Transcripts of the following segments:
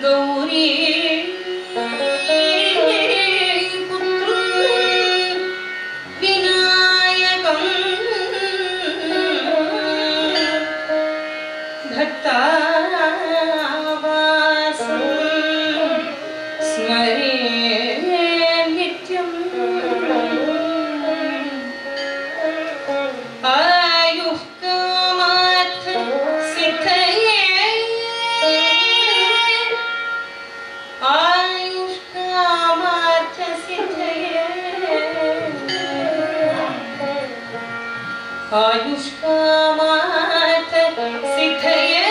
ಗೌರಿ ಪುತ್ರ ವಿನಾಯಕಂ ಭಕ್ತಾವಾಸಂ ಸ್ಮರೇ ನಿತ್ಯಂ ಆಯುಃ ಕಾಮಾರ್ಥ ಸಿದ್ಧಯೇ आयुष्कामार्थ सिद्धये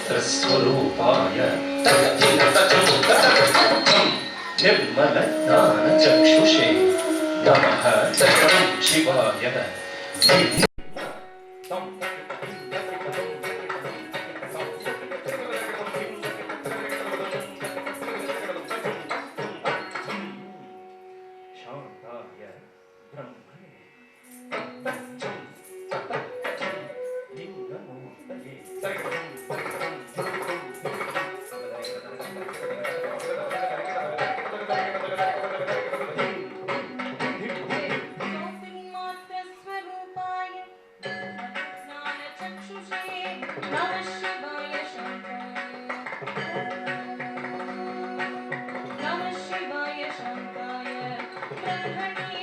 ज्योतिर्मात्रस्वरूपाय निर्मलज्ञानचक्षुषे नमः सकलं शिवाय शान्ताय ब्रह्मणे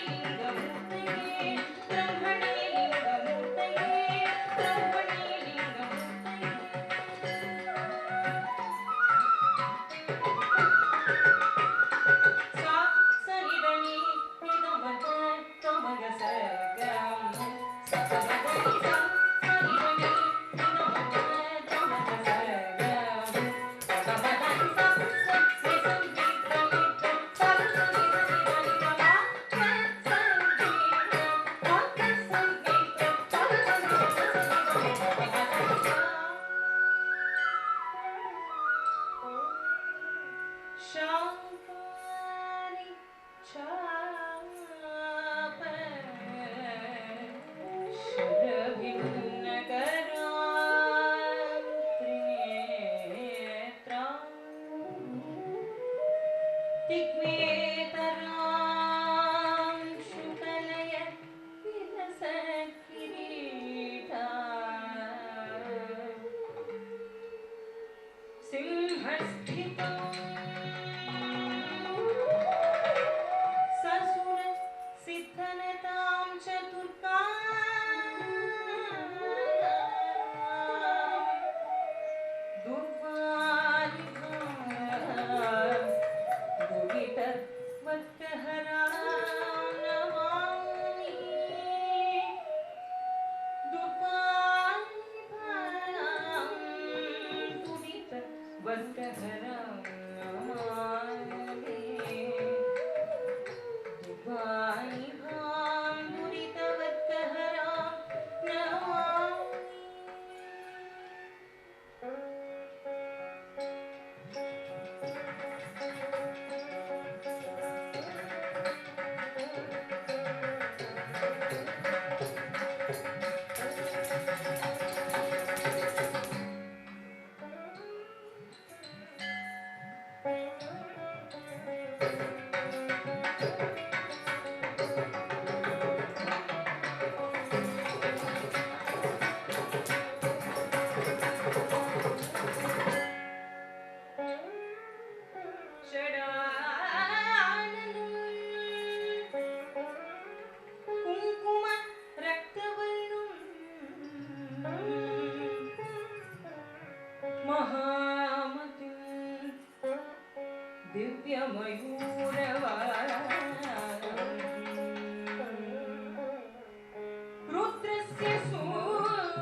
रुद्रस्य सूनं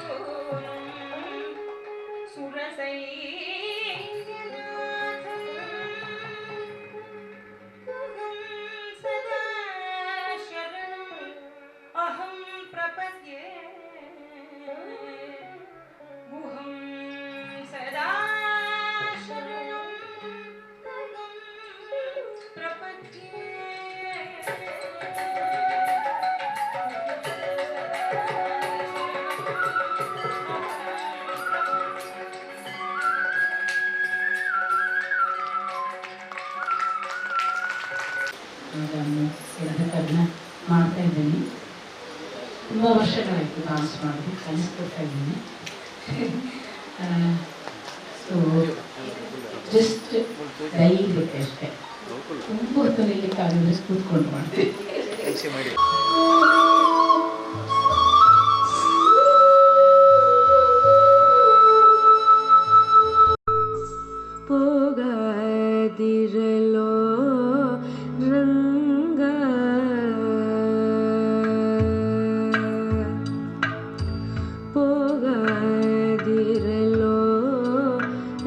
सुरसैन्यनाथं गुहं सदा शरणम् अहं प्रपद्ये गुहं सदा शरणं गुहं प्रपद्ये ಸಿದ್ಧತೆಗಳನ್ನ ಮಾಡ್ತಾ ಇದ್ದೀನಿ. ತುಂಬ ವರ್ಷಗಳಾಯಿತು ಡಾನ್ಸ್ ಮಾಡೋದು, ಕಲಿಸ್ಕೊಡ್ತಾ ಇದ್ದೀನಿ. ಸೊ ಜಸ್ಟ್ ದಯವಿಟ್ಟು ಅಷ್ಟೇ, ತುಂಬ ಹೊತ್ತು ನಿಲ್ಲಕ್ಕಾಗಲ್ಲ, ಕೂತ್ಕೊಂಡು ಮಾಡ್ತೀವಿ. ಹೋಗದಿರಲೋ ರಂಗ ಹೋಗದಿರಲೋ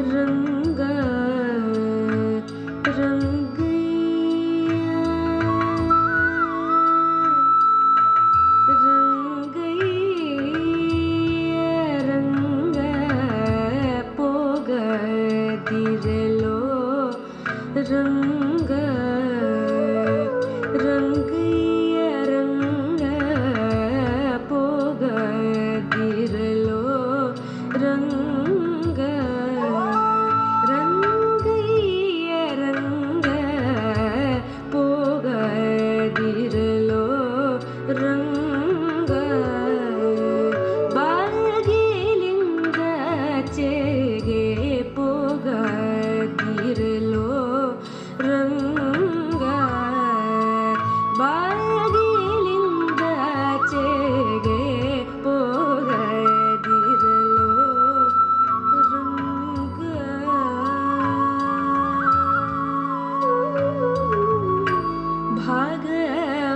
ರಂಗ ರಂಗಯ್ಯ ರಂಗಯ್ಯ ರಂಗ ಹೋಗದಿರಲೋ ರಂಗ ರಂಗಯ್ಯ ರಂಗ ಹೋಗದಿರಲೋ ರಂಗ ರಂಗಯ್ಯ ರಂಗ ಹೋಗದಿರಲೋ ರಂಗ ಬಾಗಿಲಿಂದ ಚೆಗೆ ಹೋಗದಿರಲೋ ರಂಗ ಬಾಗಿಲಿಂದ ಚೆಗೆ ಹೋಗದಿರಲೋ ರಂಗ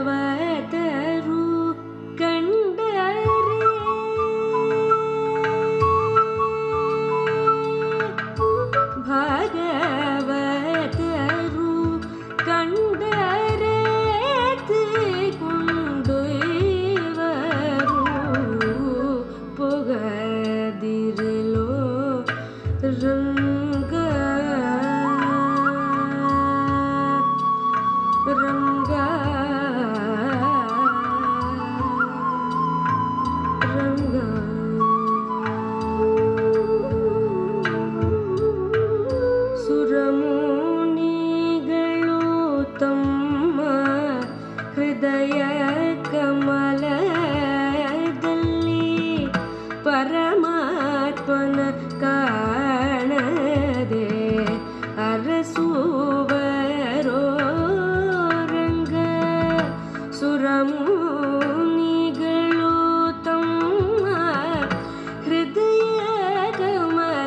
ಭಾಗವತರು ಕಂಡರೆ ಭಾಗವತರು ಕಂಡರೆ ಕೊಂಡೊಯ್ವರು ಪೊಗದಿರಲೋ ರಂಗ ರಂಗ ರಂಗ ಸುರಮುನಿಗಳು ತಮ್ಮ ಹೃದಯ ಕಮಲದಲ್ಲಿ ಪರಮಾತ್ಮನ ಕಾಣದೆ ಅರಸುವರೋ ರಂಗ ಸುರಮುನಿಗಳು ತಮ್ಮ ಹೃದಯ ಕಮಲದಲ್ಲಿ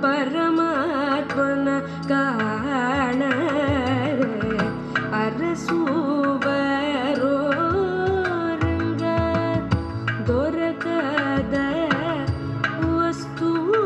ಪರಮಾತ್ಮನ ಕಾಣದೆ ಅರಸುವರೋ ರಂಗ ದೊರಕದ ವಸ್ತುವು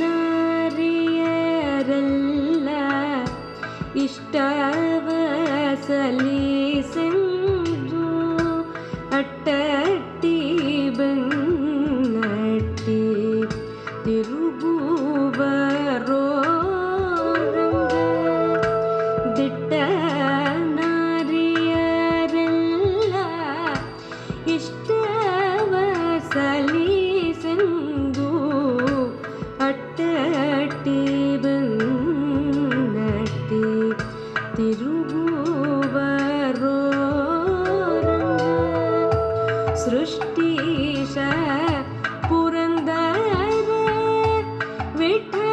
ನಾರಿಯರೆಲ್ಲ ಇಷ್ಟವ ಸಲಿಸೆಂದು ಅಟ್ಟಟ್ಟಿ ಬೆನ್ನಟ್ಟಿ ತಿರುಗುವರೋ ರಂಗ ದಿಟ್ಟ ನಾರಿಯರೆಲ್ಲ ಇಷ್ಟವ ಸಲಿಸೆಂದು ಅಟ್ಟಟ್ಟಿ ಬೆನ್ನಟ್ಟಿ ತಿರುಗುವರೋ ರಂಗ ಸೃಷ್ಟೀಶ ಪುರಂದರ ವಿಠಲರಾಯನೇ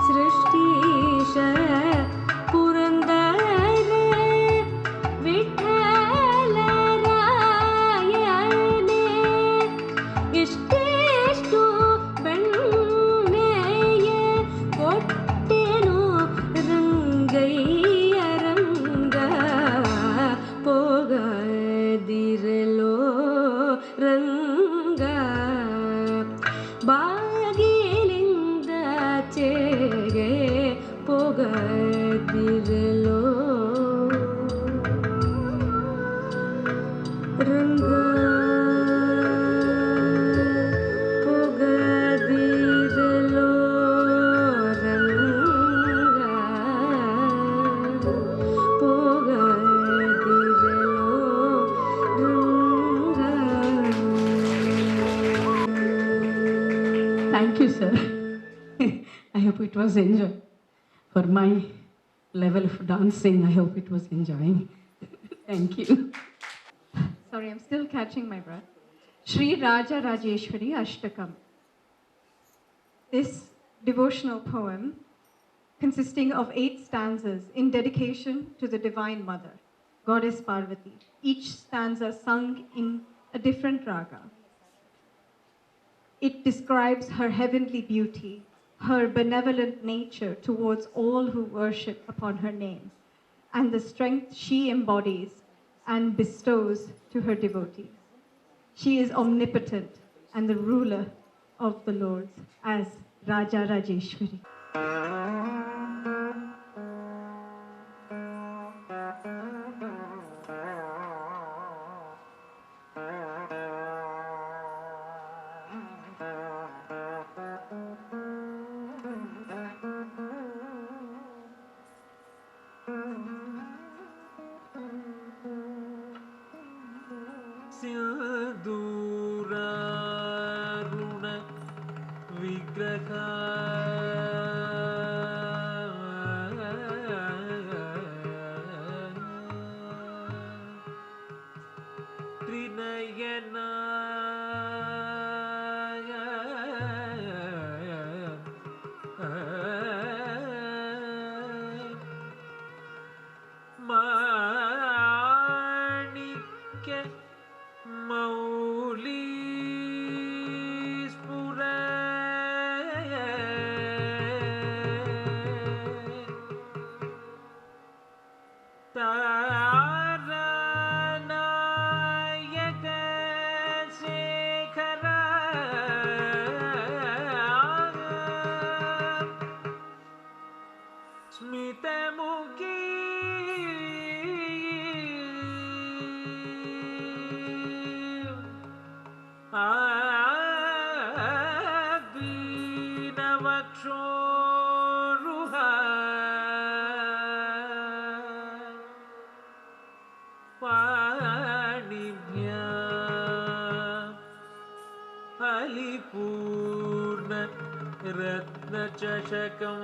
ಸೃಷ್ಟೀಶ ಪುರಂದರ ವಿಠಲರಾಯನೇ ಎಷ್ಟೆಷ್ಟು ಬೆಣ್ಣೆಯ ಕೊಟ್ಟೆನು ರಂಗಯ್ಯ ರಂಗ ಪೋಗದಿರಲೋ ರಂಗ ಬಾಗಿಲಿಂದಾಚೆಗೆ ಪೋಗದಿರಲೋ ರಂಗ ಪೋಗದಿರಲೋ ರಂಗ ಪೋಗದಿರಲೋ ರಂಗ. Thank you, sir. I hope it was enjoy. For my level of dancing, I hope it was enjoying. Thank you. Sorry, I'm still catching my breath. Sri Raja Rajeshwari Ashtakam. This devotional poem, consisting of 8 stanzas in dedication to the Divine Mother, Goddess Parvati, each stanza sung in a different raga. It describes her heavenly beauty, her benevolent nature towards all who worship upon her name, and the strength she embodies and bestows to her devotees. She is omnipotent and the ruler of the lords as Raja Rajeshwari. ಸಿಂಧೂರಾರುಣ ವಿಗ್ರಹ ತ್ರಿನಯನ ಮಾಣಿಕ್ಯ ಮೌಲಿ ಸ್ಫುರ ತಾರನಾಯಕ ಶೇಖರ ಸ್ಮಿತಮುಖಿ ದೀನವಕ್ಷೋರುಹ ಪಾಣಿಭ್ಯ ಫಲಿಪೂರ್ಣ ರತ್ನಚಷಕಂ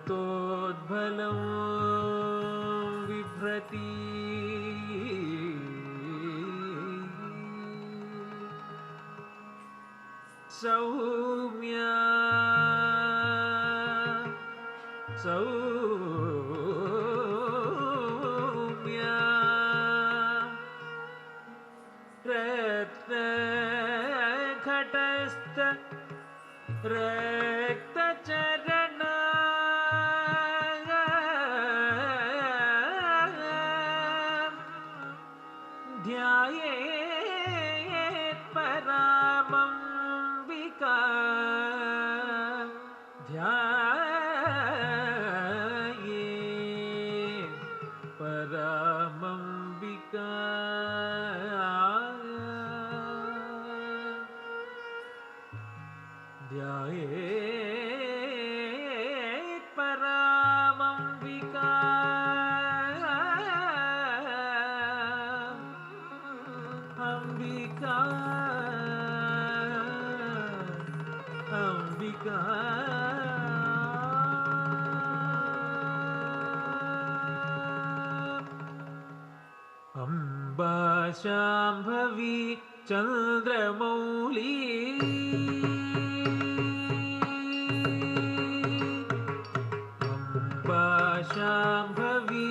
रक्तोद्भलं बिभ्रति सौम्या सौम्या रत्नघट ಹಸ್ತ ರಕ್ತ ಚರಣ ಧ್ಯಾಯೇತ್ ಪರಾಮಂಬಿಕಾ ಧ್ಯಾಯೇತ್ ಪರಾಮಂಬಿಕಾ ಧ್ಯಾಯೇತ್ ಪರಾಮಂಬಿಕಾ ಅಂಬಿಕಾ ಅಂಬಿಕಾ ಅಂಬಾ ಶಾಂಭವಿ ಚಂದ್ರಮೌಳಿ ಅಂಬಾ ಶಾಂಭವಿ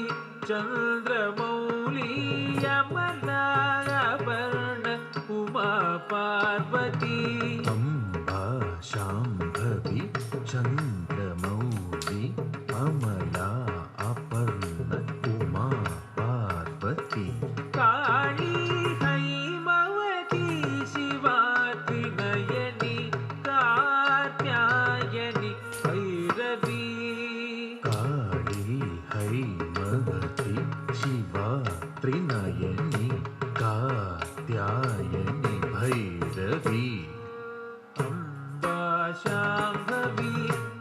ಚಂದ್ರಮೌಳಿ ಯಮನಾಭರಣ ಉಮಾ ಪಾರ್ವತಿ ಅಂಬಾ ಶಾಂಭವಿ ಚಂದ್ರಮೌಳಿ ಅಮಲಾ ಅಪರ್ಣ ಉಮಾ ಪಾರ್ವತಿ ಕಾಳಿ ಹೈಮವತಿ ಶಿವಾತ್ರಿ ನಯನಿ ಕಾತ್ಯಾಯನಿ ಭೈರವಿ ಕಾಳಿ ಹೈಮವತಿ ಶಿವಾ ತ್ರಿನಯನಿ ಕಾತ್ಯಾಯನಿ ಭೈರವಿ ಅಂಬಾ ಶಾಂಭವಿ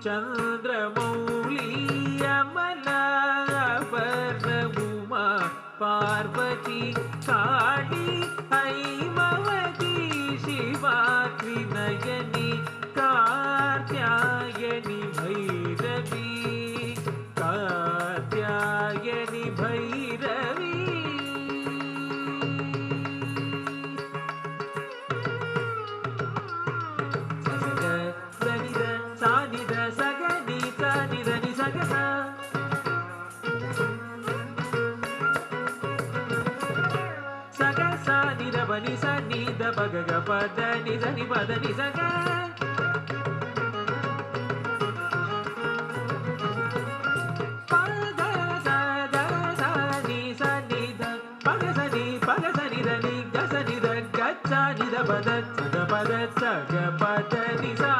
ಚಂದ್ರಮೌಳಿ ಯಮನಾಭರಣ ಉಮಾ ಪಾರ್ವತಿ ಕಾಳಿ ಹೈಮವತಿ ಶಿವಾತ್ರಿ ನಯನಿ ಕಾತ್ಯಾಯನಿ ಭೈರವಿ ಕಾತ್ಯಾಯನಿ ಭೈರವಿ ಸಗ ಸನಿದ ಸಾನಿದ ಸಗನಿ ಸಾನಿದ ನಿ ಸಗಸ ಸಗ ಸಾನಿದ ಬನಿ ಸನಿದ ಬಗಗ ಪದ ನಿ ಸನಿ ಪದ ನಿ ಸಗ ಪದ ಸದ ಸನಿ ಸನಿದ ಪಗ ಸನಿದ ನಿ ಗ ಸನಿದ ಗಚ್ಚ ನಿದ ಪದ ಸಗ ಪದ ಸಗ ಪದ ನಿ ಸಾ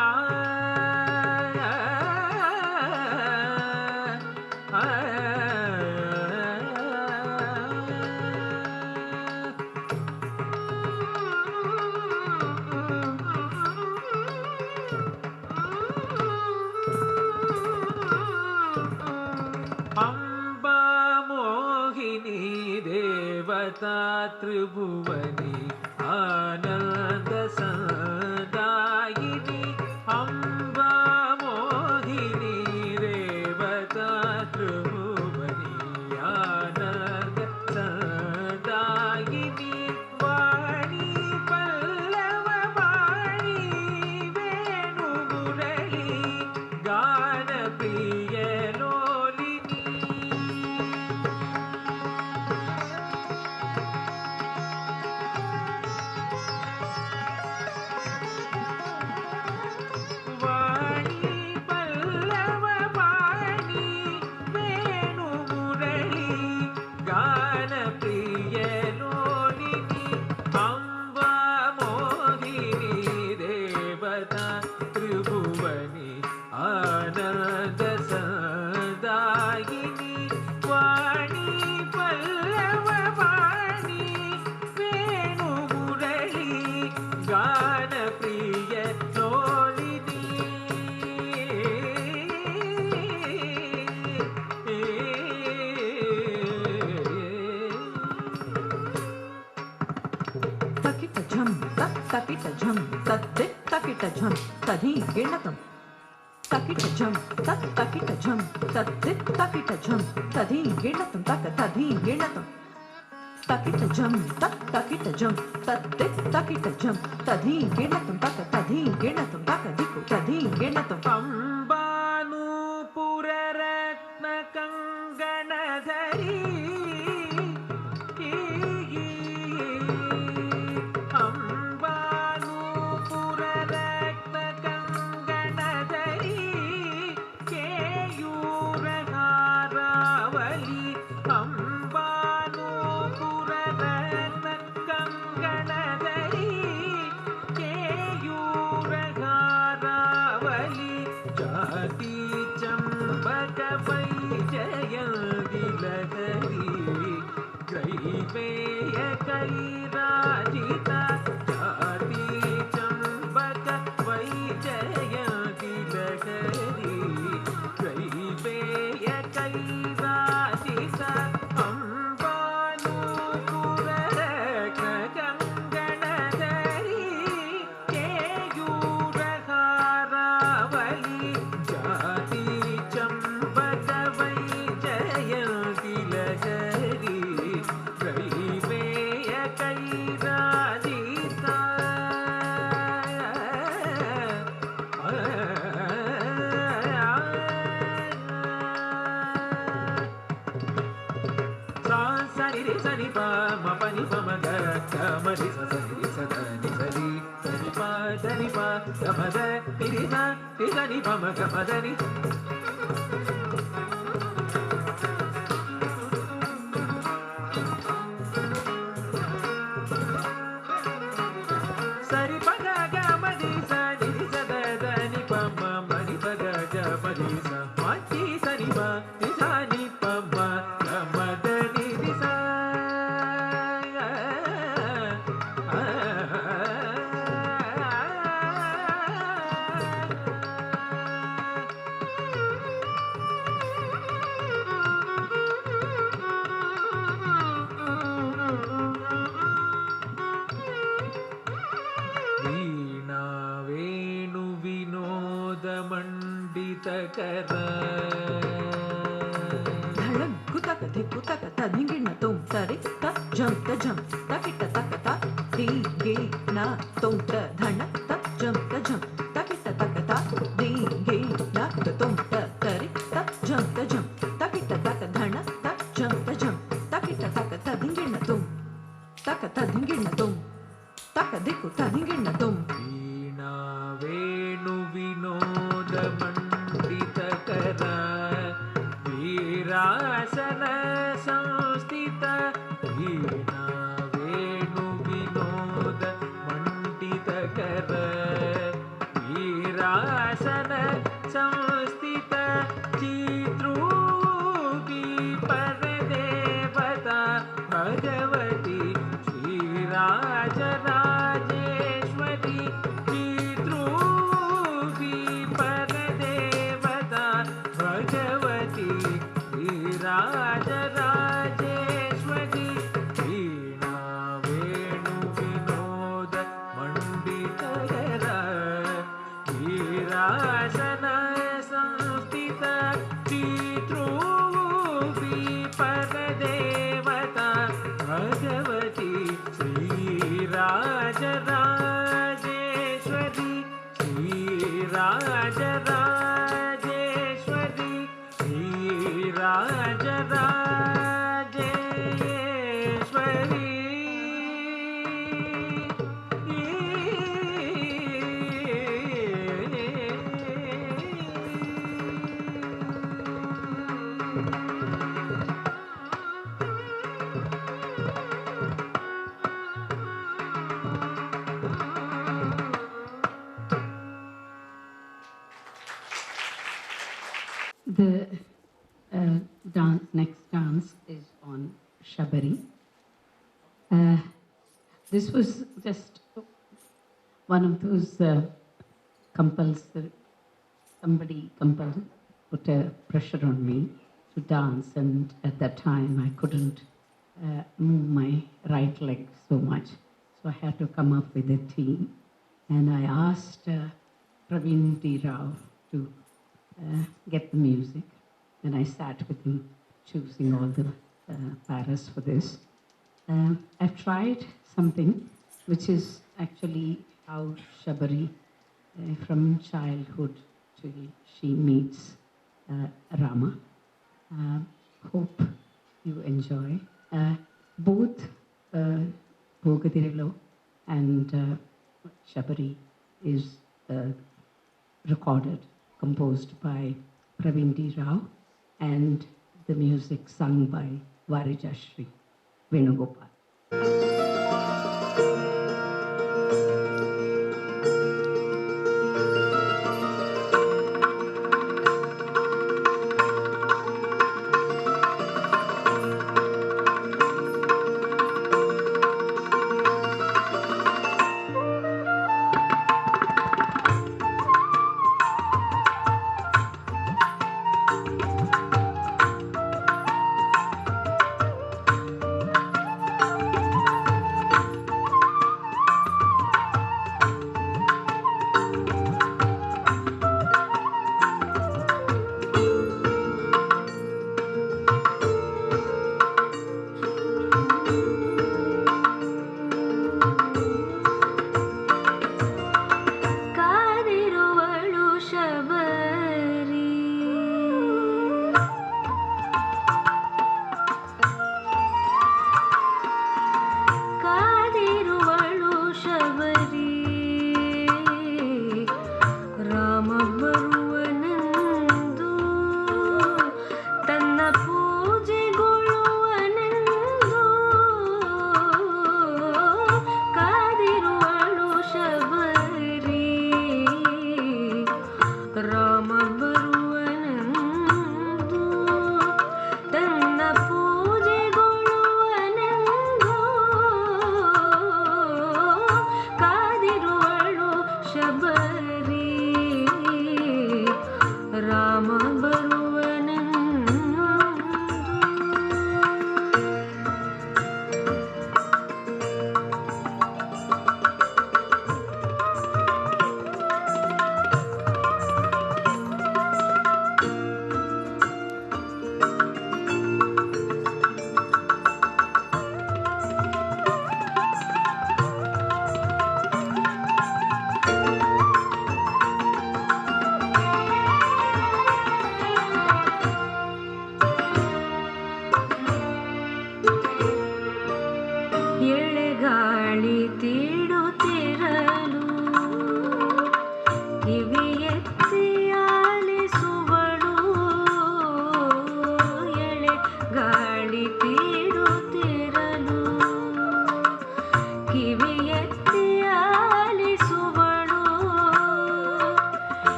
ಅಂಬಾ ಮೋಹಿನಿ ದೇವತಾ ತ್ರಿಭುವನಿ ಆನಂದ ಸಂದಾಯಿನಿ ಅಂಬಾ ಮೋಹಿನಿ ದೇವತಾ ತ್ರಿಭುವನಿ ಆನಂದ ಸಂದಾಯಿನಿ ವಾಣಿ ಪಲ್ಲವ ವಾಣಿ ವೇಣು ಮುರಳಿ ಗಾನ ಪ್ರಿಯ ಲೋಲಿನಿ ವಾಣಿ ಪಲ್ಲವ ವಾಣಿ ವೇಣು ಮುರಳಿ ಗಾನ ಪ್ರಿಯ ಲೋಲಿನಿ ಅಂಬಾ ಮೋಹಿನಿ ದೇವತಾ ತ್ರಿಭುವನಿ ಆನಂದ ಸಂದಾಯಿನಿ ವಾಣಿ ಪಲ್ಲವ ವಾಣಿ ವೇಣು ಮುರಳಿ ಗಾನ ಪ್ರಿಯ ಲೋಲಿನಿ ತಕಿಟ ಝಂ ತಕ್ ತಕಿಟ ಝಂ ತದ್ದೆ ತಕಿಟ ಝಂ ತಧಿ ಗಿಣತಂ ತಕಿಟ ಝಂ ತಕ್ ತಕಿಟ ಝಂ ತದ್ದೆ ತಕಿಟ ಝಂ ತಧಿ ಗಿಣತಂ ತಕ ತಧಿ ಗಿಣತಂ ತಕಿಟ ಝಂ ತಕ್ ತಕಿಟ ಝಂ ತದ್ದೆ ತಕಿಟ ಝಂ ತಧಿ ಗಿಣತಂ ತಕ ತಧಿ ಗಿಣತಂ ತಕ ದಿಕ್ಕು ತಧಿ ಗಿಣತಂ ಅಂಬಾನೂಪುರ ರತ್ನ ಕಂಗಣಧರಿ ಅಂಬಾನೂಪುರ रावली जाति चंपक वैजयंती लहरी ग्रैवेय कैराजिता जाति चंपक वैजयंती लहरी ग्रैवेय कैराजिता sani pa ma pa ni pa ma ga ga ma ri sa ni sa da ni sa ri da ni pa ga ma da ni sa ni pa ma ga ma da ni sari pa ga ga ma di sa da ni pa ma ni pa ga ga ma di sa ma ti sa ni pa ni pa ma ga ma da ni di sa वीणा वेणु विनोद मंडितकर धड़क गुतक धिकुतक तधिंगिण तुम तरिक त जम त जम तकिट तक ता दीगे ना तुम त धन त जम तकिट तक ता दीगे ना तुम त तरिक त जम तकिट तक धन त जम तकिट तक तधिंगिण तुम तक तधिंगिण तुम तक दिक्कु तधिंगिण तुम वीणा वेणु विनोद मंडितकर वीरासन संस्थित वीणा वेणु विनोद मंडितकर वीरासन संस्थित चित्रूपी परदेवता भगवती श्रीराजराजेश्वरी चित्रूपी परदेवता भगवती श्रीराजराजेश्वरी वीणा वेणु विनोद मंडितकर वीरासन संस्थित चित्रूपी परदेवता Bhagwati Sri Rajarajeshwari Sri Rajarajeshwari Sri Rajarajeshwari The next dance is on Shabari. This was just one of those somebody put a pressure on me to dance, and at that time I couldn't move my right leg so much, so I had to come up with a team, and I asked Praveen D. Rao to get the music, and I sat with him choosing all the paras for this. I've tried something which is actually how Shabari from childhood till she meets Rama. Hope you enjoy. Both Bogadirilo and Shabari is recorded, composed by Praveen D. Rao, and the music sung by Varijashri Venugopal.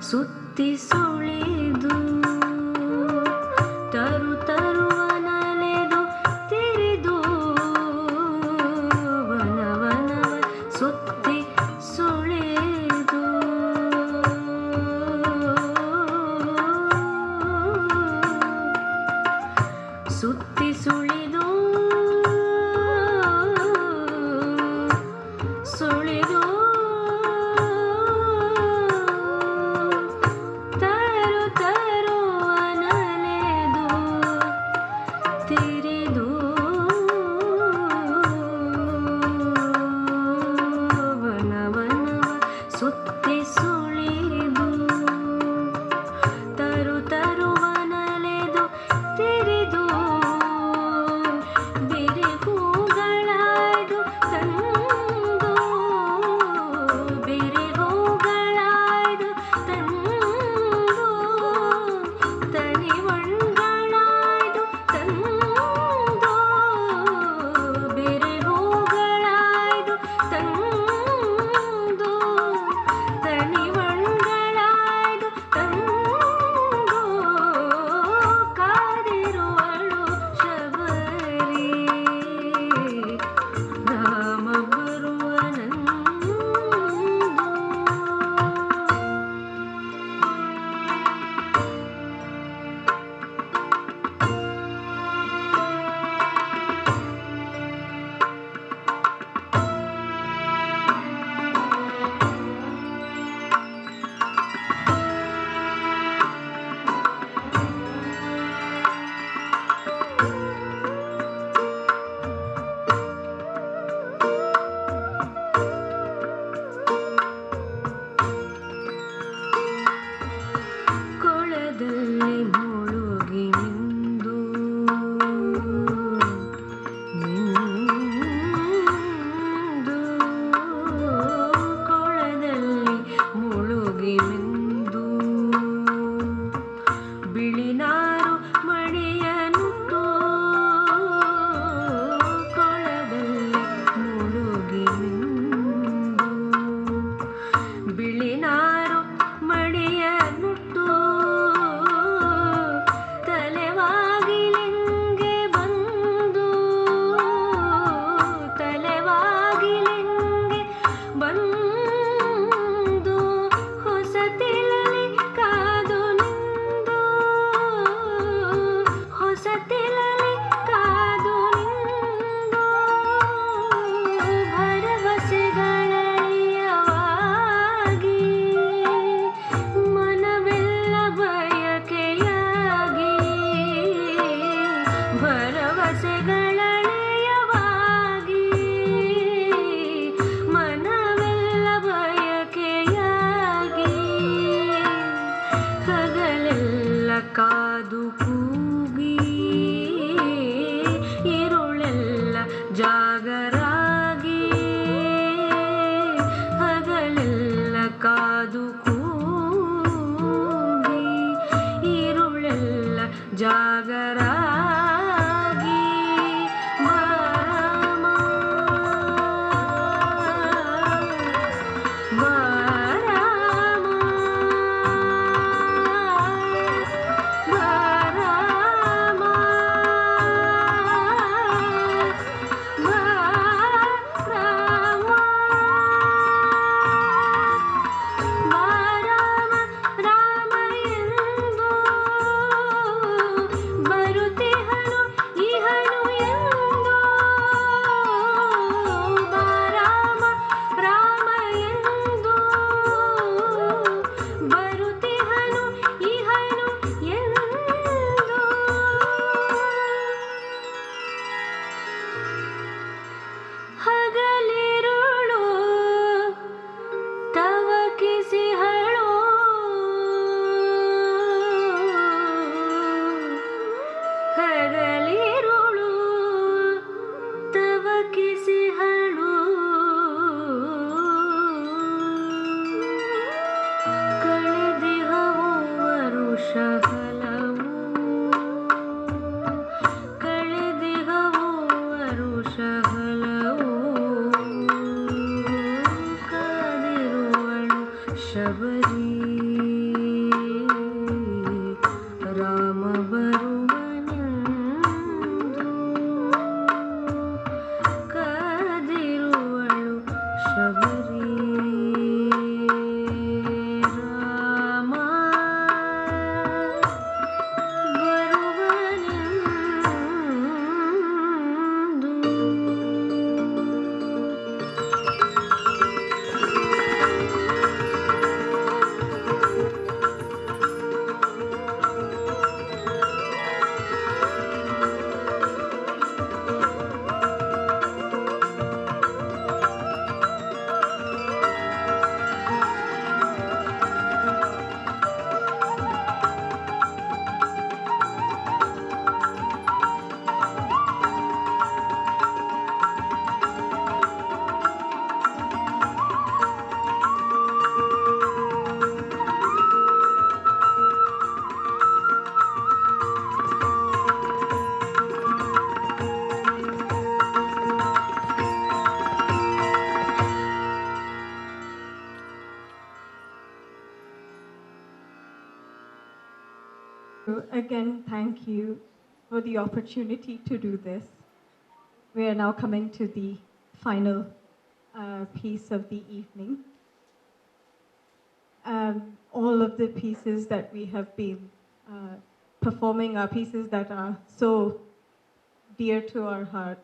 ಸುತ್ತಿ ಸುಳಿದು ತರುವನಲೆದು ತಿರಿದು ವನವನವ ಸುತ್ತಿ ಸುಳಿದು ಸುತ್ತಿ ಸುಳಿದು ಸುಳಿದು ತಾ again thank you for the opportunity to do this. We are now coming to the final piece of the evening. All of the pieces that we have been performing are pieces that are so dear to our heart.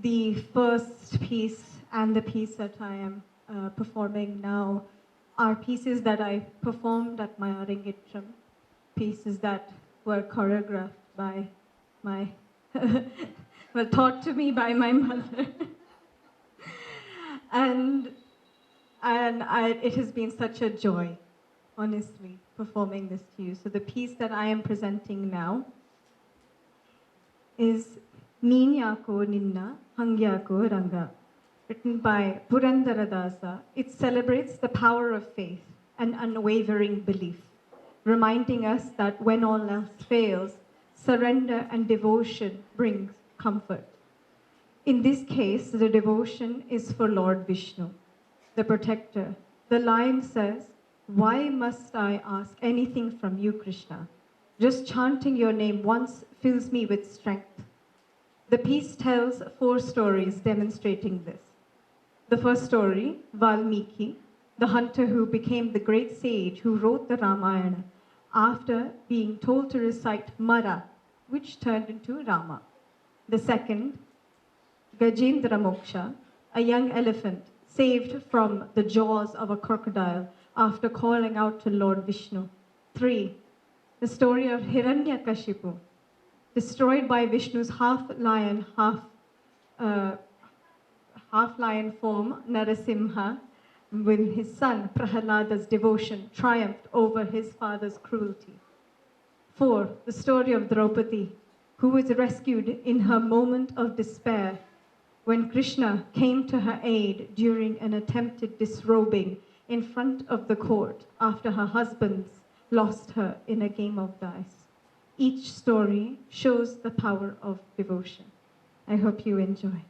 The first piece and the piece that I am performing now are pieces that I performed at my Arangetram, pieces that were choreographed by my, well, taught to me by my mother. and it has been such a joy, honestly, performing this to you. So the piece that I am presenting now is Ninyako Ninna Hangyako Ranga, written by Purandara Dasa. It celebrates the power of faith and unwavering belief, reminding us that when all else fails, surrender and devotion brings comfort. In this case, the devotion is for Lord Vishnu, the protector. The line says, "Why must I ask anything from you, Krishna? Just chanting your name once fills me with strength." The piece tells 4 stories demonstrating this. The first story, Valmiki, the hunter who became the great sage who wrote the Ramayana after being told to recite Mara, which turned into Rama. The second, Gajendra Moksha, a young elephant saved from the jaws of a crocodile after calling out to Lord Vishnu. 3, the story of Hiranyakashipu, destroyed by Vishnu's half-lion form, Narasimha, when his son Prahalada's devotion triumphed over his father's cruelty. 4, the story of Draupadi, who was rescued in her moment of despair when Krishna came to her aid during an attempted disrobing in front of the court after her husband lost her in a game of dice. Each story shows the power of devotion. I hope you enjoy.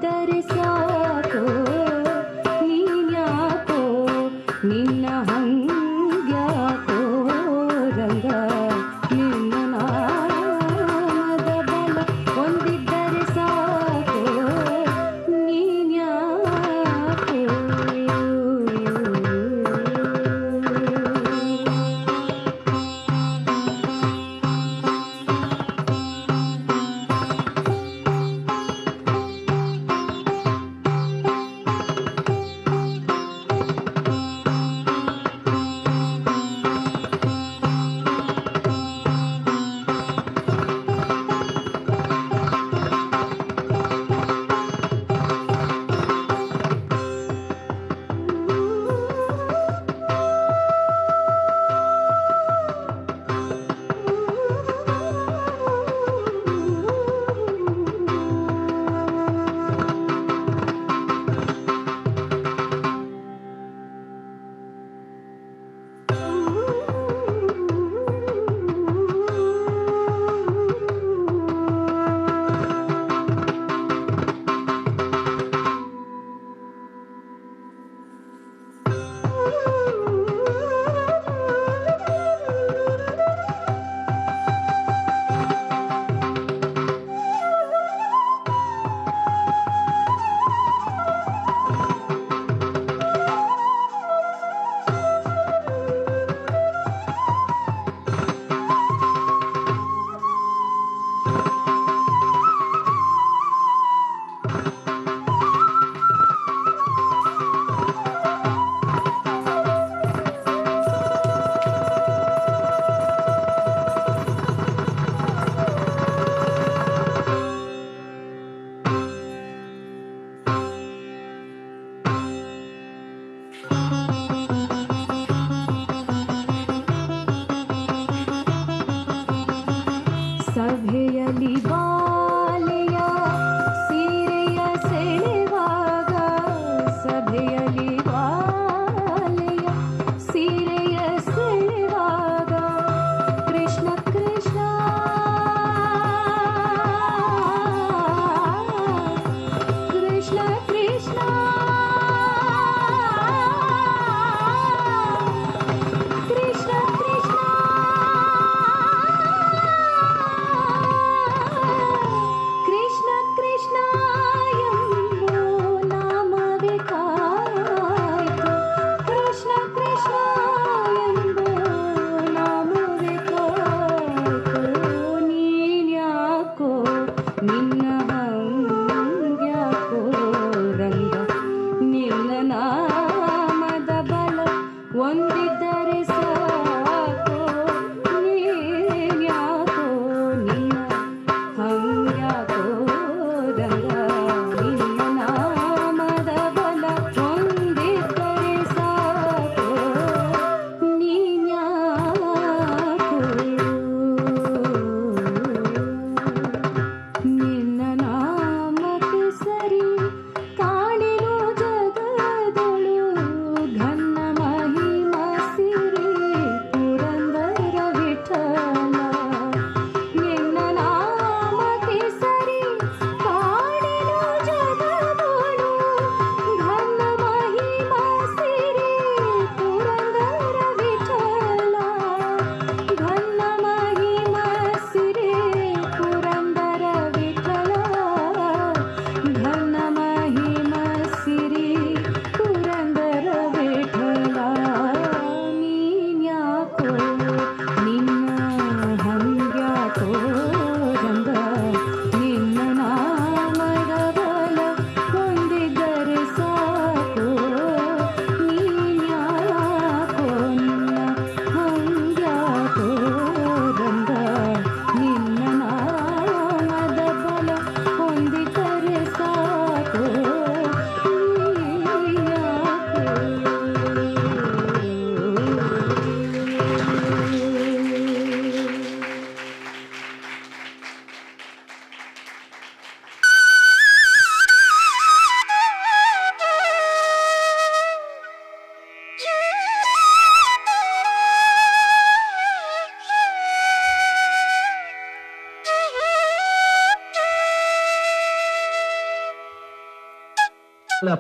ಒಂದಿದ್ದರೆ ಸಾಕೋ ನೀನ್ಯಾಕೋ ನಿನ್ನ ಹಂಗ್ಯಾಕೋ ರಂಗ ನಿನ್ನ ನಾಮದ ಬಲ ಒಂದಿದ್ದರೆ ಸಾಕೋ ನೀನ್ಯಾಕೋ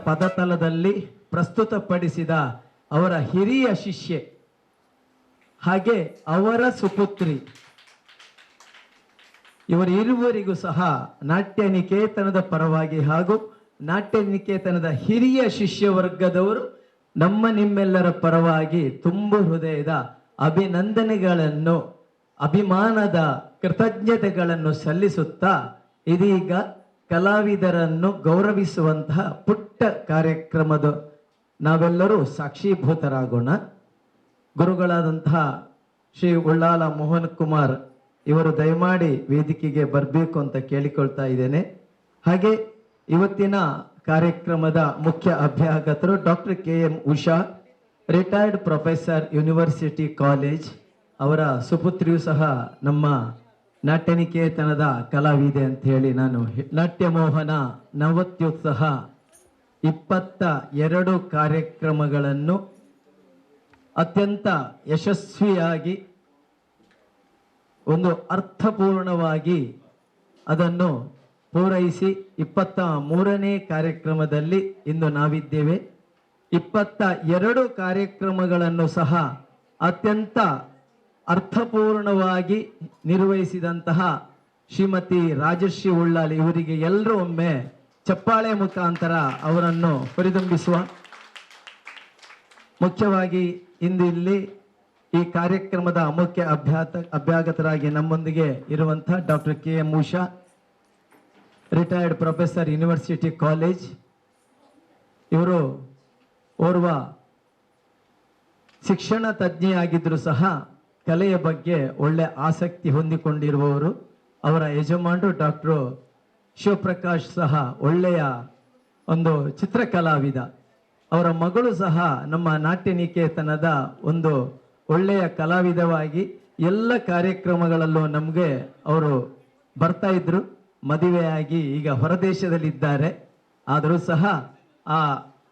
ಪದತಲದಲ್ಲಿ ಪ್ರಸ್ತುತಪಡಿಸಿದ ಅವರ ಹಿರಿಯ ಶಿಷ್ಯೆ ಹಾಗೆ ಅವರ ಸುಪುತ್ರಿ ಇವರಿರುವರಿಗೂ ಸಹ ನಾಟ್ಯ ನಿಕೇತನದ ಪರವಾಗಿ ಹಾಗೂ ನಾಟ್ಯ ನಿಕೇತನದ ಹಿರಿಯ ಶಿಷ್ಯ ವರ್ಗದವರು ನಮ್ಮ ನಿಮ್ಮೆಲ್ಲರ ಪರವಾಗಿ ತುಂಬು ಹೃದಯದ ಅಭಿನಂದನೆಗಳನ್ನು ಅಭಿಮಾನದ ಕೃತಜ್ಞತೆಗಳನ್ನು ಸಲ್ಲಿಸುತ್ತಾ ಇದೀಗ ಕಲಾವಿದರನ್ನು ಗೌರವಿಸುವಂತಹ ಪುಟ್ಟ ಕಾರ್ಯಕ್ರಮದ ನಾವೆಲ್ಲರೂ ಸಾಕ್ಷೀಭೂತರಾಗೋಣ. ಗುರುಗಳಾದಂತಹ ಶ್ರೀ ಉಳ್ಳಾಲ ಮೋಹನ್ ಕುಮಾರ್ ಇವರು ದಯಮಾಡಿ ವೇದಿಕೆಗೆ ಬರಬೇಕು ಅಂತ ಕೇಳಿಕೊಳ್ತಾ ಇದ್ದೇನೆ. ಹಾಗೆ ಇವತ್ತಿನ ಕಾರ್ಯಕ್ರಮದ ಮುಖ್ಯ ಅಭ್ಯಾಗತರು doctor KM Usha, retired professor university college, ಅವರ ಸುಪುತ್ರಿಯೂ ಸಹ ನಮ್ಮ ನಾಟ್ಯ ನಿಕೇತನದ ಕಲಾವಿದೆ ಅಂತ ಹೇಳಿ ನಾನು ನಾಟ್ಯ ಮೋಹನ ನವತ್ಯೋತ್ಸವ 22 ಕಾರ್ಯಕ್ರಮಗಳನ್ನು ಅತ್ಯಂತ ಯಶಸ್ವಿಯಾಗಿ ಒಂದು ಅರ್ಥಪೂರ್ಣವಾಗಿ ಅದನ್ನು ಪೂರೈಸಿ 23ನೇ ಕಾರ್ಯಕ್ರಮದಲ್ಲಿ ಇಂದು ನಾವಿದ್ದೇವೆ. 22 ಕಾರ್ಯಕ್ರಮಗಳನ್ನು ಸಹ ಅತ್ಯಂತ ಅರ್ಥಪೂರ್ಣವಾಗಿ ನಿರ್ವಹಿಸಿದಂತಹ ಶ್ರೀಮತಿ ರಾಜಶ್ರೀ ಉಳ್ಳಾಲ್ ಇವರಿಗೆ ಎಲ್ಲರೂ ಒಮ್ಮೆ ಚಪ್ಪಾಳೆ ಮುಖಾಂತರ ಅವರನ್ನು ಹುರಿದುಂಬಿಸುವ. ಮುಖ್ಯವಾಗಿ ಇಂದು ಇಲ್ಲಿ ಈ ಕಾರ್ಯಕ್ರಮದ ಮುಖ್ಯ ಅಭ್ಯಾಗತರಾಗಿ ನಮ್ಮೊಂದಿಗೆ ಇರುವಂತಹ doctor KM Usha, retired professor university college. ಇವರು ಓರ್ವ ಶಿಕ್ಷಣ ತಜ್ಞೆಯಾಗಿದ್ದರೂ ಸಹ ಕಲೆಯ ಬಗ್ಗೆ ಒಳ್ಳೆ ಆಸಕ್ತಿ ಹೊಂದಿಕೊಂಡಿರುವವರು. ಅವರ ಯಜಮಾನರು ಡಾಕ್ಟರ್ ಶಿವಪ್ರಕಾಶ್ ಸಹ ಒಳ್ಳೆಯ ಒಂದು ಚಿತ್ರಕಲಾವಿದ. ಅವರ ಮಗಳು ಸಹ ನಮ್ಮ ನಾಟ್ಯ ನಿಕೇತನದ ಒಂದು ಒಳ್ಳೆಯ ಕಲಾವಿದವಾಗಿ ಎಲ್ಲ ಕಾರ್ಯಕ್ರಮಗಳಲ್ಲೂ ನಮಗೆ ಅವರು ಬರ್ತಾ ಇದ್ರು. ಮದುವೆಯಾಗಿ ಈಗ ಹೊರದೇಶದಲ್ಲಿದ್ದಾರೆ. ಆದರೂ ಸಹ ಆ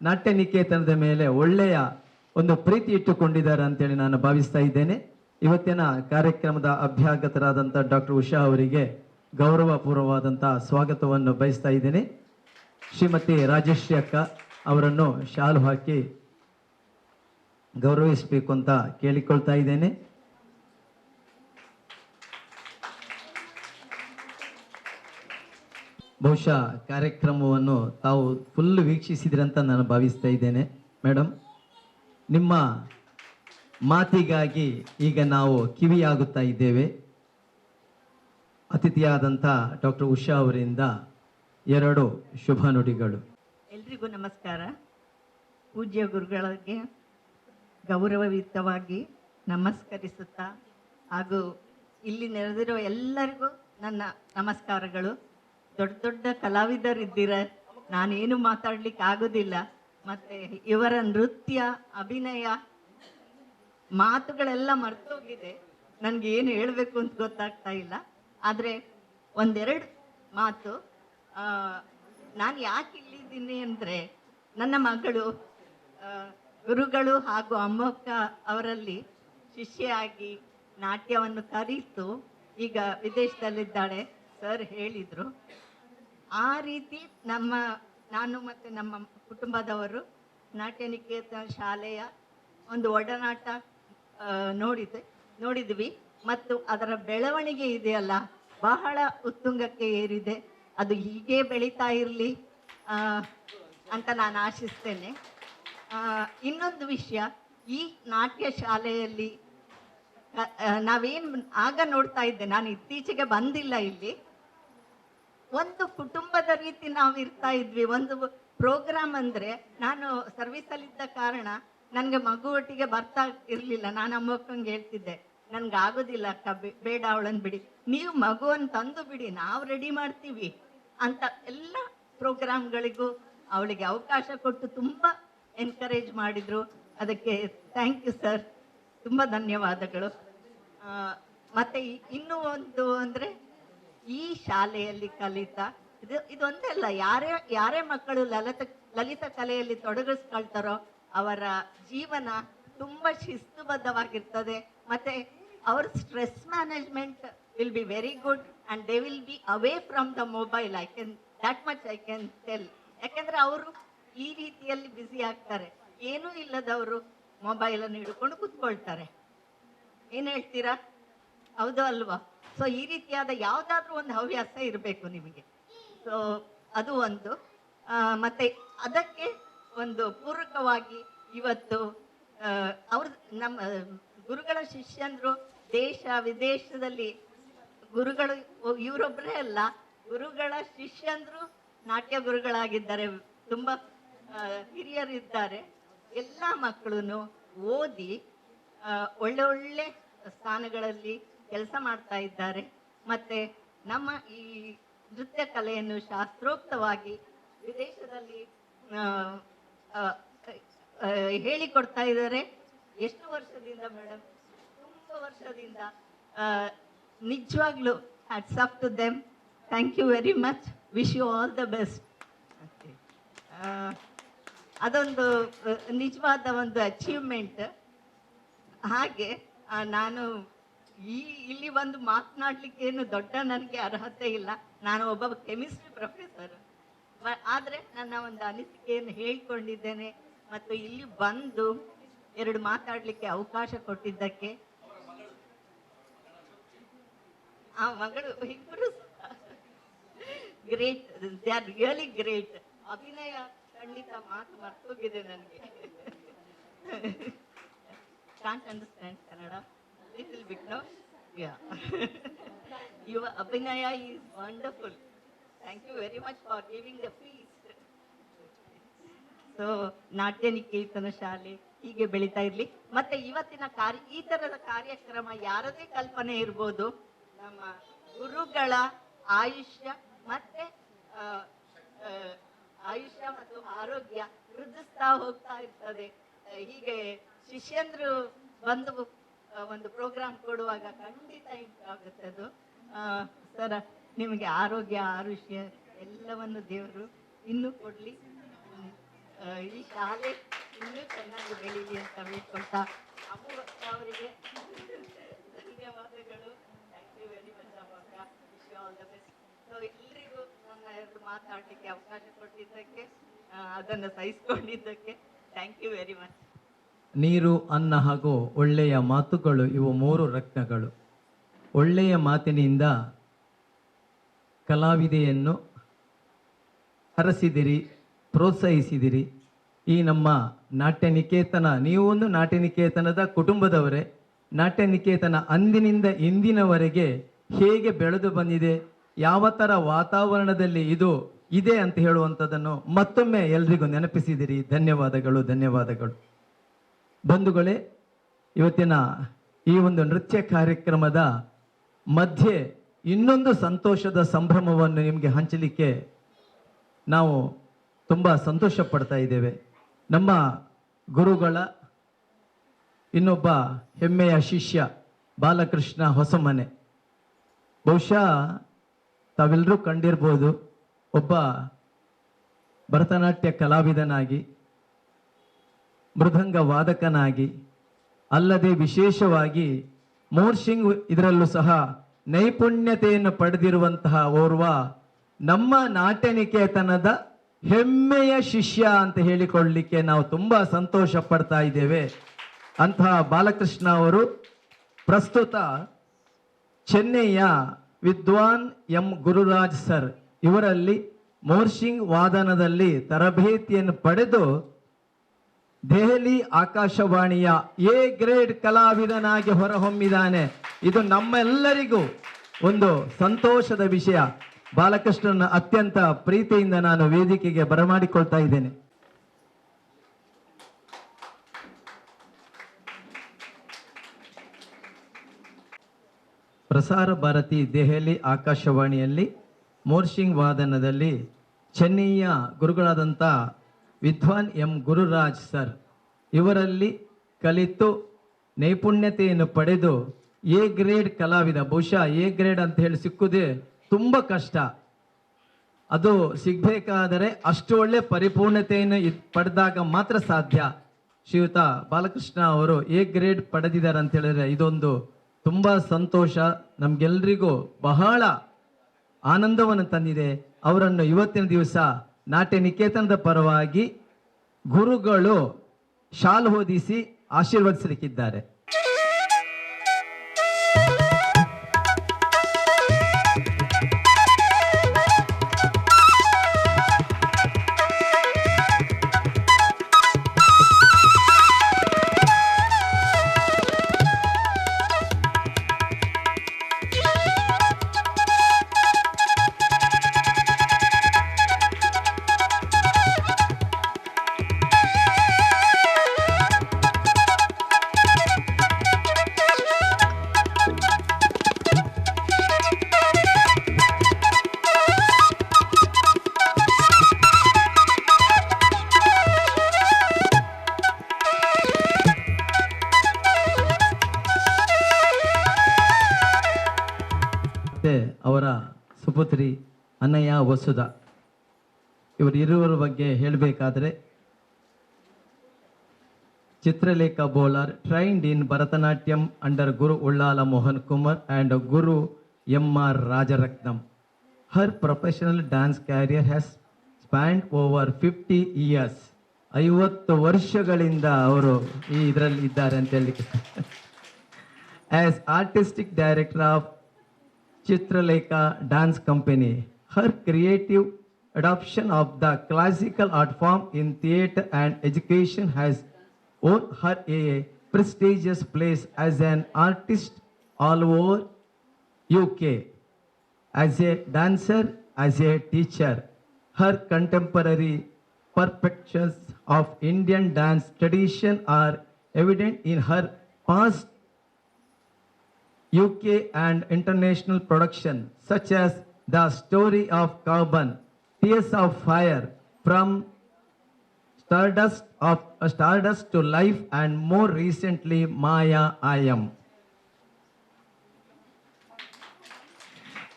ನಾಟ್ಯ ನಿಕೇತನದ ಮೇಲೆ ಒಳ್ಳೆಯ ಒಂದು ಪ್ರೀತಿ ಇಟ್ಟುಕೊಂಡಿದ್ದಾರೆ ಅಂತೇಳಿ ನಾನು ಭಾವಿಸ್ತಾ ಇದ್ದೇನೆ. ಇವತ್ತಿನ ಕಾರ್ಯಕ್ರಮದ ಅಭ್ಯಾಗತರಾದಂಥ ಡಾಕ್ಟರ್ ಉಷಾ ಅವರಿಗೆ ಗೌರವಪೂರ್ವವಾದಂತಹ ಸ್ವಾಗತವನ್ನು ಬಯಸ್ತಾ ಇದ್ದೇನೆ. ಶ್ರೀಮತಿ ರಾಜಶ್ರೀ ಅಕ್ಕ ಅವರನ್ನು ಶಾಲು ಹಾಕಿ ಗೌರವಿಸಬೇಕು ಅಂತ ಕೇಳಿಕೊಳ್ತಾ ಇದ್ದೇನೆ. ಬಹುಶಃ ಕಾರ್ಯಕ್ರಮವನ್ನು ತಾವು ಫುಲ್ ವೀಕ್ಷಿಸಿದ್ರಂತ ನಾನು ಭಾವಿಸ್ತಾ ಇದ್ದೇನೆ. ಮೇಡಮ್, ನಿಮ್ಮ ಮಾತಿಗಾಗಿ ಈಗ ನಾವು ಕಿವಿಯಾಗುತ್ತಾ ಇದ್ದೇವೆ. ಅತಿಥಿಯಾದಂಥ ಡಾಕ್ಟರ್ ಉಷಾ ಅವರಿಂದ 2 ಶುಭ ನುಡಿಗಳು. ಎಲ್ರಿಗೂ ನಮಸ್ಕಾರ. ಪೂಜ್ಯ ಗುರುಗಳಿಗೆ ಗೌರವಯುತವಾಗಿ ನಮಸ್ಕರಿಸುತ್ತಾ ಹಾಗೂ ಇಲ್ಲಿ ನೆರೆದಿರೋ ಎಲ್ಲರಿಗೂ ನನ್ನ ನಮಸ್ಕಾರಗಳು. ದೊಡ್ಡ ದೊಡ್ಡ ಕಲಾವಿದರಿದ್ದೀರ, ನಾನೇನು ಮಾತಾಡ್ಲಿಕ್ಕೆ ಆಗೋದಿಲ್ಲ. ಮತ್ತು ಇವರ ನೃತ್ಯ, ಅಭಿನಯ, ಮಾತುಗಳೆಲ್ಲ ಮರ್ತೋಗಿದೆ. ನನಗೆ ಏನು ಹೇಳಬೇಕು ಅಂತ ಗೊತ್ತಾಗ್ತಾ ಇಲ್ಲ. ಆದರೆ ಒಂದೆರಡು ಮಾತು. ನಾನು ಯಾಕೆ ಇಲ್ಲಿದ್ದೀನಿ ಅಂದರೆ, ನನ್ನ ಮಗಳು ಗುರುಗಳು ಹಾಗೂ ಅಮ್ಮಕ್ಕ ಅವರಲ್ಲಿ ಶಿಷ್ಯೆಯಾಗಿ ನಾಟ್ಯವನ್ನು ಕಲಿತು ಈಗ ವಿದೇಶದಲ್ಲಿದ್ದಾಳೆ. ಸರ್ ಹೇಳಿದರು. ಆ ರೀತಿ ನಾನು ಮತ್ತು ನಮ್ಮ ಕುಟುಂಬದವರು ನಾಟ್ಯ ನಿಕೇತನ ಶಾಲೆಯ ಒಂದು ಒಡನಾಟ ನೋಡಿದ್ವಿ. ಮತ್ತು ಅದರ ಬೆಳವಣಿಗೆ ಇದೆಯಲ್ಲ, ಬಹಳ ಉತ್ತುಂಗಕ್ಕೆ ಏರಿದೆ. ಅದು ಹೀಗೆ ಬೆಳೀತಾ ಇರಲಿ ಅಂತ ನಾನು ಆಶಿಸ್ತೇನೆ. ಇನ್ನೊಂದು ವಿಷಯ, ಈ ನಾಟ್ಯ ಶಾಲೆಯಲ್ಲಿ ನಾವೇನು ಆಗ ನೋಡ್ತಾ ಇದ್ದೆ, ನಾನು ಇತ್ತೀಚೆಗೆ ಬಂದಿಲ್ಲ ಇಲ್ಲಿ, ಒಂದು ಕುಟುಂಬದ ರೀತಿ ನಾವು ಇರ್ತಾ ಇದ್ವಿ. ಒಂದು ಪ್ರೋಗ್ರಾಮ್ ಅಂದರೆ, ನಾನು ಸರ್ವಿಸಲ್ಲಿದ್ದ ಕಾರಣ ನನಗೆ ಮಗು ಒಟ್ಟಿಗೆ ಬರ್ತಾ ಇರಲಿಲ್ಲ. ನಾನು ಅಮ್ಮಕ್ಕಂಗೆ ಹೇಳ್ತಿದ್ದೆ, ನನಗೆ ಆಗೋದಿಲ್ಲ ಅಕ್ಕ, ಬೇಡ ಅವಳನ್ನು ಬಿಡಿ, ನೀವು ಮಗುವನ್ನು ತಂದು ಬಿಡಿ, ನಾವು ರೆಡಿ ಮಾಡ್ತೀವಿ ಅಂತ ಎಲ್ಲ ಪ್ರೋಗ್ರಾಮ್ಗಳಿಗೂ ಅವಳಿಗೆ ಅವಕಾಶ ಕೊಟ್ಟು ತುಂಬ ಎನ್ಕರೇಜ್ ಮಾಡಿದರು. ಅದಕ್ಕೆ ಥ್ಯಾಂಕ್ ಯು ಸರ್, ತುಂಬ ಧನ್ಯವಾದಗಳು. ಮತ್ತು ಇನ್ನೂ ಒಂದು ಅಂದರೆ, ಈ ಶಾಲೆಯಲ್ಲಿ ಕಲಿತ ಇದೊಂದೇ ಅಲ್ಲ, ಯಾರೇ ಮಕ್ಕಳು ಲಲಿತ ಕಲೆಯಲ್ಲಿ ತೊಡಗಿಸ್ಕೊಳ್ತಾರೋ ಅವರ ಜೀವನ ತುಂಬ ಶಿಸ್ತುಬದ್ಧವಾಗಿರ್ತದೆ. ಮತ್ತು ಅವ್ರ stress management will be very good and they will be away from the mobile. That much I can tell. ಯಾಕೆಂದರೆ ಅವರು ಈ ರೀತಿಯಲ್ಲಿ ಬ್ಯುಸಿ ಆಗ್ತಾರೆ. ಏನೂ ಇಲ್ಲದವರು ಮೊಬೈಲನ್ನು ಹಿಡ್ಕೊಂಡು ಕೂತ್ಕೊಳ್ತಾರೆ. ಏನು ಹೇಳ್ತೀರಾ? ಹೌದು ಅಲ್ವಾ? ಸೊ ಈ ರೀತಿಯಾದ ಯಾವುದಾದ್ರೂ ಒಂದು ಹವ್ಯಾಸ ಇರಬೇಕು ನಿಮಗೆ. ಸೊ ಅದು ಒಂದು. ಮತ್ತೆ ಅದಕ್ಕೆ ಒಂದು ಪೂರಕವಾಗಿ ಇವತ್ತು ಅವ್ರ ನಮ್ಮ ಗುರುಗಳ ಶಿಷ್ಯಂದರು ದೇಶ ವಿದೇಶದಲ್ಲಿ ಗುರುಗಳು ಇವರೊಬ್ಬರೇ ಅಲ್ಲ, ಗುರುಗಳ ಶಿಷ್ಯಂದರು ನಾಟ್ಯ ಗುರುಗಳಾಗಿದ್ದಾರೆ. ತುಂಬ ಹಿರಿಯರಿದ್ದಾರೆ. ಎಲ್ಲ ಮಕ್ಕಳು ಓದಿ ಒಳ್ಳೆ ಒಳ್ಳೆ ಸ್ಥಾನಗಳಲ್ಲಿ ಕೆಲಸ ಮಾಡ್ತಾ ಇದ್ದಾರೆ. ಮತ್ತು ನಮ್ಮ ಈ ನೃತ್ಯ ಕಲೆಯನ್ನು ಶಾಸ್ತ್ರೋಕ್ತವಾಗಿ ವಿದೇಶದಲ್ಲಿ ಹೇಳಿಕೊಡ್ತಾ ಇದ್ದಾರೆ. ಎಷ್ಟು ವರ್ಷದಿಂದ ಮೇಡಮ್? ತುಂಬ ವರ್ಷದಿಂದ. ನಿಜವಾಗ್ಲೂ hats off to them. Thank you very much. Wish you all the best. ಅದೊಂದು ನಿಜವಾದ ಒಂದು ಅಚೀವ್ಮೆಂಟ್. ಹಾಗೆ ನಾನು ಇಲ್ಲಿ ಒಂದು ಮಾತನಾಡಲಿಕ್ಕೆ ಏನು ದೊಡ್ಡ ನನಗೆ ಅರ್ಹತೆ ಇಲ್ಲ. ನಾನು ಒಬ್ಬ ಕೆಮಿಸ್ಟ್ರಿ ಪ್ರೊಫೆಸರ್. ಆದರೆ ನನ್ನ ಒಂದು ಅನಿಸಿಕೆಯನ್ನು ಹೇಳ್ಕೊಂಡಿದ್ದೇನೆ ಮತ್ತು ಇಲ್ಲಿ ಬಂದು ಎರಡು ಮಾತಾಡಲಿಕ್ಕೆ ಅವಕಾಶ ಕೊಟ್ಟಿದ್ದಕ್ಕೆ ಆ ಮಗಳು ಇಬ್ಬರು great. They are really great. ಅಭಿನಯ ಖಂಡಿತ ಮಾತು ಮರ್ತೋಗಿದೆ ನನಗೆ. Can't understand Kannada little bit. No yeah your ಅಭಿನಯ is wonderful. Thank you very much for giving the feast. So Natya Niketana ಶಾಲೆ ಹೀಗೆ ಬೆಳೀತಾ ಇರಲಿ. ಮತ್ತೆ ಇವತ್ತಿನ ಈ ಥರದ ಕಾರ್ಯಕ್ರಮ ಯಾರದೇ ಕಲ್ಪನೆ ಇರ್ಬೋದು. ನಮ್ಮ ಗುರುಗಳ ಆಯುಷ್ಯ ಮತ್ತೆ ಆಯುಷ್ಯ ಮತ್ತು ಆರೋಗ್ಯ ವೃದ್ಧಿಸ್ತಾ ಹೋಗ್ತಾ ಇರ್ತದೆ. ಹೀಗೆ ಶಿಷ್ಯಂದ್ರು ಬಂದು ಒಂದು ಪ್ರೋಗ್ರಾಮ್ ಕೊಡುವಾಗ ಖಂಡಿತ ಆಗುತ್ತೆ ಅದು. ಸರ ನಿಮಗೆ ಆರೋಗ್ಯ ಆಯುಷ್ಯ ಎಲ್ಲವನ್ನು ದೇವರು ಇನ್ನೂ ಕೊಡಲಿ. ಈ ಶಾಲೆ ಇನ್ನೂ ಚೆನ್ನಾಗಿ ಬೆಳೀಲಿ ಅಂತ ಹೇಳ್ಕೊಳ್ತಾ ಅಮ್ಮು ಅವರಿಗೆ ಧನ್ಯವಾದಗಳು. ಥ್ಯಾಂಕ್ ಯು ವೆರಿ ಮಚ್ ಅವಾಗ. Wish you all the best. So ಎಲ್ರಿಗೂ ನನ್ನ ಎರಡು ಮಾತಾಡಲಿಕ್ಕೆ ಅವಕಾಶ ಕೊಟ್ಟಿದ್ದಕ್ಕೆ, ಅದನ್ನು ಸಹಿಸ್ಕೊಂಡಿದ್ದಕ್ಕೆ ಥ್ಯಾಂಕ್ ಯು ವೆರಿ ಮಚ್. ನೀರು, ಅನ್ನ ಹಾಗೂ ಒಳ್ಳೆಯ ಮಾತುಗಳು ಇವು ಮೂರು ರತ್ನಗಳು. ಒಳ್ಳೆಯ ಮಾತಿನಿಂದ ಕಲಾವಿದೆಯನ್ನು ಹರಸಿದಿರಿ, ಪ್ರೋತ್ಸಾಹಿಸಿದಿರಿ. ಈ ನಮ್ಮ ನಾಟ್ಯ ನಿಕೇತನ, ನೀವು ಒಂದು ನಾಟ್ಯ ನಿಕೇತನದ ಕುಟುಂಬದವರೇ. ನಾಟ್ಯ ನಿಕೇತನ ಅಂದಿನಿಂದ ಇಂದಿನವರೆಗೆ ಹೇಗೆ ಬೆಳೆದು ಬಂದಿದೆ, ಯಾವ ಥರ ವಾತಾವರಣದಲ್ಲಿ ಇದು ಇದೆ ಅಂತ ಹೇಳುವಂಥದ್ದನ್ನು ಮತ್ತೊಮ್ಮೆ ಎಲ್ರಿಗೂ ನೆನಪಿಸಿದಿರಿ. ಧನ್ಯವಾದಗಳು, ಧನ್ಯವಾದಗಳು. ಬಂಧುಗಳೇ, ಇವತ್ತಿನ ಈ ಒಂದು ನೃತ್ಯ ಕಾರ್ಯಕ್ರಮದ ಮಧ್ಯೆ ಇನ್ನೊಂದು ಸಂತೋಷದ ಸಂಭ್ರಮವನ್ನು ನಿಮಗೆ ಹಂಚಲಿಕ್ಕೆ ನಾವು ತುಂಬ ಸಂತೋಷ ಪಡ್ತಾ ಇದ್ದೇವೆ. ನಮ್ಮ ಗುರುಗಳ ಇನ್ನೊಬ್ಬ ಹೆಮ್ಮೆಯ ಶಿಷ್ಯ ಬಾಲಕೃಷ್ಣ ಹೊಸಮನೆ. ಬಹುಶಃ ತಾವೆಲ್ಲರೂ ಕಂಡಿರ್ಬೋದು, ಒಬ್ಬ ಭರತನಾಟ್ಯ ಕಲಾವಿದನಾಗಿ, ಮೃದಂಗ ವಾದಕನಾಗಿ, ಅಲ್ಲದೆ ವಿಶೇಷವಾಗಿ ಮೋರ್ಷಿಂಗ್ ಇದರಲ್ಲೂ ಸಹ ನೈಪುಣ್ಯತೆಯನ್ನು ಪಡೆದಿರುವಂತಹ ಓರ್ವ ನಮ್ಮ ನಾಟ್ಯ ನಿಕೇತನದ ಹೆಮ್ಮೆಯ ಶಿಷ್ಯ ಅಂತ ಹೇಳಿಕೊಳ್ಳಲಿಕ್ಕೆ ನಾವು ತುಂಬ ಸಂತೋಷ ಪಡ್ತಾ ಇದ್ದೇವೆ. ಅಂತಹ ಬಾಲಕೃಷ್ಣ ಅವರು ಪ್ರಸ್ತುತ ಚೆನ್ನೈಯ ವಿದ್ವಾನ್ ಎಂ ಗುರುರಾಜ್ ಸರ್ ಇವರಲ್ಲಿ ಮೋರ್ಷಿಂಗ್ ವಾದನದಲ್ಲಿ ತರಬೇತಿಯನ್ನು ಪಡೆದು ದೆಹಲಿ ಆಕಾಶವಾಣಿಯ ಎ ಗ್ರೇಡ್ ಕಲಾವಿದನಾಗಿ ಹೊರಹೊಮ್ಮಿದ್ದಾನೆ. ಇದು ನಮ್ಮೆಲ್ಲರಿಗೂ ಒಂದು ಸಂತೋಷದ ವಿಷಯ. ಬಾಲಕೃಷ್ಣನ ಅತ್ಯಂತ ಪ್ರೀತಿಯಿಂದ ನಾನು ವೇದಿಕೆಗೆ ಬರಮಾಡಿಕೊಳ್ತಾ ಇದ್ದೇನೆ. ಪ್ರಸಾರ ಭಾರತಿ ದೆಹಲಿ ಆಕಾಶವಾಣಿಯಲ್ಲಿ ಮೋರ್ಷಿಂಗ್ ವಾದನದಲ್ಲಿ ಚೆನ್ನೈಯ ಗುರುಗಳಾದಂಥ ವಿದ್ವಾನ್ ಎಂ ಗುರುರಾಜ್ ಸರ್ ಇವರಲ್ಲಿ ಕಲಿತು ನೈಪುಣ್ಯತೆಯನ್ನು ಪಡೆದು ಎ ಗ್ರೇಡ್ ಕಲಾವಿದ. ಬಹುಶಃ ಎ ಗ್ರೇಡ್ ಅಂತ ಹೇಳಿ ಸಿಕ್ಕುವುದೇ ತುಂಬ ಕಷ್ಟ. ಅದು ಸಿಗಬೇಕಾದರೆ ಅಷ್ಟು ಒಳ್ಳೆ ಪರಿಪೂರ್ಣತೆಯನ್ನು ಪಡೆದಾಗ ಮಾತ್ರ ಸಾಧ್ಯ. ಶ್ರೀಯುತ ಬಾಲಕೃಷ್ಣ ಅವರು ಎ ಗ್ರೇಡ್ ಪಡೆದಿದ್ದಾರೆ ಅಂತ ಹೇಳಿದ್ರೆ ಇದೊಂದು ತುಂಬ ಸಂತೋಷ, ನಮಗೆಲ್ಲರಿಗೂ ಬಹಳ ಆನಂದವನ್ನು ತಂದಿದೆ. ಅವರನ್ನು ಇವತ್ತಿನ ದಿವಸ ನಾಟ್ಯ ನಿಕೇತನದ ಪರವಾಗಿ ಗುರುಗಳು ಶಾಲು ಹೊದಿಸಿ ಆಶೀರ್ವದಿಸಲಿಕ್ಕಿದ್ದಾರೆ. ಅವರ ಸುಪುತ್ರಿ ಅನಯ್ಯ ವಸುಧ, ಇವರಿರುವರ ಬಗ್ಗೆ ಹೇಳಬೇಕಾದ್ರೆ, Chitralekha Bolar trained in Bharatanatyam under Guru Ullala Mohan Kumar and Guru M.R. Rajaratnam. Her professional dance career has spanned over 50 years. 50 ವರ್ಷಗಳಿಂದ ಅವರು ಈ ಇದರಲ್ಲಿ ಇದ್ದಾರೆ ಅಂತ ಹೇಳಲಿಕ್ಕೆ. As artistic director of Chitralekha Dance Company, her creative adoption of the classical art form in theatre and education has won her a prestigious place as an artist all over UK. As a dancer, as a teacher, her contemporary perceptions of Indian dance tradition are evident in her past UK and international production, such as The Story of Carbon, Tears of Fire, From Stardust to Life, and more recently, Maya I Am.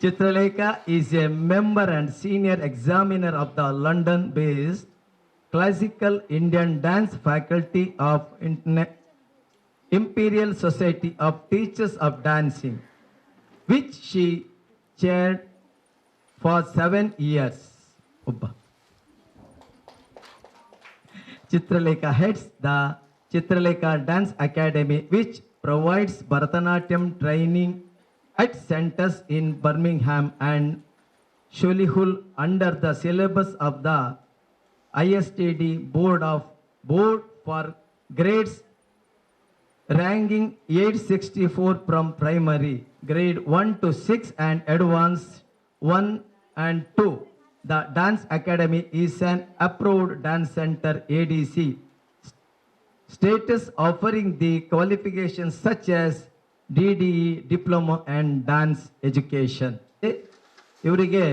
Chitralekha is a member and senior examiner of the London-based Classical Indian Dance Faculty of Imperial Society of Teachers of Dancing, which she chaired for 7 years. Chitralekha heads the Chitralekha Dance Academy, which provides Bharatanatyam training at centers in Birmingham and Solihull under the syllabus of the ISTD Board for grades ranking 864 from primary, grade 1 to 6 and advanced 1 and 2. The Dance Academy is an approved dance center ADC status, offering the qualifications such as DDE, Diploma and Dance Education. ಇವರಿಗೆ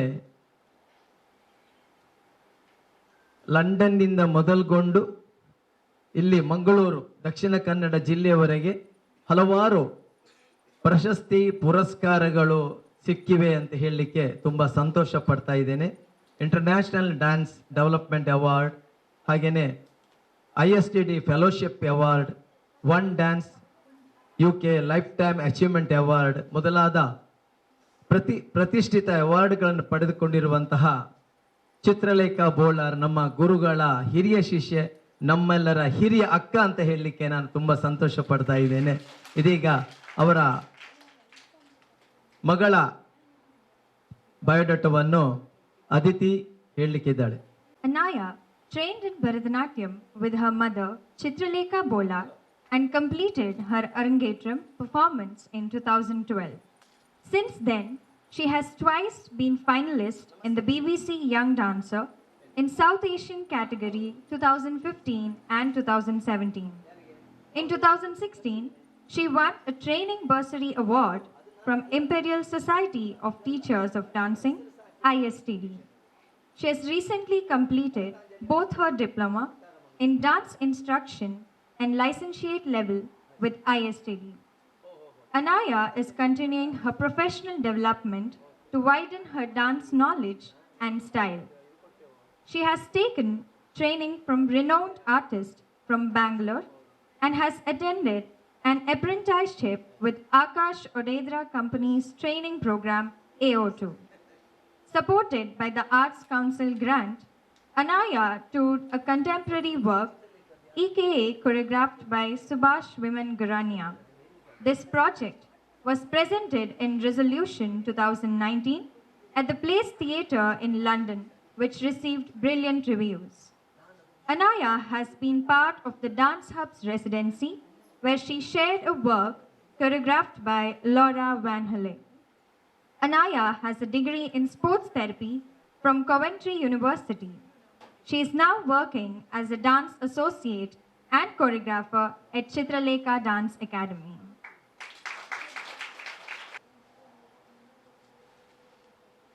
ಲಂಡನ್ನಿಂದ ಮೊದಲುಗೊಂಡು ಇಲ್ಲಿ ಮಂಗಳೂರು ದಕ್ಷಿಣ ಕನ್ನಡ ಜಿಲ್ಲೆಯವರೆಗೆ ಹಲವಾರು ಪ್ರಶಸ್ತಿ ಪುರಸ್ಕಾರಗಳು ಸಿಕ್ಕಿವೆ ಅಂತ ಹೇಳಲಿಕ್ಕೆ ತುಂಬ ಸಂತೋಷ ಪಡ್ತಾ ಇದ್ದೇನೆ. ಇಂಟರ್ನ್ಯಾಷನಲ್ ಡ್ಯಾನ್ಸ್ ಡೆವಲಪ್ಮೆಂಟ್ ಅವಾರ್ಡ್, ಹಾಗೆಯೇ ISTD fellowship award, one dance UK life time achievement award ಮೊದಲಾದ ಪ್ರತಿಷ್ಠಿತ ಅವಾರ್ಡ್ಗಳನ್ನು ಪಡೆದುಕೊಂಡಿರುವಂತಹ ಚಿತ್ರಲೇಖಾ ಬೋಲಾರ್ ನಮ್ಮ ಗುರುಗಳ ಹಿರಿಯ ಶಿಷ್ಯೆ, ನಮ್ಮೆಲ್ಲರ ಹಿರಿಯ ಅಕ್ಕ ಅಂತ ಹೇಳಲಿಕ್ಕೆ ನಾನು ತುಂಬ ಸಂತೋಷ ಪಡ್ತಾ ಇದ್ದೇನೆ. ಇದೀಗ ಅವರ ಮಗಳ ಬಯೋಡಾಟವನ್ನು Aditi ಹೇಳಲಿಕ್ಕಿದ್ದಾಳೆ. Anaya trained in Bharatanatyam with her mother Chitralekha Bolar and completed her Arangetram performance in 2012. Since then, she has twice been finalist in the BBC Young Dancer in South Asian category 2015 and 2017. In 2016, she won a training bursary award from Imperial Society of Teachers of Dancing, ISTD. She has recently completed both her diploma in dance instruction and licentiate level with ISTD. Anaya is continuing her professional development to widen her dance knowledge and style. She has taken training from renowned artists from Bangalore and has attended an apprenticeship with Akash Odedra Company's training program AO2. Supported by the Arts Council grant, Anaya toured a contemporary work, EKA choreographed by Subhash Viman Garania. This project was presented in Resolution 2019 at the Place Theatre in London, which received brilliant reviews. Anaya has been part of the Dance Hub's residency, where she shared a work choreographed by Laura Van Hille. Anaya has a degree in sports therapy from Coventry University. She is now working as a dance associate and choreographer at Chitralekha Dance Academy.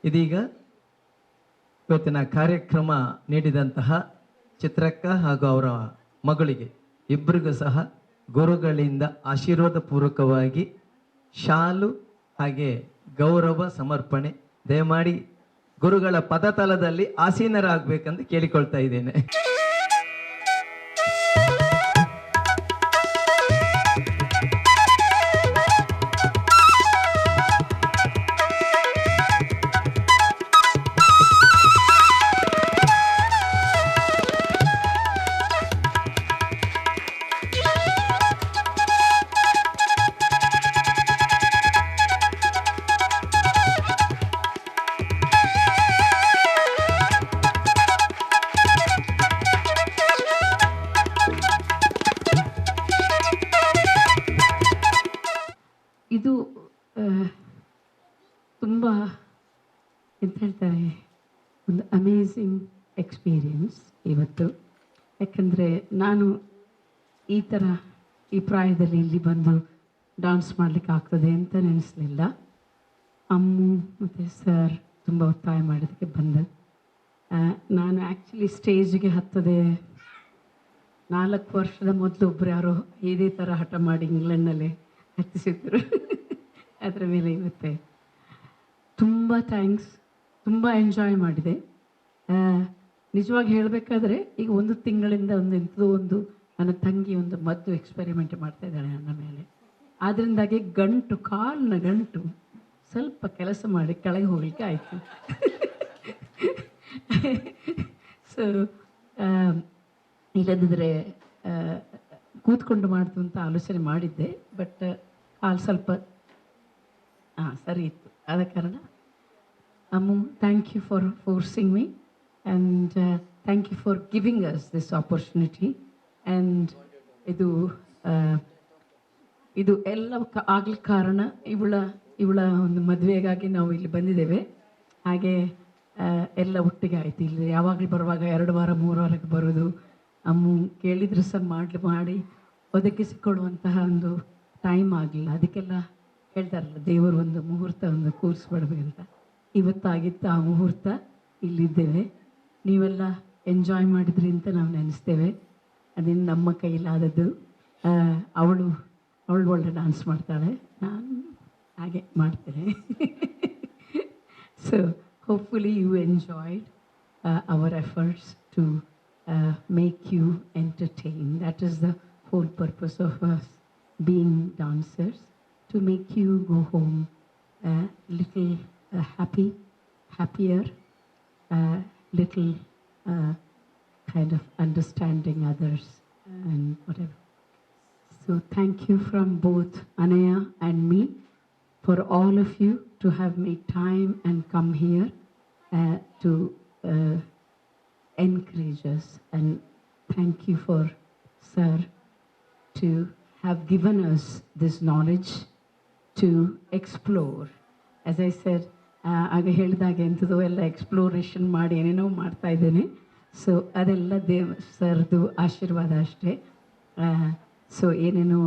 ಇದೀಗ ಇವತ್ತಿನ ಕಾರ್ಯಕ್ರಮ ನೀಡಿದಂತಹ ಚಿತ್ರಕ್ಕ ಹಾಗೂ ಅವರ ಮಗಳಿಗೆ ಇಬ್ಬರಿಗೂ ಸಹ ಗುರುಗಳಿಂದ ಆಶೀರ್ವಾದ ಪೂರ್ವಕವಾಗಿ ಶಾಲು ಹಾಗೆ ಗೌರವ ಸಮರ್ಪಣೆ ದಯಮಾಡಿ ಗುರುಗಳ ಪದತಲದಲ್ಲಿ ಆಸೀನರಾಗಬೇಕಂತ ಕೇಳಿಕೊಳ್ತಾ ಇದ್ದೇನೆ. ಇದು ತುಂಬ ಎಂತ ಹೇಳ್ತಾರೆ, ಒಂದು ಅಮೇಝಿಂಗ್ ಎಕ್ಸ್ಪೀರಿಯನ್ಸ್ ಇವತ್ತು. ಯಾಕಂದರೆ ನಾನು ಈ ಥರ ಈ ಪ್ರಾಯದಲ್ಲಿ ಇಲ್ಲಿ ಬಂದು ಡಾನ್ಸ್ ಮಾಡಲಿಕ್ಕೆ ಆಗ್ತದೆ ಅಂತ ನೆನೆಸಲಿಲ್ಲ. ಅಮ್ಮು ಮತ್ತು ಸರ್ ತುಂಬ ಒತ್ತಾಯ ಮಾಡೋದಕ್ಕೆ ಬಂದೆ. ನಾನು ಆ್ಯಕ್ಚುಲಿ ಸ್ಟೇಜ್ಗೆ ಹತ್ತದೆ 4 ವರ್ಷದ ಮೊದಲು ಒಬ್ಬರು ಯಾರೋ ಇದೇ ಥರ ಹಠ ಮಾಡಿ ಇಂಗ್ಲೆಂಡ್ನಲ್ಲಿ ಹತ್ತಿಸಿದ್ರು. ಅದರ ಮೇಲೆ ಇವತ್ತೆ ತುಂಬ ಥ್ಯಾಂಕ್ಸ್, ತುಂಬ ಎಂಜಾಯ್ ಮಾಡಿದೆ. ನಿಜವಾಗಿ ಹೇಳಬೇಕಾದ್ರೆ ಈಗ 1 ತಿಂಗಳಿಂದ ಎಂಥದೋ ಒಂದು ನನ್ನ ತಂಗಿ ಒಂದು ಮದ್ದು ಎಕ್ಸ್ಪೆರಿಮೆಂಟ್ ಮಾಡ್ತಾ ಇದ್ದಾಳೆ ನನ್ನ ಮೇಲೆ. ಆದ್ದರಿಂದಾಗಿ ಕಾಲಿನ ಗಂಟು ಸ್ವಲ್ಪ ಕೆಲಸ ಮಾಡಿ ಕೆಳಗೆ ಹೋಗಲಿಕ್ಕೆ ಆಯಿತು. ಸೊ ಇಲ್ಲದಿದ್ದರೆ ಕೂತ್ಕೊಂಡು ಮಾಡ್ತು ಅಂತ ಆಲೋಚನೆ ಮಾಡಿದ್ದೆ. ಬಟ್ ಕಾಲು ಸ್ವಲ್ಪ ಸರಿ ಇತ್ತು. ಆದ ಕಾರಣ Ammu, thank you for forcing me and thank you for giving us this opportunity. And ಇದು ಎಲ್ಲ ಆಗ್ಲಿಕ್ಕೆ ಕಾರಣ ಇವಳ ಒಂದು ಮದುವೆಗಾಗಿ ನಾವು ಇಲ್ಲಿ ಬಂದಿದ್ದೇವೆ. ಹಾಗೆ ಎಲ್ಲ ಒಟ್ಟಿಗೆ ಆಯಿತು. ಇಲ್ಲಿ ಯಾವಾಗಲೂ ಬರುವಾಗ 2 ವಾರ 3 ವಾರಕ್ಕೆ ಬರೋದು, ಅಮ್ಮು ಕೇಳಿದ್ರೆ ಸಹ ಮಾಡಿ ಒದಗಿಸಿಕೊಳ್ಳುವಂತಹ ಒಂದು ಟೈಮ್ ಆಗಲಿಲ್ಲ. ಅದಕ್ಕೆಲ್ಲ ಹೇಳ್ತಾರಲ್ಲ, ದೇವರು ಒಂದು ಮುಹೂರ್ತ ಒಂದು ಕೂರಿಸ್ಬಿಡ್ಬೇಕಂತ. ಇವತ್ತಾಗಿತ್ತು ಆ ಮುಹೂರ್ತ. ಇಲ್ಲಿದ್ದೇವೆ, ನೀವೆಲ್ಲ ಎಂಜಾಯ್ ಮಾಡಿದ್ರಿ ಅಂತ ನಾವು ನೆನೆಸ್ತೇವೆ. ಅದೇನು ನಮ್ಮ ಕೈಲಾದದ್ದು. ಅವಳು ಒಳ್ಳೆ ಡ್ಯಾನ್ಸ್ ಮಾಡ್ತಾಳೆ, ನಾನು ಹಾಗೆ ಮಾಡ್ತೇನೆ. So hopefully you enjoyed our efforts to make you entertain. That is the whole purpose of us being dancers, to make you go home a little happier, little kind of understanding others and whatever. So thank you from both Anaya and me, for all of you to have made time and come here to encourage us. And thank you for sir to have given us this knowledge to explore. As I said, ಆಗ ಹೇಳಿದಾಗೆ ಎಂಥದೋ ಎಲ್ಲ exploration ಮಾಡಿ ಏನೇನೋ ಮಾಡ್ತಾ ಇದ್ದೇನೆ. So ಅದೆಲ್ಲ ಸರ್ದು ಆಶೀರ್ವಾದ ಅಷ್ಟೇ. ಸೊ ಏನೇನೋ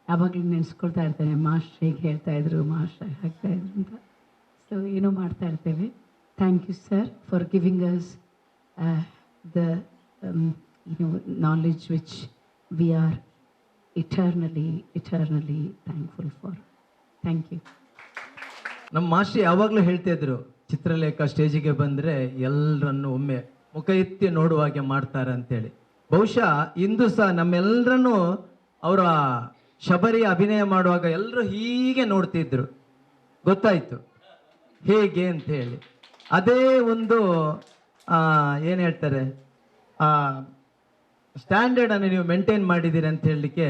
ಯಾವಾಗಲೂ ನೆನೆಸ್ಕೊಳ್ತಾ ಇರ್ತೇನೆ, ಮಾಸ್ಟ್ರ್ ಹೇಗೆ ಹೇಳ್ತಾಯಿದ್ರು, ಮಾಸ್ಟ್ರ್ ಹಾಕ್ತಾಯಿದ್ರು ಅಂತ. ಸೊ ಏನೋ ಮಾಡ್ತಾ ಇರ್ತೇವೆ. Thank you sir for giving us the knowledge which we are eternally thankful for. Thank you. ನಮ್ಮ ಮಾಸ್ಟರ್ ಯಾವಾಗಲೂ ಹೇಳ್ತಾ ಇದ್ರು, ಚಿತ್ರಲೇಖ ಸ್ಟೇಜಿಗೆ ಬಂದರೆ ಎಲ್ಲರನ್ನು ಒಮ್ಮೆ ಮುಖ ಎತ್ತಿ ನೋಡುವ ಹಾಗೆ ಮಾಡ್ತಾರೆ ಅಂತೇಳಿ. ಬಹುಶಃ ಇಂದು ಸಹ ನಮ್ಮೆಲ್ಲರನ್ನು ಅವರ ಶಬರಿ ಅಭಿನಯ ಮಾಡುವಾಗ ಎಲ್ಲರೂ ಹೀಗೆ ನೋಡ್ತಿದ್ರು, ಗೊತ್ತಾಯಿತು ಹೇಗೆ ಅಂತ ಹೇಳಿ. ಅದೇ ಒಂದು ಏನು ಹೇಳ್ತಾರೆ ಸ್ಟ್ಯಾಂಡರ್ಡನ್ನು ನೀವು ಮೇಂಟೈನ್ ಮಾಡಿದ್ದೀರಿ ಅಂತ ಹೇಳಲಿಕ್ಕೆ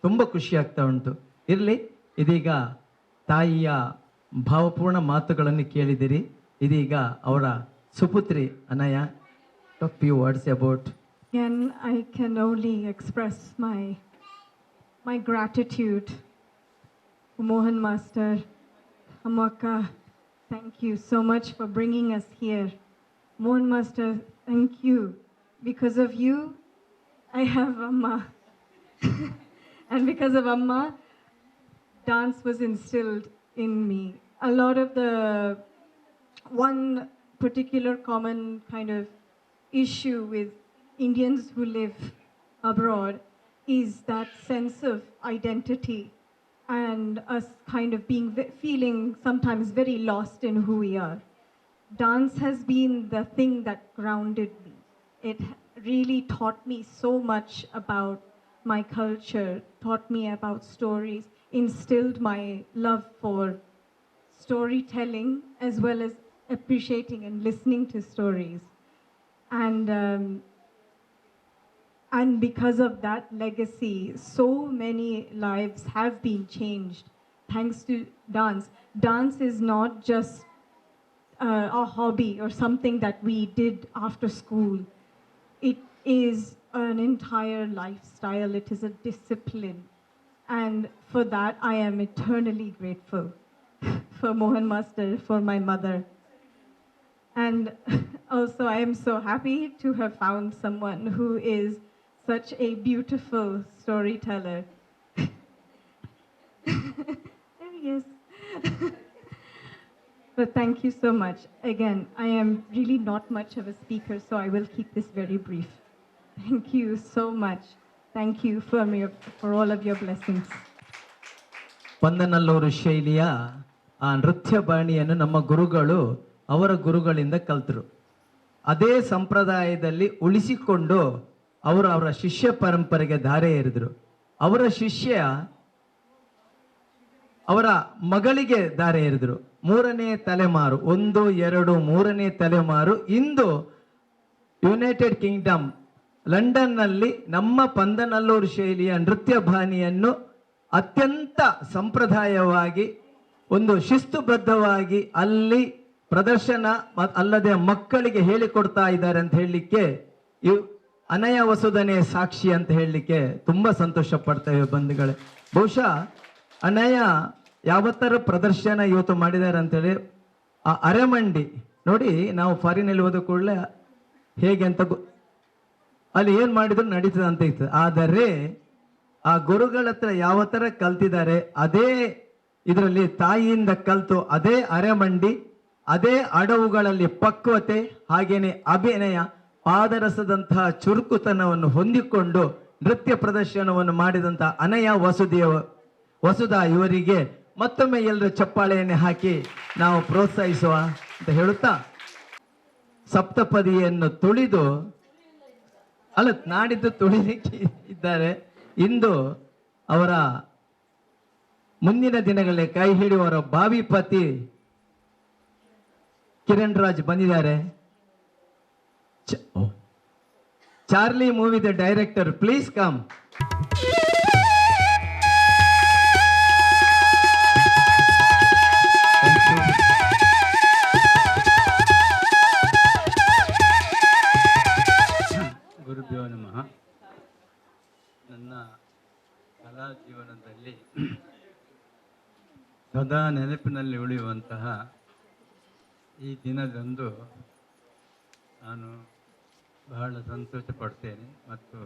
ತುಂಬ ಖುಷಿ ಆಗ್ತಾ ಉಂಟು. ಇರಲಿ, ಇದೀಗ ತಾಯಿಯ ಭಾವಪೂರ್ಣ ಮಾತುಗಳನ್ನು ಕೇಳಿದಿರಿ. ಇದೀಗ ಅವರ ಸುಪುತ್ರಿ Anaya, few words about. Again, I can only express my gratitude to Mohan Master, Amaka. Thank you so much for bringing us here. Mohan Master, thank you. Because of you, I have Amma. And because of Amma, dance was instilled in me. A lot of the one particular common kind of issue with Indians who live abroad is that sense of identity and us kind of feeling sometimes very lost in who we are. Dance has been the thing that grounded me. It really taught me so much about my culture, taught me about stories, instilled my love for storytelling as well as appreciating and listening to stories. And because of that legacy, so many lives have been changed thanks to dance. Dance is not just a hobby or something that we did after school. It is an entire lifestyle. It is a discipline. And for that, I am eternally grateful for Mohan Master, for my mother. And also, I am so happy to have found someone who is such a beautiful storyteller. There he is. But thank you so much. Again, I am really not much of a speaker, so I will keep this very brief. Thank you so much. Thank you for all of your blessings. ಪಂದನಲ್ಲೂರು ಶೈಲಿಯ ಆ ನೃತ್ಯ ಬಾಣಿಯನ್ನು ನಮ್ಮ ಗುರುಗಳು ಅವರ ಗುರುಗಳಿಂದ ಕಲ್ತರು. ಅದೇ ಸಂಪ್ರದಾಯದಲ್ಲಿ ಉಳಿಸಿಕೊಂಡು ಅವರು ಅವರ ಶಿಷ್ಯ ಪರಂಪರೆಗೆ ದಾರೆ ಎರೆದರು. ಅವರ ಶಿಷ್ಯ ಅವರ ಮಗಳಿಗೆ ದಾರೆ ಎರೆದರು. 3ನೇ ತಲೆಮಾರು, 1, 2, 3ನೇ ತಲೆಮಾರು ಇಂದು ಯುನೈಟೆಡ್ ಕಿಂಗ್ಡಮ್ ಲಂಡನ್ನಲ್ಲಿ ನಮ್ಮ ಪಂದನಲ್ಲೂರು ಶೈಲಿಯ ನೃತ್ಯ ಬಾಣಿಯನ್ನು ಅತ್ಯಂತ ಸಂಪ್ರದಾಯವಾಗಿ ಒಂದು ಶಿಸ್ತುಬದ್ಧವಾಗಿ ಅಲ್ಲಿ ಪ್ರದರ್ಶನ ಅಲ್ಲದೆ ಮಕ್ಕಳಿಗೆ ಹೇಳಿಕೊಡ್ತಾ ಇದ್ದಾರೆ ಅಂತ ಹೇಳಲಿಕ್ಕೆ ಅನಯ ವಸುಧನೆ ಸಾಕ್ಷಿ ಅಂತ ಹೇಳಲಿಕ್ಕೆ ತುಂಬ ಸಂತೋಷ ಪಡ್ತೇವೆ ಬಂಧುಗಳೇ. ಬಹುಶಃ ಅನಯ ಯಾವತ್ತರ ಪ್ರದರ್ಶನ ಇವತ್ತು ಮಾಡಿದ್ದಾರೆ ಅಂತೇಳಿ ಆ ಅರೆಮಂಡಿ ನೋಡಿ, ನಾವು ಫಾರಿನಲ್ಲಿ ಹೋದ ಕೂಡಲೇ ಹೇಗೆ ಅಂತ ಅಲ್ಲಿ ಏನು ಮಾಡಿದ್ರು ನಡೀತದೆ ಅಂತ ಇರ್ತದೆ. ಆದರೆ ಆ ಗುರುಗಳ ಹತ್ರ ಯಾವ ಥರ ಕಲ್ತಿದ್ದಾರೆ ಅದೇ ಇದರಲ್ಲಿ ತಾಯಿಯಿಂದ ಕಲ್ತು ಅದೇ ಅರೆಮಂಡಿ, ಅದೇ ಅಡವುಗಳಲ್ಲಿ ಪಕ್ವತೆ, ಹಾಗೇನೆ ಅಭಿನಯ, ಪಾದರಸದಂತಹ ಚುರುಕುತನವನ್ನು ಹೊಂದಿಕೊಂಡು ನೃತ್ಯ ಪ್ರದರ್ಶನವನ್ನು ಮಾಡಿದಂತಹ ಅನಯ ವಸುಧಾ ಇವರಿಗೆ ಮತ್ತೊಮ್ಮೆ ಎಲ್ಲರೂ ಚಪ್ಪಾಳೆಯನ್ನು ಹಾಕಿ ನಾವು ಪ್ರೋತ್ಸಾಹಿಸುವ ಅಂತ ಹೇಳುತ್ತಾ, ಸಪ್ತಪದಿಯನ್ನು ತುಳಿದು ನಾಡಿದ್ದು ತುಳಿಲಿಕ್ಕೆ ಇದ್ದಾರೆ. ಇಂದು ಅವರ ಮುಂದಿನ ದಿನಗಳಲ್ಲಿ ಕೈ ಹಿಡಿಯುವವರ ಭಾವಿ ಪತಿ ಕಿರಣ್ ರಾಜ್ ಬಂದಿದ್ದಾರೆ. ಚಾರ್ಲಿ ಮೂವಿದ ಡೈರೆಕ್ಟರ್, ಪ್ಲೀಸ್ ಕಮ್. ಗುರುಭ್ಯೋ ನಮಃ. ನನ್ನ ಕಲಾ ಜೀವನದಲ್ಲಿ ಸದಾ ನೆನಪಿನಲ್ಲಿ ಉಳಿಯುವಂತಹ ಈ ದಿನದಂದು ನಾನು ಬಹಳ ಸಂತೋಷ ಪಡ್ತೇನೆ ಮತ್ತು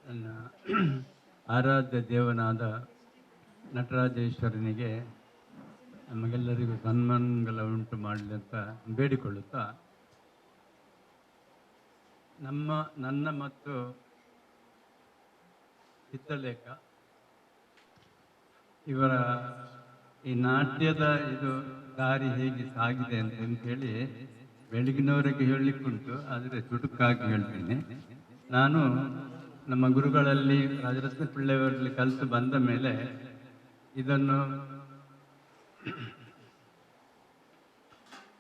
ನನ್ನ ಆರಾಧ್ಯ ದೇವನಾದ ನಟರಾಜೇಶ್ವರನಿಗೆ ನಮಗೆಲ್ಲರಿಗೂ ಸನ್ಮಾನಗಳ ಉಂಟು ಮಾಡಲಿ ಅಂತ ಬೇಡಿಕೊಳ್ಳುತ್ತಾ, ನನ್ನ ಮತ್ತು ಚಿತ್ರಲೇಖ ಇವರ ಈ ನಾಟ್ಯದ ಇದು ದಾರಿ ಹೇಗೆ ಸಾಗಿದೆ ಅಂತ ಹೇಳಿ ಬೆಳಗಿನವರೆಗೆ ಹೇಳಲಿಕ್ಕುಂಟು, ಆದರೆ ಚುಟುಕಾಗಿ ಹೇಳ್ತೇನೆ. ನಾನು ನಮ್ಮ ಗುರುಗಳಲ್ಲಿ ರಾಜರತ್ನ ಪಿಳ್ಳೆಯವರಲ್ಲಿ ಕಲಿತು ಬಂದ ಮೇಲೆ ಇದನ್ನು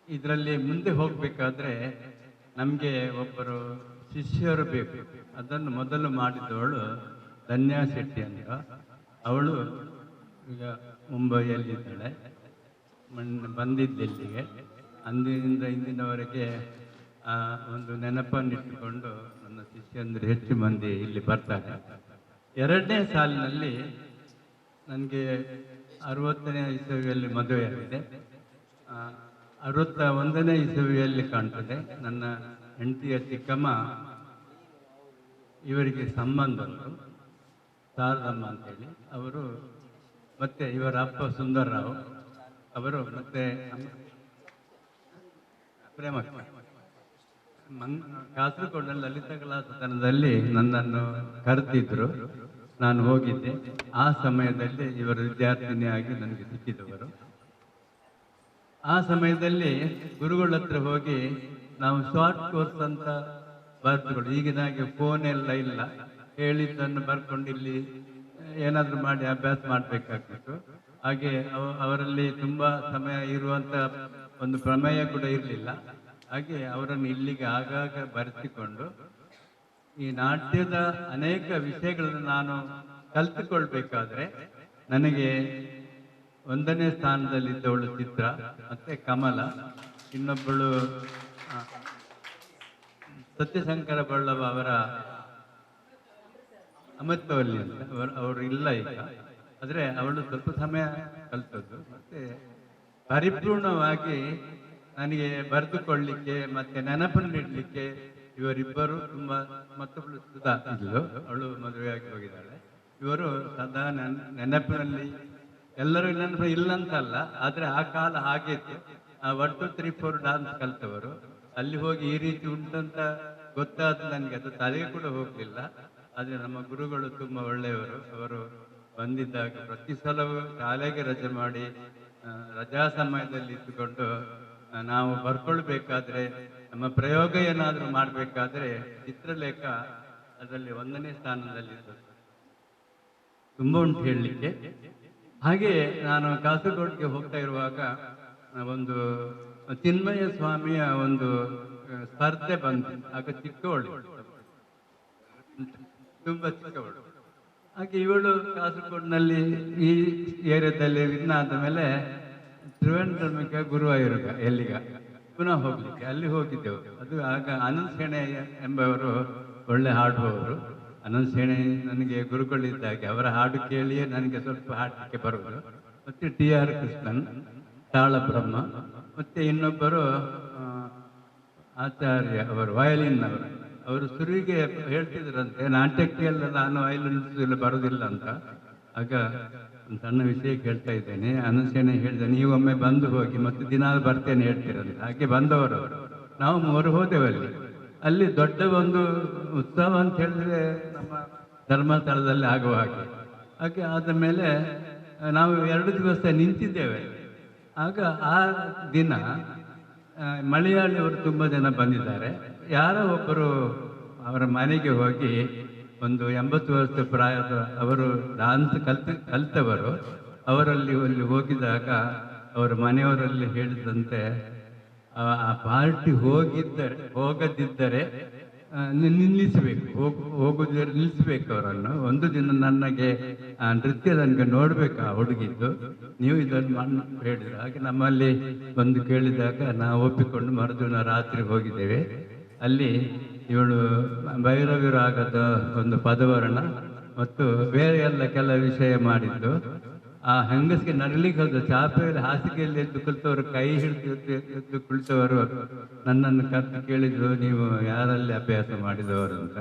ಇದರಲ್ಲಿ ಮುಂದೆ ಹೋಗಬೇಕಾದ್ರೆ ನಮಗೆ ಒಬ್ಬರು ಶಿಷ್ಯರು ಬೇಕು. ಅದನ್ನು ಮೊದಲು ಮಾಡಿದವಳು ಧನ್ಯಾ ಶೆಟ್ಟಿ ಅಂತ. ಅವಳು ಈಗ ಮುಂಬೈಯಲ್ಲಿದ್ದಾಳೆ. ಬಂದಿದ್ದೆಲ್ಲಿಗೆ ಅಂದಿನಿಂದ ಇಂದಿನವರೆಗೆ ಒಂದು ನೆನಪನ್ನಿಟ್ಟುಕೊಂಡು ನನ್ನ ಶಿಷ್ಯಂದ್ರೆ ಹೆಚ್ಚು ಮಂದಿ ಇಲ್ಲಿ ಬರ್ತಾರೆ. 2ನೇ ಸಾಲಿನಲ್ಲಿ ನನಗೆ 60ನೇ ಇಸವಿಯಲ್ಲಿ ಮದುವೆಯಾಗಿದೆ. 61ನೇ ಇಸವಿಯಲ್ಲಿ ಕಾಣ್ತದೆ. ನನ್ನ ಹೆಂಡತಿಯ ಚಿಕ್ಕಮ್ಮ ಇವರಿಗೆ ಸಂಬಂಧರು ಶಾರದಮ್ಮ ಅಂತೇಳಿ ಅವರು, ಮತ್ತೆ ಇವರ ಅಪ್ಪ ಸುಂದರ್ರಾವ್ ಅವರು, ಮತ್ತೆ ಪ್ರೇಮ ಕಾಸರಗೋಡಿನಲ್ಲಿ ಲಲಿತ ಕಲಾ ಸದನದಲ್ಲಿ ನನ್ನನ್ನು ಕರೆದಿದ್ರು. ನಾನು ಹೋಗಿದ್ದೆ. ಆ ಸಮಯದಲ್ಲಿ ಇವರು ವಿದ್ಯಾರ್ಥಿನಿಯಾಗಿ ನನಗೆ ಸಿಕ್ಕಿದವರು. ಆ ಸಮಯದಲ್ಲಿ ಗುರುಗಳ ಹತ್ರ ಹೋಗಿ ನಾವು ಶಾರ್ಟ್ ಕೋರ್ಸ್ ಅಂತ ಬರೆದುಗಳು, ಈಗಿನಾಗೆ ಫೋನ್ ಎಲ್ಲ ಇಲ್ಲ, ಹೇಳಿದ್ದನ್ನು ಬರ್ಕೊಂಡು ಇಲ್ಲಿ ಏನಾದರೂ ಮಾಡಿ ಅಭ್ಯಾಸ ಮಾಡಬೇಕಾಗ್ತಿತ್ತು. ಹಾಗೆ ಅವರಲ್ಲಿ ತುಂಬ ಸಮಯ ಇರುವಂಥ ಒಂದು ಪ್ರಮೇಯ ಕೂಡ ಇರಲಿಲ್ಲ. ಹಾಗೆ ಅವರನ್ನು ಇಲ್ಲಿಗೆ ಆಗಾಗ ಬರೆಸಿಕೊಂಡು ಈ ನಾಟ್ಯದ ಅನೇಕ ವಿಷಯಗಳನ್ನು ನಾನು ಕಲಿತುಕೊಳ್ಬೇಕಾದ್ರೆ ನನಗೆ 1ನೇ ಸ್ಥಾನದಲ್ಲಿದ್ದವಳು ಚಿತ್ರ, ಮತ್ತೆ ಕಮಲ, ಇನ್ನೊಬ್ಬಳು ಸತ್ಯಶಂಕರ ಬಳ್ಳವ ಅವರ ಅಮೃತವಲ್ಲಿ ಅಂತ ಅವರು ಇಲ್ಲ ಈಗ. ಆದರೆ ಅವಳು ಸ್ವಲ್ಪ ಸಮಯ ಕಲಿತದ್ದು. ಮತ್ತೆ ಪರಿಪೂರ್ಣವಾಗಿ ನನಗೆ ಬರೆದುಕೊಳ್ಳಿಕ್ಕೆ ಮತ್ತೆ ನೆನಪನ್ನು ಇಡಲಿಕ್ಕೆ ಇವರಿಬ್ಬರು ತುಂಬ, ಮತ್ತೊಬ್ಬಳು ಸುಧಾ ಇದ್ಲು, ಅವಳು ಮದುವೆಯಾಗಿ ಹೋಗಿದ್ದಾಳೆ. ಇವರು ಸದಾ ನೆನಪಿನಲ್ಲಿ, ಎಲ್ಲರೂ ನೆನಪು ಇಲ್ಲಂತಲ್ಲ, ಆದರೆ ಆ ಕಾಲ ಹಾಗಿತ್ತು. 1 2 3 4 ಡಾನ್ಸ್ ಕಲಿತವರು. ಅಲ್ಲಿ ಹೋಗಿ ಈ ರೀತಿ ಉಂಟಂತ ಗೊತ್ತಾದ ನನಗೆ ಅದು ತಲೆಗೆ ಕೂಡ ಹೋಗಲಿಲ್ಲ. ಆದರೆ ನಮ್ಮ ಗುರುಗಳು ತುಂಬ ಒಳ್ಳೆಯವರು. ಅವರು ಬಂದಿದ್ದಾಗ ಪ್ರತಿ ಸಲವೂ ಶಾಲೆಗೆ ರಜೆ ಮಾಡಿ ರಜಾ ಸಮಯದಲ್ಲಿ ಇದ್ದುಕೊಂಡು ನಾವು ಬರ್ಕೊಳ್ಬೇಕಾದ್ರೆ, ನಮ್ಮ ಪ್ರಯೋಗ ಏನಾದರೂ ಮಾಡಬೇಕಾದ್ರೆ ಚಿತ್ರಲೇಖ ಅದರಲ್ಲಿ 1ನೇ ಸ್ಥಾನದಲ್ಲಿದ್ದು ತುಂಬ ಉಂಟು ಹೇಳಲಿಕ್ಕೆ. ಹಾಗೆ ನಾನು ಕಾಸರಗೋಡಿಗೆ ಹೋಗ್ತಾ ಇರುವಾಗ ಒಂದು ಚಿನ್ಮಯ ಸ್ವಾಮಿಯ ಒಂದು ಸ್ಪರ್ಧೆ ಬಂತು. ಆಗ ಚಿಕ್ಕವಳು, ತುಂಬ ಚಿಕ್ಕವಳು. ಹಾಗೆ ಇವಳು ಕಾಸರಗೋಡಿನಲ್ಲಿ ಈ ಏರಿಯಾದಲ್ಲಿ ವಿನ್ ಆದ ಮೇಲೆ ತ್ರಿವೇಂದ್ರಮಿಕ ಗುರುವಾಯೂರ್ಗ ಎಲ್ಲಿಗ ಪುನಃ ಹೋಗ್ಲಿಕ್ಕೆ ಅಲ್ಲಿ ಹೋಗಿದ್ದೆವು. ಅದು ಆಗ ಅನಂತ್ ಸೇಣೆ ಎಂಬವರು ಒಳ್ಳೆ ಹಾಡುವವರು. ಅನಂತ್ ಸೇಣೆ ನನಗೆ ಗುರುಗಳಿದ್ದಾಗೆ, ಅವರ ಹಾಡು ಕೇಳಿಯೇ ನನಗೆ ಸ್ವಲ್ಪ ಹಾಡಲಿಕ್ಕೆ ಬರುವುದು. ಮತ್ತೆ TR ಕೃಷ್ಣನ್, ತಾಳಬ್ರಹ್ಮ, ಮತ್ತೆ ಇನ್ನೊಬ್ಬರು ಆಚಾರ್ಯ ಅವರು ವಯಲಿನ್ ಅವರು ಸುರುವಿಗೆ ಹೇಳ್ತಿದ್ರಂತೆ, ನಾಟ್ಯಕ್ಕೆ ಎಲ್ಲ ನಾನು ವಯಲಿನ್ ಬರೋದಿಲ್ಲ ಅಂತ. ಆಗ ಒಂದು ಸಣ್ಣ ವಿಷಯ ಕೇಳ್ತಾ ಇದ್ದೇನೆ. ಅನಸೇನೆ ಹೇಳಿದೆ, ನೀವೊಮ್ಮೆ ಬಂದು ಹೋಗಿ ಮತ್ತೆ ದಿನಾಲು ಬರ್ತೇನೆ ಹೇಳ್ತೀರಂತೆ. ಹಾಗೆ ಬಂದವರು ನಾವು 3 ಹೋದೆವಲ್ಲಿ. ಅಲ್ಲಿ ದೊಡ್ಡ ಒಂದು ಉತ್ಸವ ಅಂತ ಹೇಳಿದ್ರೆ ನಮ್ಮ ಧರ್ಮಸ್ಥಳದಲ್ಲಿ ಆಗುವ ಹಾಗೆ. ಹಾಗೆ ಆದ ಮೇಲೆ ನಾವು 2 ದಿವಸ ನಿಂತಿದ್ದೇವೆ. ಆಗ ಆ ದಿನ ಮಲಯಾಳಿಯವರು ತುಂಬ ಜನ ಬಂದಿದ್ದಾರೆ. ಯಾರೋ ಒಬ್ಬರು ಅವರ ಮನೆಗೆ ಹೋಗಿ, ಒಂದು 80 ವರ್ಷ ಪ್ರಾಯದ ಅವರು ಡಾನ್ಸ್ ಕಲಿತವರು, ಅವರಲ್ಲಿ ಅಲ್ಲಿ ಹೋಗಿದಾಗ ಅವರ ಮನೆಯವರಲ್ಲಿ ಹೇಳಿದಂತೆ, ಆ ಪಾರ್ಟಿ ಹೋಗದಿದ್ದರೆ ನಿಲ್ಲಿಸಬೇಕು, ಹೋಗುವುದೇ ನಿಲ್ಲಿಸಬೇಕು ಅವರನ್ನು. ಒಂದು ದಿನ ನನಗೆ ಆ ನೃತ್ಯ ನನಗೆ ನೋಡ್ಬೇಕು ಆ ಹುಡುಗಿದ್ದು, ನೀವು ಇದನ್ನು ಹೇಳಿದ್ರು. ಹಾಗೆ ನಮ್ಮಲ್ಲಿ ಬಂದು ಕೇಳಿದಾಗ ನಾವು ಒಪ್ಪಿಕೊಂಡು ಮರುದಿನ ರಾತ್ರಿ ಹೋಗಿದ್ದೇವೆ. ಅಲ್ಲಿ ಇವಳು ಭೈರವಿ ರಾಗದ ಒಂದು ಪದವರ್ಣ ಮತ್ತು ಬೇರೆ ಎಲ್ಲ ಕೆಲ ವಿಷಯ ಮಾಡಿದ್ದು. ಆ ಹೆಂಗಸಿಗೆ ನಡಲಿಕ್ಕೆ ಹೋದ ಚಾಪೆಯಲ್ಲಿ ಹಾಸಿಗೆಯಲ್ಲಿ ಎದ್ದು ಕುಳಿತವರು, ಕೈ ಹಿಡಿದು ಎದ್ದು ಕುಳಿತವರು ನನ್ನನ್ನು ಕರೆದು ಕೇಳಿದ್ರು, ನೀವು ಯಾರಲ್ಲಿ ಅಭ್ಯಾಸ ಮಾಡಿದವರು ಅಂತ.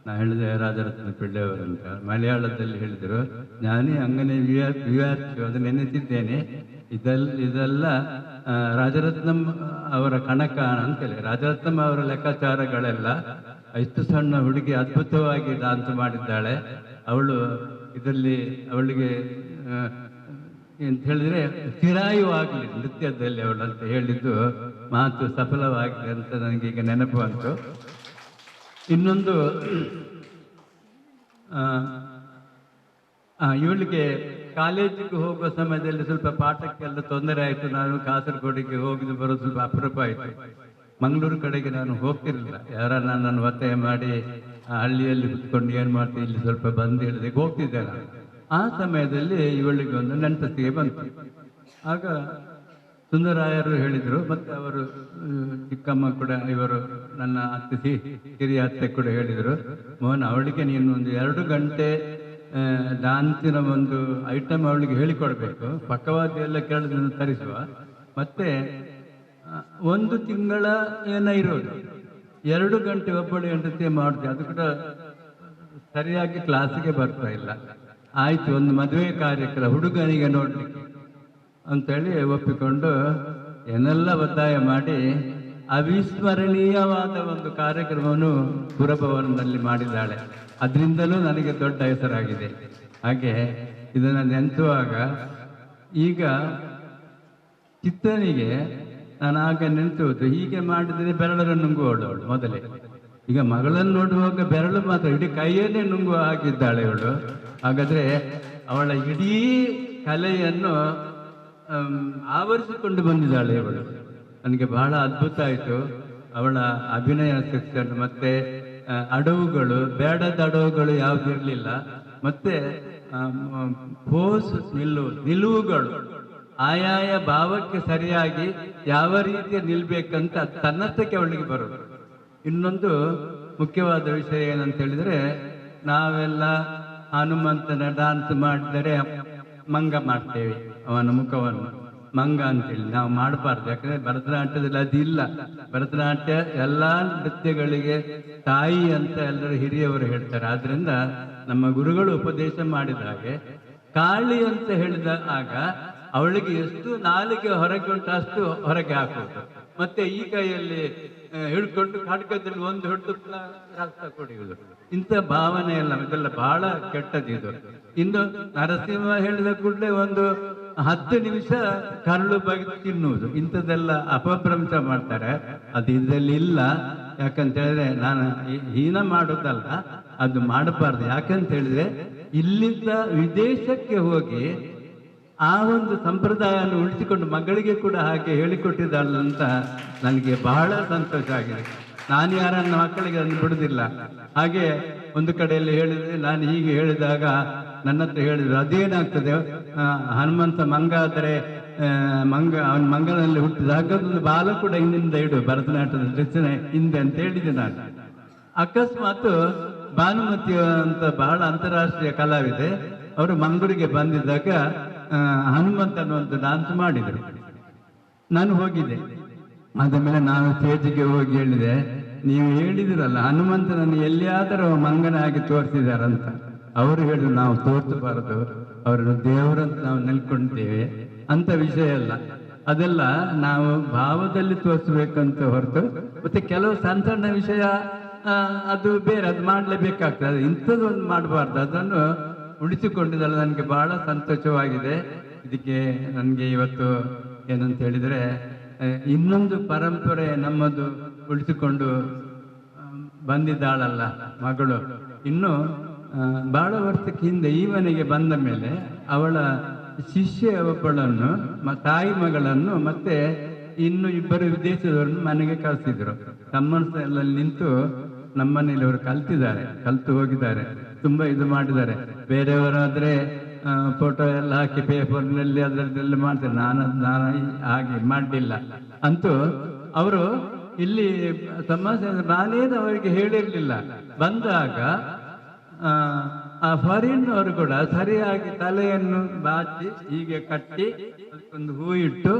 ನಾ ಹೇಳಿದೆ, ರಾಜರತ್ನ ಪಿಳ್ಳೆಯವರು ಅಂತ. ಮಲಯಾಳದಲ್ಲಿ ಹೇಳಿದರು, ನಾನೇ ಅಂಗನೇ ವಿವಾರ್ಚು, ಅದು ನೆನೆಸಿದ್ದೇನೆ. ಇದೆಲ್ಲ ರಾಜರತ್ನಂ ಅವರ ಕಣಕಾಣ ಅಂತೇಳಿ. ರಾಜರತ್ನಂ ಅವರ ಲೆಕ್ಕಾಚಾರಗಳೆಲ್ಲ, ಇಷ್ಟು ಸಣ್ಣ ಹುಡುಗಿ ಅದ್ಭುತವಾಗಿ ಡಾನ್ಸ್ ಮಾಡಿದ್ದಾಳೆ, ಅವಳು ಇದರಲ್ಲಿ ಅವಳಿಗೆ ಅಂತ ಹೇಳಿದ್ರೆ ಚಿರಾಯು ಆಗಲಿ ನೃತ್ಯದಲ್ಲಿ ಅವಳು ಅಂತ ಹೇಳಿದ್ದು ಮಾತು ಸಫಲವಾಗಿದೆ ಅಂತ ನನಗೀಗ ನೆನಪು ಬಂತು. ಇನ್ನೊಂದು ಇವಳಿಗೆ ಕಾಲೇಜಿಗೆ ಹೋಗುವ ಸಮಯದಲ್ಲಿ ಸ್ವಲ್ಪ ಪಾಠಕ್ಕೆಲ್ಲ ತೊಂದರೆ ಆಯಿತು. ನಾನು ಕಾಸರಗೋಡಿಗೆ ಹೋಗಿದ್ದು ಬರೋದು ಸ್ವಲ್ಪ ಅಪರೂಪ ಆಯಿತು. ಮಂಗಳೂರು ಕಡೆಗೆ ನಾನು ಹೋಗ್ತಿರಲಿಲ್ಲ. ಯಾರನ್ನ ನಾನು ಒತ್ತಾಯ ಮಾಡಿ ಹಳ್ಳಿಯಲ್ಲಿ ಕುತ್ಕೊಂಡು ಏನು ಮಾಡ್ತೀನಿ, ಇಲ್ಲಿ ಸ್ವಲ್ಪ ಬಂದು ಹೇಳಿದೆ ಹೋಗ್ತಿದ್ದೆ ನಾನು. ಆ ಸಮಯದಲ್ಲಿ ಇವಳಿಗೆ ಒಂದು ನೆನಪಿಗೆ ಬಂತು. ಆಗ ಸುಂದರಾಯರು ಹೇಳಿದರು, ಮತ್ತು ಅವರು ಚಿಕ್ಕಮ್ಮ ಕೂಡ, ಇವರು ನನ್ನ ಅತ್ತೆ ಹಿರಿಯ ಅತ್ತೆ ಕೂಡ ಹೇಳಿದರು, ಮೋಹನ್ ಅವಳಿಗೆ ನೀನು ಒಂದು 2 ಗಂಟೆ ಡಾನ್ಸಿನ ಒಂದು ಐಟಮ್ ಅವಳಿಗೆ ಹೇಳಿಕೊಡ್ಬೇಕು, ಪಕ್ಕವಾದ್ಯ ಎಲ್ಲ ಕೇಳೋದನ್ನು ತರಿಸುವ, ಮತ್ತೆ 1 ತಿಂಗಳ ಏನೋ ಇರೋದು, 2 ಗಂಟೆ ಒಬ್ಬಳು ನೃತ್ಯ ಮಾಡಿದೆ, ಅದು ಕೂಡ ಸರಿಯಾಗಿ ಕ್ಲಾಸಿಗೆ ಬರ್ತಾ ಇಲ್ಲ. ಆಯಿತು, ಒಂದು ಮದುವೆ ಕಾರ್ಯಕ್ರಮ ಹುಡುಗನಿಗೆ ನೋಡ್ಲಿಕ್ಕೆ ಅಂತೇಳಿ ಒಪ್ಪಿಕೊಂಡು ಏನೆಲ್ಲ ಒತ್ತಾಯ ಮಾಡಿ ಅವಿಸ್ಮರಣೀಯವಾದ ಒಂದು ಕಾರ್ಯಕ್ರಮವನ್ನು ಪುರಭವನದಲ್ಲಿ ಮಾಡಿದ್ದಾಳೆ. ಅದರಿಂದಲೂ ನನಗೆ ದೊಡ್ಡ ಹೆಸರಾಗಿದೆ. ಹಾಗೆ ಇದನ್ನು ನೆನೆಸುವಾಗ ಈಗ ಚಿತ್ತನಿಗೆ ನಾನು ಆಗ ನೆನೆಸುವುದು, ಹೀಗೆ ಮಾಡಿದರೆ ಬೆರಳನ್ನು ನುಂಗುವವಳು ಮೊದಲೇ. ಈಗ ಮಗಳನ್ನು ನೋಡುವಾಗ ಬೆರಳು ಮಾತ್ರ, ಇಡೀ ಕೈಯನ್ನೇ ನುಂಗುವ ಹಾಗಿದ್ದಾಳೆ ಇವಳು. ಹಾಗಾದ್ರೆ ಅವಳ ಇಡೀ ಕಲೆಯನ್ನು ಆವರಿಸಿಕೊಂಡು ಬಂದಿದ್ದಾಳೆ ಇವಳು. ನನಗೆ ಬಹಳ ಅದ್ಭುತ ಆಯಿತು ಅವಳ ಅಭಿನಯ ಸೆಕ್ಷನ್. ಮತ್ತೆ ಅಡವುಗಳು, ಬೇಡದ ಅಡವುಗಳು ಯಾವ್ದು ಇರಲಿಲ್ಲ. ಮತ್ತೆ ಪೋಸ್ ನಿಲುವುಗಳು ಆಯಾಯ ಭಾವಕ್ಕೆ ಸರಿಯಾಗಿ ಯಾವ ರೀತಿ ನಿಲ್ಬೇಕಂತ ತನ್ನಷ್ಟಕ್ಕೆ ಅವಳಿಗೆ ಬರೋದು. ಇನ್ನೊಂದು ಮುಖ್ಯವಾದ ವಿಷಯ ಏನಂತ ಹೇಳಿದ್ರೆ, ನಾವೆಲ್ಲ ಹನುಮಂತನ ಡಾನ್ಸ್ ಮಾಡಿದರೆ ಮಂಗ ಮಾಡ್ತೇವೆ, ಅವನ ಮುಖವನ್ನು ಮಂಗ ಅಂತೇಳಿ ನಾವು ಮಾಡಬಾರ್ದು. ಯಾಕಂದ್ರೆ ಭರತನಾಟ್ಯದಲ್ಲಿ ಅದಿಲ್ಲ. ಭರತನಾಟ್ಯ ಎಲ್ಲ ನೃತ್ಯಗಳಿಗೆ ತಾಯಿ ಅಂತ ಎಲ್ಲರೂ ಹಿರಿಯವರು ಹೇಳ್ತಾರೆ. ಆದ್ರಿಂದ ನಮ್ಮ ಗುರುಗಳು ಉಪದೇಶ ಮಾಡಿದ ಹಾಗೆ ಕಾಳಿ ಅಂತ ಹೇಳಿದ ಆಗ ಅವಳಿಗೆ ಎಷ್ಟು ನಾಲಿಗೆ ಹೊರಗೆ ಉಂಟು ಅಷ್ಟು ಹೊರಗೆ ಹಾಕುವುದು. ಮತ್ತೆ ಈ ಕೈಯಲ್ಲಿ ಹಿಡ್ಕೊಂಡು ಖಡ್ಗದಲ್ಲಿ ಒಂದು ಹೊಟ್ಟು ರಕ್ತ ಕುಡಿಯುವುದು. ಇಂಥ ಭಾವನೆ ಎಲ್ಲ ಇದೆಲ್ಲ ಬಹಳ ಕೆಟ್ಟದಿದು. ಇನ್ನು ನರಸಿಂಹ ಹೇಳಿದ ಕೂಡಲೇ ಒಂದು 10 ನಿಮಿಷ ಕರಳು ಬಗೆದು ತಿನ್ನುವುದು, ಇಂಥದ್ದೆಲ್ಲ ಅಪಭ್ರಂಶ ಮಾಡ್ತಾರೆ. ಅದು ಇದರಲ್ಲಿ ಇಲ್ಲ. ಯಾಕಂತ ಹೇಳಿದ್ರೆ ನಾನು ಹೀನ ಮಾಡೋದಲ್ಲ, ಅದು ಮಾಡಬಾರ್ದು. ಯಾಕಂತ ಹೇಳಿದ್ರೆ ಇಲ್ಲಿಂದ ವಿದೇಶಕ್ಕೆ ಹೋಗಿ ಆ ಒಂದು ಸಂಪ್ರದಾಯವನ್ನು ಉಳಿಸಿಕೊಂಡು ಮಗಳಿಗೆ ಕೂಡ ಹಾಗೆ ಹೇಳಿಕೊಟ್ಟಿದ್ದಾಳೆ ಅಂತ ನನಗೆ ಬಹಳ ಸಂತೋಷ ಆಗಿದೆ. ನಾನು ಯಾರನ್ನ ಮಕ್ಕಳಿಗೆ ಅದನ್ನು ಬಿಡುವುದಿಲ್ಲ. ಹಾಗೆ ಒಂದು ಕಡೆಯಲ್ಲಿ ಹೇಳಿದ್ರೆ, ನಾನು ಹೀಗೆ ಹೇಳಿದಾಗ ನನ್ನ ಹತ್ರ ಹೇಳಿದ್ರು, ಅದೇನಾಗ್ತದೆ ಹನುಮಂತ ಮಂಗ ಆದರೆ ಅವನ ಮಂಗನಲ್ಲಿ ಹುಟ್ಟಿದಾಗ ಒಂದು ಬಾಲ ಕೂಡ ಹಿಂದಿಂದ ಇಡು ಭರತನಾಟ್ಯದ ರಚನೆ ಹಿಂದೆ ಅಂತ ಹೇಳಿದೆ ನಾನು. ಅಕಸ್ಮಾತ್ ಭಾನುಮತಿ ಅಂತ ಬಹಳ ಅಂತಾರಾಷ್ಟ್ರೀಯ ಕಲಾವಿದೆ, ಅವರು ಮಂಗಳೂರಿಗೆ ಬಂದಿದ್ದಾಗ ಹನುಮಂತನ ಒಂದು ಡಾನ್ಸ್ ಮಾಡಿದರು. ನಾನು ಹೋಗಿದ್ದೆ. ಆದ ಮೇಲೆ ನಾನು ಸ್ಟೇಜಿಗೆ ಹೋಗಿ ಹೇಳಿದೆ, ನೀವು ಹೇಳಿದಿರಲ್ಲ ಹನುಮಂತನನ್ನು ಎಲ್ಲಿಯಾದರೂ ಮಂಗನಾಗಿ ತೋರಿಸಿದಾರಂತ. ಅವರು ಹೇಳಿದ್ರು, ನಾವು ತೋರಿಸಬಾರದು, ಅವರನ್ನು ದೇವರಂತ ನಾವು ನೆನ್ಕೊಂಡಿದ್ದೇವೆ ಅಂತ ವಿಷಯ ಅಲ್ಲ. ಅದೆಲ್ಲ ನಾವು ಭಾವದಲ್ಲಿ ತೋರಿಸ್ಬೇಕಂತ ಹೊರತು, ಮತ್ತೆ ಕೆಲವು ಸಣ್ಣ ಸಣ್ಣ ವಿಷಯ ಅದು ಬೇರೆ, ಅದು ಮಾಡಲೇಬೇಕಾಗ್ತದೆ. ಇಂಥದ್ದೊಂದು ಮಾಡಬಾರ್ದು. ಅದನ್ನು ಉಳಿಸಿಕೊಂಡಿದ್ದಲ್ಲ. ನನಗೆ ಬಹಳ ಸಂತೋಷವಾಗಿದೆ. ಇದಕ್ಕೆ ನನಗೆ ಇವತ್ತು ಏನಂತ ಹೇಳಿದರೆ, ಇನ್ನೊಂದು ಪರಂಪರೆ ನಮ್ಮದು ಉಳಿಸಿಕೊಂಡು ಬಂದಿದ್ದಾಳಲ್ಲ ಮಗಳು. ಇನ್ನು ಬಹಳ ವರ್ಷಕ್ಕೆ ಹಿಂದೆ ಈ ಮನೆಗೆ ಬಂದ ಮೇಲೆ ಅವಳ ಶಿಷ್ಯ ಒಬ್ಬಳನ್ನು, ತಾಯಿ ಮಗಳನ್ನು, ಮತ್ತೆ ಇನ್ನು 2 ವಿದೇಶದವರನ್ನು ಮನೆಗೆ ಕಳಿಸಿದ್ರು. ಎಲ್ಲ ನಿಂತು ನಮ್ಮನೇಲಿ ಅವರು ಕಲ್ತು ಹೋಗಿದ್ದಾರೆ. ತುಂಬಾ ಇದು ಮಾಡಿದ್ದಾರೆ. ಬೇರೆಯವರಾದ್ರೆ ಫೋಟೋ ಎಲ್ಲ ಹಾಕಿ ಪೇಪರ್ನಲ್ಲಿ ಅದರದ್ದೆಲ್ಲ ಮಾಡ್ತಾರೆ. ನಾನು ಹಾಗೆ ಮಾಡಲಿಲ್ಲ. ಅಂತೂ ಅವರು ಇಲ್ಲಿ ಸಮಸ್ಯೆ, ನಾನೇನು ಅವರಿಗೆ ಹೇಳಿರ್ಲಿಲ್ಲ. ಬಂದಾಗ ಆ ಫಾರಿನ್ ಅವರು ಕೂಡ ಸರಿಯಾಗಿ ತಲೆಯನ್ನು ಬಾಚಿ ಹೀಗೆ ಕಟ್ಟಿ ಒಂದು ಹೂ ಇಟ್ಟು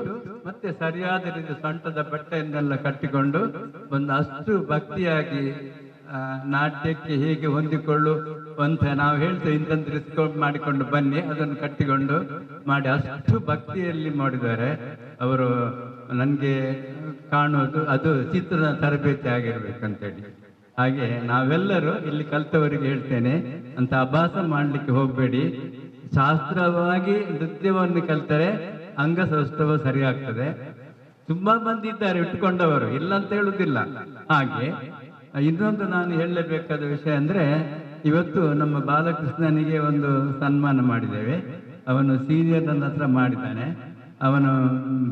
ಮತ್ತೆ ಸರಿಯಾದ ರೀತಿ ಸೊಂಟದ ಬಟ್ಟೆಯನ್ನೆಲ್ಲ ಕಟ್ಟಿಕೊಂಡು ಒಂದು ಅಷ್ಟು ಭಕ್ತಿಯಾಗಿ ನಾಟ್ಯಕ್ಕೆ ಹೇಗೆ ಹೊಂದಿಕೊಳ್ಳುವಂತ ನಾವು ಹೇಳ್ತೇವೆ, ಇಂಥ ರಿಸ್ಕ್ ಮಾಡಿಕೊಂಡು ಬನ್ನಿ, ಅದನ್ನು ಕಟ್ಟಿಕೊಂಡು ಮಾಡಿ ಅಷ್ಟು ಭಕ್ತಿಯಲ್ಲಿ ಮಾಡಿದ್ದಾರೆ ಅವರು. ನನಗೆ ಕಾಣುವುದು ಅದು ಚಿತ್ರದ ತರಬೇತಿ ಆಗಿರ್ಬೇಕಂತೇಳಿ. ಹಾಗೆ ನಾವೆಲ್ಲರೂ ಇಲ್ಲಿ ಕಲ್ತವರಿಗೆ ಹೇಳ್ತೇನೆ, ಅಂತ ಅಭ್ಯಾಸ ಮಾಡಲಿಕ್ಕೆ ಹೋಗಬೇಡಿ. ಶಾಸ್ತ್ರವಾಗಿ ನೃತ್ಯವನ್ನು ಕಲ್ತರೆ ಅಂಗಸೌಷ್ಠವ ಸರಿಯಾಗ್ತದೆ. ತುಂಬಾ ಮಂದಿ ಇದ್ದಾರೆ ಇಟ್ಕೊಂಡವರು, ಇಲ್ಲ ಅಂತ ಹೇಳುವುದಿಲ್ಲ. ಹಾಗೆ ಇನ್ನೊಂದು ನಾನು ಹೇಳಲೇಬೇಕಾದ ವಿಷಯ ಅಂದ್ರೆ, ಇವತ್ತು ನಮ್ಮ ಬಾಲಕೃಷ್ಣನಿಗೆ ಒಂದು ಸನ್ಮಾನ ಮಾಡಿದ್ದೇವೆ. ಅವನು ಸೀನಿಯರ್ ನನ್ನ ಹತ್ರ ಮಾಡಿದ್ದಾನೆ. ಅವನು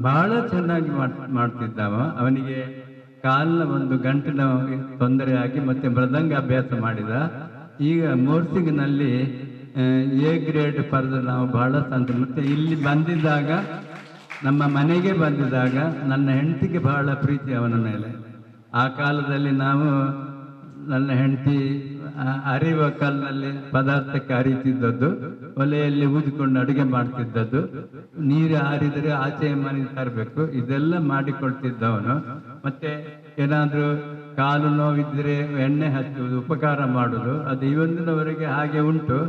ಬಹಳ ಚೆನ್ನಾಗಿ ಮಾಡ್ತಿದ್ದ. ಅವನಿಗೆ ಕಾಲಿನ ಒಂದು ಗಂಟಿನ ತೊಂದರೆ ಆಗಿ ಮತ್ತೆ ಮೃದಂಗ ಅಭ್ಯಾಸ ಮಾಡಿದ. ಈಗ ಮೋರ್ಸಿಂಗ್ನಲ್ಲಿ ಎ ಗ್ರೇಡ್ ಪಡೆದು ನಾವು ಬಹಳ ಸಂತೋಷ. ಮತ್ತೆ ಇಲ್ಲಿ ಬಂದಿದ್ದಾಗ, ನಮ್ಮ ಮನೆಗೆ ಬಂದಿದ್ದಾಗ ನನ್ನ ಹೆಂಡತಿಗೆ ಬಹಳ ಪ್ರೀತಿ ಅವನ ಮೇಲೆ. ಆ ಕಾಲದಲ್ಲಿ ನಾವು, ನನ್ನ ಹೆಂಡತಿ ಅರಿವ ಕಲ್ಲಿನಲ್ಲಿ ಪದಾರ್ಥಕ್ಕೆ ಅರಿತಿದ್ದದ್ದು, ಒಲೆಯಲ್ಲಿ ಊದಿಕೊಂಡು ಅಡುಗೆ ಮಾಡ್ತಿದ್ದದ್ದು, ನೀರು ಆರಿದರೆ ಆಚೆ ಮನೆ ತರಬೇಕು, ಇದೆಲ್ಲ ಮಾಡಿಕೊಳ್ತಿದ್ದವನು. ಮತ್ತೆ ಏನಾದರೂ ಕಾಲು ನೋವಿದ್ರೆ ಎಣ್ಣೆ ಹಚ್ಚುವುದು, ಉಪಕಾರ ಮಾಡುವುದು, ಅದು ಇವತ್ತಿನವರೆಗೆ ಹಾಗೆ ಉಂಟು.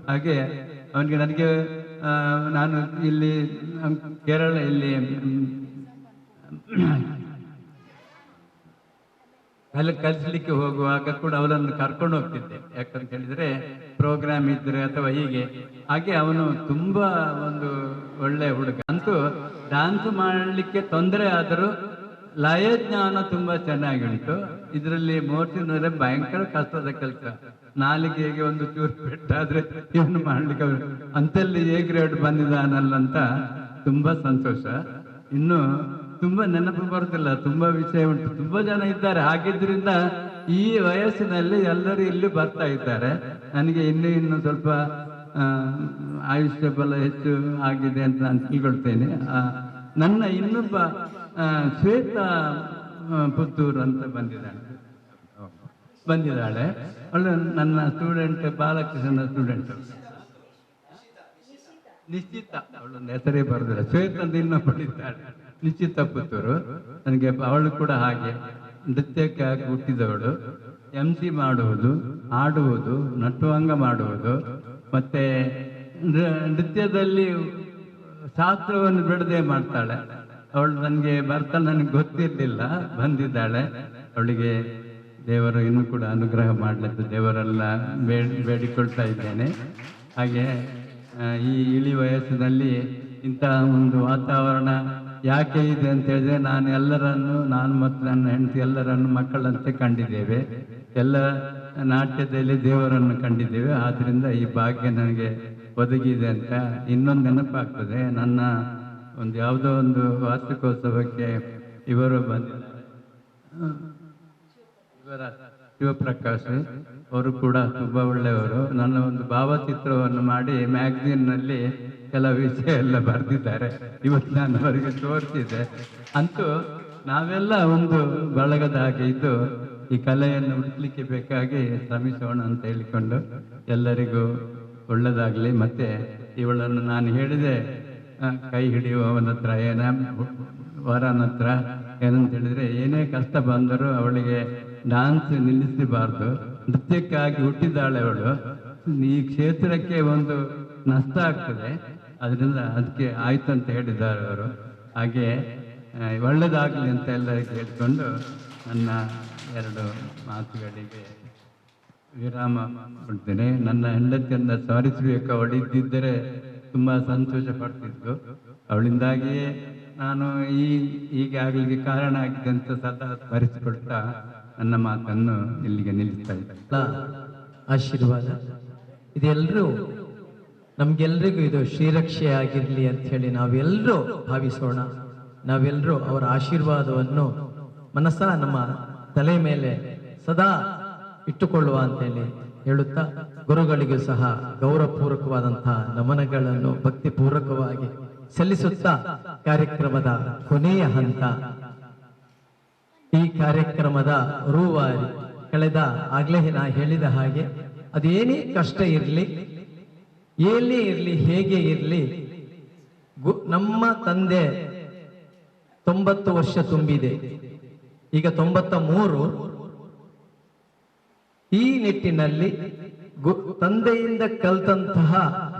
ಹಾಗೆ ಅವನಿಗೆ, ನನಗೆ ನಾನು ಇಲ್ಲಿ ಕೇರಳ ಇಲ್ಲಿ ಕಲಿಸಲಿಕ್ಕೆ ಹೋಗುವಾಗ ಕೂಡ ಅವನನ್ನು ಕರ್ಕೊಂಡು ಹೋಗ್ತಿದ್ದೆ. ಯಾಕಂತ ಹೇಳಿದ್ರೆ ಪ್ರೋಗ್ರಾಮ್ ಇದ್ರೆ ಅಥವಾ ಹೀಗೆ. ಹಾಗೆ ಅವನು ತುಂಬಾ ಒಂದು ಒಳ್ಳೆ ಹುಡುಗ. ಅಂತೂ ಡ್ಯಾನ್ಸ್ ಮಾಡಲಿಕ್ಕೆ ತೊಂದರೆ ಆದರೂ ಲಯ ಜ್ಞಾನ ತುಂಬಾ ಚೆನ್ನಾಗಿ ಉಂಟು. ಇದರಲ್ಲಿ ಮೋರ್ಚಿನವರೇ ಭಯಂಕರ ಕಷ್ಟದ ಕೆಲಸ. ನಾಲಿಗೆಗೆ ಒಂದು ಚೂರು ಪೆಟ್ಟಾದ್ರೆ ಇವನು ಮಾಡ್ಲಿಕ್ಕೆ ಅಂತಲ್ಲಿ ಎ ಗ್ರೇಡ್ ಬಂದಿದ್ದಾನಲ್ಲಂತ ತುಂಬಾ ಸಂತೋಷ. ಇನ್ನು ತುಂಬಾ ನೆನಪು ಬರುತ್ತಿಲ್ಲ, ತುಂಬಾ ವಿಷಯ ಉಂಟು, ತುಂಬಾ ಜನ ಇದ್ದಾರೆ. ಹಾಗಿದ್ರಿಂದ ಈ ವಯಸ್ಸಿನಲ್ಲಿ ಎಲ್ಲರೂ ಇಲ್ಲಿ ಬರ್ತಾ ಇದ್ದಾರೆ. ನನಗೆ ಇನ್ನು ಸ್ವಲ್ಪ ಆಯುಷ್ಯ ಬಲ ಹೆಚ್ಚು ಆಗಿದೆ ಅಂತ ನಾನು ತಿಳ್ಕೊಳ್ತೇನೆ. ನನ್ನ ಇನ್ನೊಬ್ಬ ಶ್ವೇತಾ ಪುತ್ತೂರು ಅಂತ ಬಂದಿದ್ದಾಳೆ. ಅವಳು ನನ್ನ ಸ್ಟೂಡೆಂಟ್, ಬಾಲಕೃಷ್ಣನ ಸ್ಟೂಡೆಂಟ್. ನಿಶ್ಚಿತ, ಅವಳೊಂದು ಹೆಸರೇ ಬರೋದಿಲ್ಲ. ಶ್ವೇತ ಅಂತ ಇನ್ನೊಬ್ಬಳಿದ್ದಾಳೆ, ನಿಶ್ಚಿತ ಪುತ್ತೂರು. ನನಗೆ ಅವಳು ಕೂಡ ಹಾಗೆ ನೃತ್ಯಕ್ಕೆ ಆಗಿ ಹುಟ್ಟಿದವಳು. MC ಮಾಡುವುದು, ಆಡುವುದು, ನಟುವಂಗ ಮಾಡುವುದು, ಮತ್ತೆ ನೃತ್ಯದಲ್ಲಿ ಶಾಸ್ತ್ರವನ್ನು ಬಿಡದೆ ಮಾಡ್ತಾಳೆ. ಅವಳು ನನಗೆ ನನಗೆ ಗೊತ್ತಿರಲಿಲ್ಲ, ಬಂದಿದ್ದಾಳೆ. ಅವಳಿಗೆ ದೇವರು ಇನ್ನೂ ಕೂಡ ಅನುಗ್ರಹ ಮಾಡಲಿದ್ದು ದೇವರೆಲ್ಲ ಬೇಡಿಕೊಳ್ತಾ ಇದ್ದೇನೆ. ಹಾಗೆ ಈ ಇಳಿ ವಯಸ್ಸಿನಲ್ಲಿ ಇಂತಹ ಒಂದು ವಾತಾವರಣ ಯಾಕೆ ಇದೆ ಅಂತ ಹೇಳಿದ್ರೆ, ನಾನು ಮತ್ತು ನನ್ನ ಹೆಂಡತಿ ಎಲ್ಲರನ್ನು ಮಕ್ಕಳಂತೆ ಕಂಡಿದ್ದೇವೆ. ಎಲ್ಲ ನಾಟ್ಯದಲ್ಲಿ ದೇವರನ್ನು ಕಂಡಿದ್ದೇವೆ. ಆದ್ರಿಂದ ಈ ಭಾಗ್ಯ ನನಗೆ ಒದಗಿದೆ ಅಂತ ಇನ್ನೊಂದು ನೆನಪಾಗ್ತದೆ. ನನ್ನ ಒಂದು ಯಾವುದೋ ಒಂದು ವಾರ್ಷಿಕೋತ್ಸವಕ್ಕೆ ಇವರು ಬಂದಿದ್ದಾರೆ, ಇವರ ಶಿವಪ್ರಕಾಶ್ ಅವರು ಕೂಡ ತುಂಬಾ ಒಳ್ಳೆಯವರು. ನನ್ನ ಒಂದು ಭಾವಚಿತ್ರವನ್ನು ಮಾಡಿ ಮ್ಯಾಗಝೀನ್ನಲ್ಲಿ ಕೆಲವು ವಿಷಯ ಎಲ್ಲ ಬರೆದಿದ್ದಾರೆ. ಇವತ್ತು ನಾನು ಅವರಿಗೆ ತೋರಿಸಿದೆ. ಅಂತೂ ನಾವೆಲ್ಲ ಒಂದು ಬಳಗದ ಹಾಗೆ ಇದ್ದು ಈ ಕಲೆಯನ್ನು ಉಳಿಸಲಿಕ್ಕೆ ಬೇಕಾಗಿ ಶ್ರಮಿಸೋಣ ಅಂತ ಹೇಳಿಕೊಂಡು ಎಲ್ಲರಿಗೂ ಒಳ್ಳೆದಾಗಲಿ. ಮತ್ತೆ ಇವಳನ್ನು ನಾನು ಹೇಳಿದೆ, ಕೈ ಹಿಡಿಯುವವನ ಹತ್ರ ವರನ ಹತ್ರ ಏನಂತ ಹೇಳಿದ್ರೆ, ಏನೇ ಕಷ್ಟ ಬಂದರೂ ಅವಳಿಗೆ ಡಾನ್ಸ್ ನಿಲ್ಲಿಸಬಾರ್ದು. ನೃತ್ಯಕ್ಕಾಗಿ ಹುಟ್ಟಿದ್ದಾಳೆ ಅವಳು. ಈ ಕ್ಷೇತ್ರಕ್ಕೆ ಒಂದು ನಷ್ಟ ಆಗ್ತದೆ, ಅದರಿಂದ ಅದಕ್ಕೆ ಆಯ್ತು ಅಂತ ಹೇಳಿದ್ದಾರೆ ಅವರು. ಹಾಗೆ ಒಳ್ಳೆಯದಾಗಲಿ ಅಂತ ಎಲ್ಲರಿಗೆ ಹೇಳ್ಕೊಂಡು ನನ್ನ ಎರಡು ಮಾತುಗಳಿಗೆ ವಿರಾಮ ಕೊಡ್ತೇನೆ. ನನ್ನ ಹೆಂಡತಿಯನ್ನು ಸ್ಮರಿಸಬೇಕು. ಅವಳಿದ್ದಿದ್ದರೆ ತುಂಬ ಸಂತೋಷ ಪಡ್ತಿದ್ದು. ಅವಳಿಂದಾಗಿಯೇ ನಾನು ಹೀಗೆ ಆಗಲಿಕ್ಕೆ ಕಾರಣ ಆಗಿದೆ ಅಂತ ಸದಾ ಸ್ಮರಿಸಿಕೊಳ್ತಾ ನನ್ನ ಮಾತನ್ನು ಇಲ್ಲಿಗೆ ನಿಲ್ಲಿಸ್ತಾ ಇದ್ದ ಆಶೀರ್ವಾದ ಇದೆಲ್ಲರೂ ನಮ್ಗೆಲ್ರಿಗೂ ಇದು ಶ್ರೀರಕ್ಷೆ ಆಗಿರಲಿ ಅಂತ ಹೇಳಿ ನಾವೆಲ್ಲರೂ ಭಾವಿಸೋಣ. ನಾವೆಲ್ಲರೂ ಅವರ ಆಶೀರ್ವಾದವನ್ನು ಮನಸ್ಸ ನಮ್ಮ ತಲೆ ಮೇಲೆ ಸದಾ ಇಟ್ಟುಕೊಳ್ಳುವ ಅಂತೇಳಿ ಹೇಳುತ್ತಾ, ಗುರುಗಳಿಗೂ ಸಹ ಗೌರವಪೂರ್ವಕವಾದಂತಹ ನಮನಗಳನ್ನು ಭಕ್ತಿಪೂರ್ವಕವಾಗಿ ಸಲ್ಲಿಸುತ್ತಾ ಕಾರ್ಯಕ್ರಮದ ಕೊನೆಯ ಹಂತ, ಈ ಕಾರ್ಯಕ್ರಮದ ರೂವಾರಿ ಆಗ್ಲೇ ನಾ ಹೇಳಿದ ಹಾಗೆ, ಅದೇನೇ ಕಷ್ಟ ಇರಲಿ, ಏನೇ ಇರಲಿ, ಹೇಗೆ ಇರಲಿ, ನಮ್ಮ ತಂದೆ 90 ವರ್ಷ ತುಂಬಿದೆ, ಈಗ 93. ಈ ನಿಟ್ಟಿನಲ್ಲಿ ತಂದೆಯಿಂದ ಕಲ್ತಂತಹ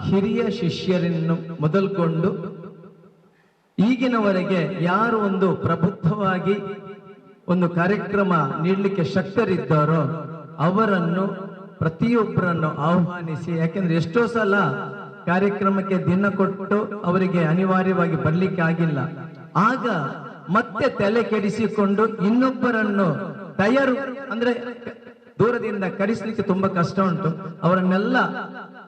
ಹಿರಿಯ ಶಿಷ್ಯರನ್ನು ಮೊದಲ್ಕೊಂಡು ಈಗಿನವರೆಗೆ ಯಾರು ಒಂದು ಪ್ರಬುದ್ಧವಾಗಿ ಒಂದು ಕಾರ್ಯಕ್ರಮ ನೀಡಲಿಕ್ಕೆ ಶಕ್ತರಿದ್ದಾರೋ ಅವರನ್ನು ಪ್ರತಿಯೊಬ್ಬರನ್ನು ಆಹ್ವಾನಿಸಿ, ಯಾಕೆಂದ್ರೆ ಎಷ್ಟೋ ಸಲ ಕಾರ್ಯಕ್ರಮಕ್ಕೆ ದಿನ ಕೊಟ್ಟು ಅವರಿಗೆ ಅನಿವಾರ್ಯವಾಗಿ ಬರ್ಲಿಕ್ಕೆ ಆಗಿಲ್ಲ, ಆಗ ಮತ್ತೆ ತಲೆ ಕೆಡಿಸಿಕೊಂಡು ಇನ್ನೊಬ್ಬರನ್ನು ತಯಾರು ಅಂದ್ರೆ ದೂರದಿಂದ ಕರೆಸಲಿಕ್ಕೆ ತುಂಬಾ ಕಷ್ಟ ಉಂಟು. ಅವರನ್ನೆಲ್ಲ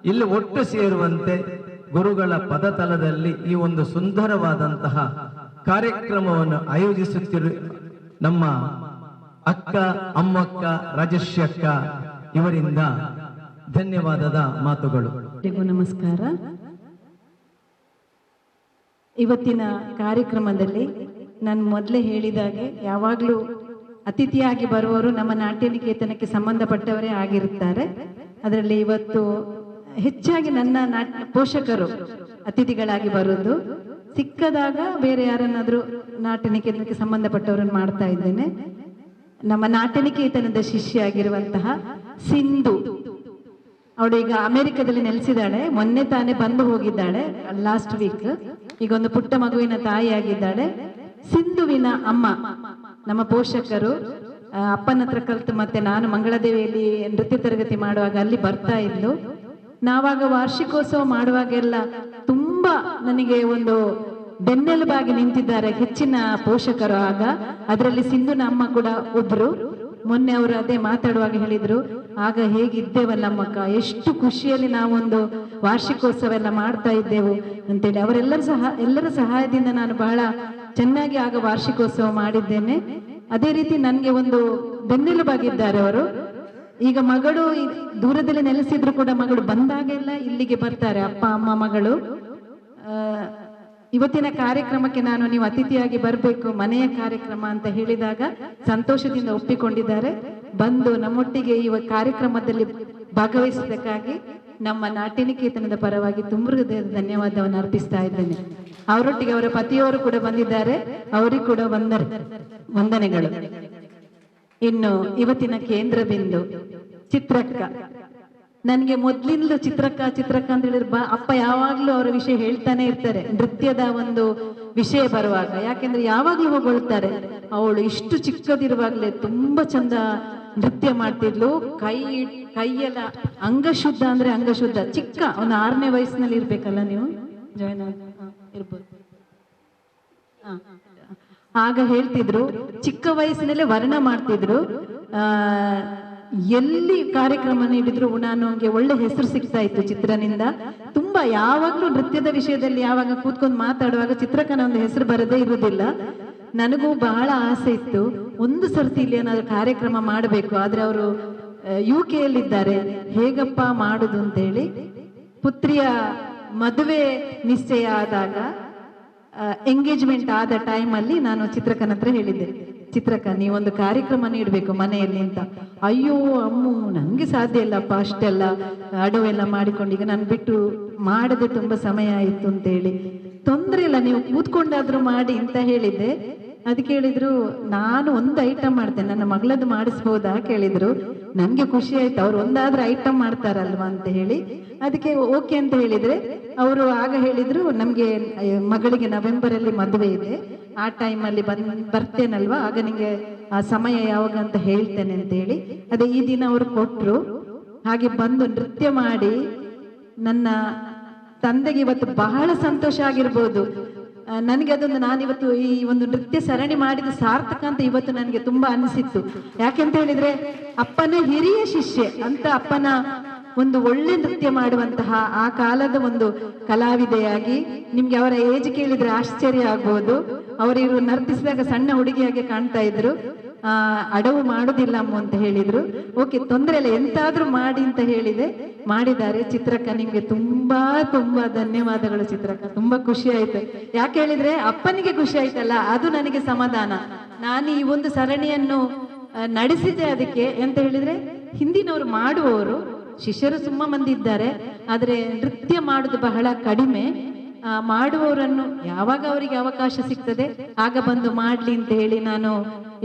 ಇಲ್ಲಿ ಒಟ್ಟು ಸೇರುವಂತೆ ಗುರುಗಳ ಪದತಲದಲ್ಲಿ ಈ ಒಂದು ಸುಂದರವಾದಂತಹ ಕಾರ್ಯಕ್ರಮವನ್ನು ಆಯೋಜಿಸುತ್ತಿರುವ ನಮ್ಮ ಅಕ್ಕ ಅಮ್ಮಕ್ಕ ರಾಜಶ್ರೀ ಅಕ್ಕ ಇವರಿಂದ ಧನ್ಯವಾದದ ಮಾತುಗಳು. ಎಲ್ಲರಿಗೂ ನಮಸ್ಕಾರ. ಇವತ್ತಿನ ಕಾರ್ಯಕ್ರಮದಲ್ಲಿ ನಾನು ಮೊದಲೇ ಹೇಳಿದಾಗೆ ಯಾವಾಗಲೂ ಅತಿಥಿಯಾಗಿ ಬರುವವರು ನಮ್ಮ ನಾಟ್ಯ ನಿಕೇತನಕ್ಕೆ ಸಂಬಂಧಪಟ್ಟವರೇ ಆಗಿರುತ್ತಾರೆ. ಅದರಲ್ಲಿ ಇವತ್ತು ಹೆಚ್ಚಾಗಿ ನನ್ನ ಪೋಷಕರು ಅತಿಥಿಗಳಾಗಿ ಬರುವುದು. ಸಿಕ್ಕದಾಗ ಬೇರೆ ಯಾರನ್ನಾದರೂ ನಾಟ್ಯ ನಿಕೇತನಕ್ಕೆ ಸಂಬಂಧಪಟ್ಟವರನ್ನು ಮಾಡ್ತಾ ಇದ್ದೇನೆ. ನಮ್ಮ ನಾಟ್ಯ ನಿಕೇತನದ ಶಿಷ್ಯ ಆಗಿರುವಂತಹ ಸಿಂಧು, ಅವಳು ಈಗ ಅಮೆರಿಕದಲ್ಲಿ ನೆಲೆಸಿದ್ದಾಳೆ. ಮೊನ್ನೆ ತಾನೇ ಬಂದು ಹೋಗಿದ್ದಾಳೆ, ಲಾಸ್ಟ್ ವೀಕ್. ಈಗ ಒಂದು ಪುಟ್ಟ ಮಗುವಿನ ತಾಯಿಯಾಗಿದ್ದಾಳೆ. ಸಿಂಧುವಿನ ಅಮ್ಮ ನಮ್ಮ ಪೋಷಕರು ಅಪ್ಪನ ಹತ್ರ ಕಲ್ತು ಮತ್ತೆ ನಾನು ಮಂಗಳದೇವಿಯಲ್ಲಿ ನೃತ್ಯ ತರಗತಿ ಮಾಡುವಾಗ ಅಲ್ಲಿ ಬರ್ತಾ ಇದ್ಲು. ನಾವಾಗ ವಾರ್ಷಿಕೋತ್ಸವ ಮಾಡುವಾಗೆಲ್ಲ ತುಂಬಾ ನನಗೆ ಒಂದು ಬೆನ್ನೆಲುಬಾಗಿ ನಿಂತಿದ್ದಾರೆ ಹೆಚ್ಚಿನ ಪೋಷಕರು. ಆಗ ಅದರಲ್ಲಿ ಸಿಂಧುನ ಅಮ್ಮ ಕೂಡ ಒಬ್ರು. ಮೊನ್ನೆ ಅವರು ಅದೇ ಮಾತಾಡುವಾಗ ಹೇಳಿದ್ರು, ಆಗ ಹೇಗಿದ್ದೇವಲ್ಲ ಅಮ್ಮಕ್ಕ, ಎಷ್ಟು ಖುಷಿಯಲ್ಲಿ ನಾವೊಂದು ವಾರ್ಷಿಕೋತ್ಸವ ಎಲ್ಲ ಮಾಡ್ತಾ ಇದ್ದೆವು ಅಂತೇಳಿ. ಎಲ್ಲರ ಸಹಾಯದಿಂದ ನಾನು ಬಹಳ ಚೆನ್ನಾಗಿ ಆಗ ವಾರ್ಷಿಕೋತ್ಸವ ಮಾಡಿದ್ದೇನೆ. ಅದೇ ರೀತಿ ನನಗೆ ಒಂದು ಬೆನ್ನೆಲುಬಾಗಿದ್ದಾರೆ ಅವರು. ಈಗ ಮಗಳು ದೂರದಲ್ಲಿ ನೆಲೆಸಿದ್ರು ಕೂಡ ಮಗಳು ಬಂದಾಗೆಲ್ಲ ಇಲ್ಲಿಗೆ ಬರ್ತಾರೆ, ಅಪ್ಪ ಅಮ್ಮ ಮಗಳು. ಇವತ್ತಿನ ಕಾರ್ಯಕ್ರಮಕ್ಕೆ ನೀವು ಅತಿಥಿಯಾಗಿ ಬರಬೇಕು, ಮನೆಯ ಕಾರ್ಯಕ್ರಮ ಅಂತ ಹೇಳಿದಾಗ ಸಂತೋಷದಿಂದ ಒಪ್ಪಿಕೊಂಡಿದ್ದಾರೆ. ಬಂದು ನಮ್ಮೊಟ್ಟಿಗೆ ಈ ಕಾರ್ಯಕ್ರಮದಲ್ಲಿ ಭಾಗವಹಿಸಿದ್ದಕ್ಕಾಗಿ ನಮ್ಮ ನಾಟ್ಯ ನಿಕೇತನದ ಪರವಾಗಿ ತುಂಬ ಹೃದಯದ ಧನ್ಯವಾದವನ್ನು ಅರ್ಪಿಸ್ತಾ ಇದ್ದೇನೆ. ಅವರೊಟ್ಟಿಗೆ ಅವರ ಪತಿಯವರು ಕೂಡ ಬಂದಿದ್ದಾರೆ, ಅವರಿಗೆ ಕೂಡ ವಂದನೆಗಳು. ಇನ್ನು ಇವತ್ತಿನ ಕೇಂದ್ರ ಬಿಂದು ಚಿತ್ರಕ್ಕ. ನನಗೆ ಮೊದ್ಲಿಂದಲೂ ಚಿತ್ರಕ್ಕ ಅಂತ ಹೇಳಿದ್ರೆ ಅಪ್ಪ ಯಾವಾಗ್ಲೂ ಅವರ ವಿಷಯ ಹೇಳ್ತಾನೆ ಇರ್ತಾರೆ, ನೃತ್ಯದ ಒಂದು ವಿಷಯ ಬರುವಾಗ. ಯಾಕೆಂದ್ರೆ ಯಾವಾಗ್ಲೂ ಹೊಗಳ್ತಾರೆ, ಅವಳು ಇಷ್ಟು ಚಿಕ್ಕದಿರುವಾಗ್ಲೇ ತುಂಬಾ ಚಂದ ನೃತ್ಯ ಮಾಡ್ತಿದ್ಲು, ಕೈಯೆಲ್ಲ ಅಂಗಶುದ್ಧ ಅಂದ್ರೆ ಅಂಗಶುದ್ಧ. ಚಿಕ್ಕ ಒಂದು 6ನೇ ವಯಸ್ಸಿನಲ್ಲಿ ಇರ್ಬೇಕಲ್ಲ ನೀವು ಜಾಯ್ನ್ ಇರ್ಬೋದು. ಆಗ ಹೇಳ್ತಿದ್ರು, ಚಿಕ್ಕ ವಯಸ್ಸಿನಲ್ಲೇ ವರ್ಣ ಮಾಡ್ತಿದ್ರು. ಎಲ್ಲಿ ಕಾರ್ಯಕ್ರಮ ನೀಡಿದ್ರು ನನಗೆ ಒಳ್ಳೆ ಹೆಸರು ಸಿಗ್ತಾ ಇತ್ತು ಚಿತ್ರನಿಂದ. ತುಂಬಾ ಯಾವಾಗ್ಲೂ ನೃತ್ಯದ ವಿಷಯದಲ್ಲಿ ಯಾವಾಗ ಕೂತ್ಕೊಂಡು ಮಾತಾಡುವಾಗ ಚಿತ್ರಕನ ಒಂದು ಹೆಸರು ಬರದೇ ಇರುವುದಿಲ್ಲ. ನನಗೂ ಬಹಳ ಆಸೆ ಇತ್ತು, ಒಂದು ಸರ್ತಿ ಇಲ್ಲಿ ಏನಾದ್ರು ಕಾರ್ಯಕ್ರಮ ಮಾಡಬೇಕು. ಆದ್ರೆ ಅವರು UK ಯಲ್ಲಿದ್ದಾರೆ, ಹೇಗಪ್ಪ ಮಾಡುದು ಅಂತೇಳಿ. ಪುತ್ರಿಯ ಮದುವೆ ನಿಶ್ಚಯ ಆದಾಗ, ಎಂಗೇಜ್ಮೆಂಟ್ ಆದ ಟೈಮಲ್ಲಿ ನಾನು ಚಿತ್ರಕನ ಹತ್ರ ಹೇಳಿದ್ದೆ, ಚಿತ್ರಕ ನೀವೊಂದು ಕಾರ್ಯಕ್ರಮ ನೀಡಬೇಕು ಮನೆಯಲ್ಲಿ ಅಂತ. ಅಯ್ಯೋ ಅಮ್ಮು, ನಂಗೆ ಸಾಧ್ಯ ಇಲ್ಲಪ್ಪ ಅಷ್ಟೆಲ್ಲ ಅಡವೆಲ್ಲ ಮಾಡಿಕೊಂಡು, ಈಗ ನಾನು ಬಿಟ್ಟು ಮಾಡದೆ ತುಂಬಾ ಸಮಯ ಆಯಿತು ಅಂತೇಳಿ. ತೊಂದರೆ ಇಲ್ಲ, ನೀವು ಕೂತ್ಕೊಂಡಾದ್ರೂ ಮಾಡಿ ಅಂತ ಹೇಳಿದ್ದೆ. ಅದಕ್ಕೆ ಹೇಳಿದ್ರು, ನಾನು ಒಂದು ಐಟಮ್ ಮಾಡ್ತೇನೆ, ನನ್ನ ಮಗಳದ್ದು ಮಾಡಿಸ್ಬೋದಾ ಕೇಳಿದ್ರು. ನನ್ಗೆ ಖುಷಿ ಆಯ್ತು, ಅವ್ರು ಒಂದಾದ್ರೂ ಐಟಮ್ ಮಾಡ್ತಾರಲ್ವಾ ಅಂತ ಹೇಳಿ. ಅದಕ್ಕೆ ಓಕೆ ಅಂತ ಹೇಳಿದ್ರೆ ಅವರು ಆಗ ಹೇಳಿದ್ರು, ನಮ್ಗೆ ಮಗಳಿಗೆ ನವೆಂಬರ್ ಅಲ್ಲಿ ಮದುವೆ ಇದೆ, ಆ ಟೈಮಲ್ಲಿ ಬರ್ತೇನಲ್ವಾ, ಆಗ ನಿಂಗೆ ಆ ಸಮಯ ಯಾವಾಗ ಅಂತ ಹೇಳ್ತೇನೆ ಅಂತ ಹೇಳಿ. ಅದೇ ಈ ದಿನ ಅವರು ಕೊಟ್ರು. ಹಾಗೆ ಬಂದು ನೃತ್ಯ ಮಾಡಿ ನನ್ನ ತಂದೆಗೆ ಇವತ್ತು ಬಹಳ ಸಂತೋಷ ಆಗಿರ್ಬೋದು. ನನಗೆ ಅದೊಂದು, ನಾನಿವತ್ತು ಈ ಒಂದು ನೃತ್ಯ ಸರಣಿ ಮಾಡಿದ ಸಾರ್ಥಕ ಅಂತ ಇವತ್ತು ನನಗೆ ತುಂಬಾ ಅನಿಸಿತ್ತು. ಯಾಕೆಂತ ಹೇಳಿದ್ರೆ ಅಪ್ಪನ ಹಿರಿಯ ಶಿಷ್ಯೆ ಅಂತ, ಅಪ್ಪನ ಒಂದು ಒಳ್ಳೆ ನೃತ್ಯ ಮಾಡುವಂತಹ ಆ ಕಾಲದ ಒಂದು ಕಲಾವಿದೆಯಾಗಿ. ನಿಮ್ಗೆ ಅವರ ಏಜ್ ಕೇಳಿದ್ರೆ ಆಶ್ಚರ್ಯ ಆಗ್ಬೋದು. ಅವರಿವರು ನರ್ತಿಸಿದಾಗ ಸಣ್ಣ ಹುಡುಗಿಯಾಗಿ ಕಾಣ್ತಾ ಇದ್ರು. ಅಡವು ಮಾಡುದಿಲ್ಲ ಅಮ್ಮ ಅಂತ ಹೇಳಿದ್ರು. ಓಕೆ, ತೊಂದರೆ ಇಲ್ಲ, ಎಂತಾದ್ರೂ ಮಾಡಿ ಅಂತ ಹೇಳಿದೆ, ಮಾಡಿದ್ದಾರೆ. ಚಿತ್ರಕ್ಕ ನಿಮ್ಗೆ ತುಂಬಾ ತುಂಬಾ ಧನ್ಯವಾದಗಳು ಚಿತ್ರಕ್ಕ, ತುಂಬಾ ಖುಷಿ ಆಯ್ತು. ಯಾಕೆ ಹೇಳಿದ್ರೆ ಅಪ್ಪನಿಗೆ ಖುಷಿ ಆಯ್ತಲ್ಲ, ಅದು ನನಗೆ ಸಮಾಧಾನ. ನಾನು ಈ ಒಂದು ಸರಣಿಯನ್ನು ನಡೆಸಿದೆ ಅದಕ್ಕೆ ಅಂತ ಹೇಳಿದ್ರೆ, ಹಿಂದಿನವರು ಮಾಡುವವರು ಶಿಷ್ಯರು ತುಂಬಾ ಮಂದಿ ಇದ್ದಾರೆ, ಆದ್ರೆ ನೃತ್ಯ ಮಾಡುದು ಬಹಳ ಕಡಿಮೆ. ಮಾಡುವವರನ್ನು ಯಾವಾಗ ಅವರಿಗೆ ಅವಕಾಶ ಸಿಗ್ತದೆ ಆಗ ಬಂದು ಮಾಡ್ಲಿ ಅಂತ ಹೇಳಿ ನಾನು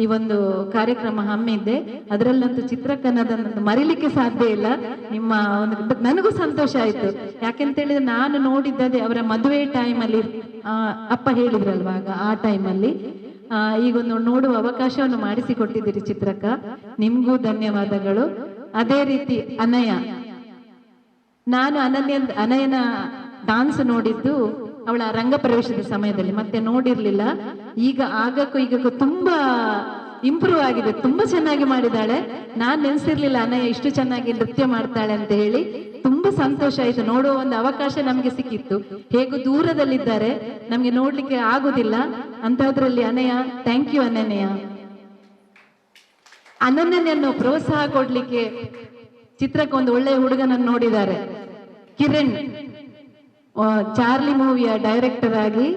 ಈ ಒಂದು ಕಾರ್ಯಕ್ರಮ ಹಮ್ಮಿದ್ದೆ. ಅದರಲ್ಲಂತೂ ಚಿತ್ರಕನ್ನದನ್ನು ಮರಿಲಿಕ್ಕೆ ಸಾಧ್ಯ ಇಲ್ಲ. ನಿಮ್ಮ ಒಂದು ನನಗೂ ಸಂತೋಷ ಆಯ್ತು. ಯಾಕೆಂತ ಹೇಳಿದ್ರೆ ನಾನು ನೋಡಿದ್ದದೆ ಅವರ ಮದುವೆ ಟೈಮಲ್ಲಿ, ಅಪ್ಪ ಹೇಳಿದ್ರಲ್ವಾ ಆಗ, ಆ ಟೈಮಲ್ಲಿ ಈಗೊಂದು ನೋಡುವ ಅವಕಾಶವನ್ನು ಮಾಡಿಸಿಕೊಟ್ಟಿದ್ದೀರಿ ಚಿತ್ರಕ್ಕ, ನಿಮ್ಗೂ ಧನ್ಯವಾದಗಳು. ಅದೇ ರೀತಿ ಅನಯ, ನಾನು ಅನಯನ ಡಾನ್ಸ್ ನೋಡಿದ್ದು ಅವಳ ರಂಗ ಪ್ರವೇಶದ ಸಮಯದಲ್ಲಿ, ಮತ್ತೆ ನೋಡಿರ್ಲಿಲ್ಲ. ಈಗ ಆಗಕ್ಕೂ ತುಂಬಾ ಇಂಪ್ರೂವ್ ಆಗಿದೆ, ತುಂಬಾ ಚೆನ್ನಾಗಿ ಮಾಡಿದಾಳೆ. ನಾನ್ ನೆನ್ಸಿರ್ಲಿಲ್ಲ ಅನಯ ಇಷ್ಟು ಚೆನ್ನಾಗಿ ನೃತ್ಯ ಮಾಡ್ತಾಳೆ ಅಂತ ಹೇಳಿ. ತುಂಬಾ ಸಂತೋಷ ಆಯಿತು. ನೋಡುವ ಒಂದು ಅವಕಾಶ ನಮಗೆ ಸಿಕ್ಕಿತ್ತು. ಹೇಗೂ ದೂರದಲ್ಲಿದ್ದಾರೆ, ನಮಗೆ ನೋಡ್ಲಿಕ್ಕೆ ಆಗುದಿಲ್ಲ ಅಂಥದ್ರಲ್ಲಿ ಅನಯ, ಥ್ಯಾಂಕ್ ಯು ಅನನ್ಯ. ಅನನ್ಯನನ್ನು ಪ್ರೋತ್ಸಾಹ ಕೊಡ್ಲಿಕ್ಕೆ ಚಿತ್ರಕ್ಕೆ ಒಂದು ಒಳ್ಳೆಯ ಹುಡುಗನನ್ನು ನೋಡಿದ್ದಾರೆ, ಕಿರಣ್. ಚಾರ್ಲಿ ಮೂವಿಯ ಡೈರೆಕ್ಟರ್ ಆಗಿ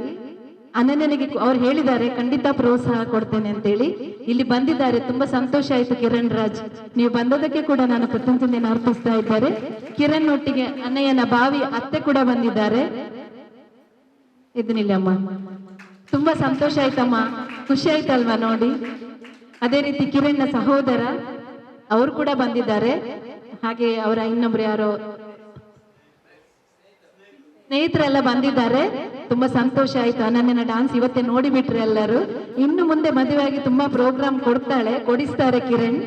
ಅನನ್ಯನಿಗೆ ಅವ್ರು ಹೇಳಿದ್ದಾರೆ ಖಂಡಿತ ಪ್ರೋತ್ಸಾಹ ಕೊಡ್ತೇನೆ ಅಂತೇಳಿ. ಇಲ್ಲಿ ಬಂದಿದ್ದಾರೆ, ತುಂಬಾ ಸಂತೋಷ ಆಯ್ತು ಕಿರಣ್ ರಾಜ್, ನೀವು ಬಂದದಕ್ಕೆ ಕೂಡ ನಾನು ಕೃತಜ್ಞತೆಯನ್ನು ಅರ್ಪಿಸ್ತಾ ಇದ್ದಾರೆ. ಕಿರಣ್ ಒಟ್ಟಿಗೆ ಅನಯ್ಯನ ಬಾವಿ ಅತ್ತೆ ಕೂಡ ಬಂದಿದ್ದಾರೆ. ಇದನ್ನಿಲ್ಲ ಅಮ್ಮ, ತುಂಬಾ ಸಂತೋಷ ಆಯ್ತಮ್ಮ, ಖುಷಿ ಆಯ್ತಲ್ವಾ ನೋಡಿ. ಅದೇ ರೀತಿ ಕಿರಣ್ನ ಸಹೋದರ ಅವರು ಕೂಡ ಬಂದಿದ್ದಾರೆ. ಹಾಗೆ ಅವರ ಇನ್ನೊಬ್ರು ಯಾರೋ ಸ್ನೇಹಿತರೆಲ್ಲ ಬಂದಿದ್ದಾರೆ. ತುಂಬಾ ಸಂತೋಷ ಆಯ್ತು. ಅನನ್ಯನ ಡಾನ್ಸ್ ಇವತ್ತೇ ನೋಡಿಬಿಟ್ರೆ ಎಲ್ಲರೂ. ಇನ್ನು ಮುಂದೆ ಮದುವೆಯಾಗಿ ತುಂಬಾ ಪ್ರೋಗ್ರಾಮ್ ಕೊಡಿಸ್ತಾರೆ ಕಿರಣ್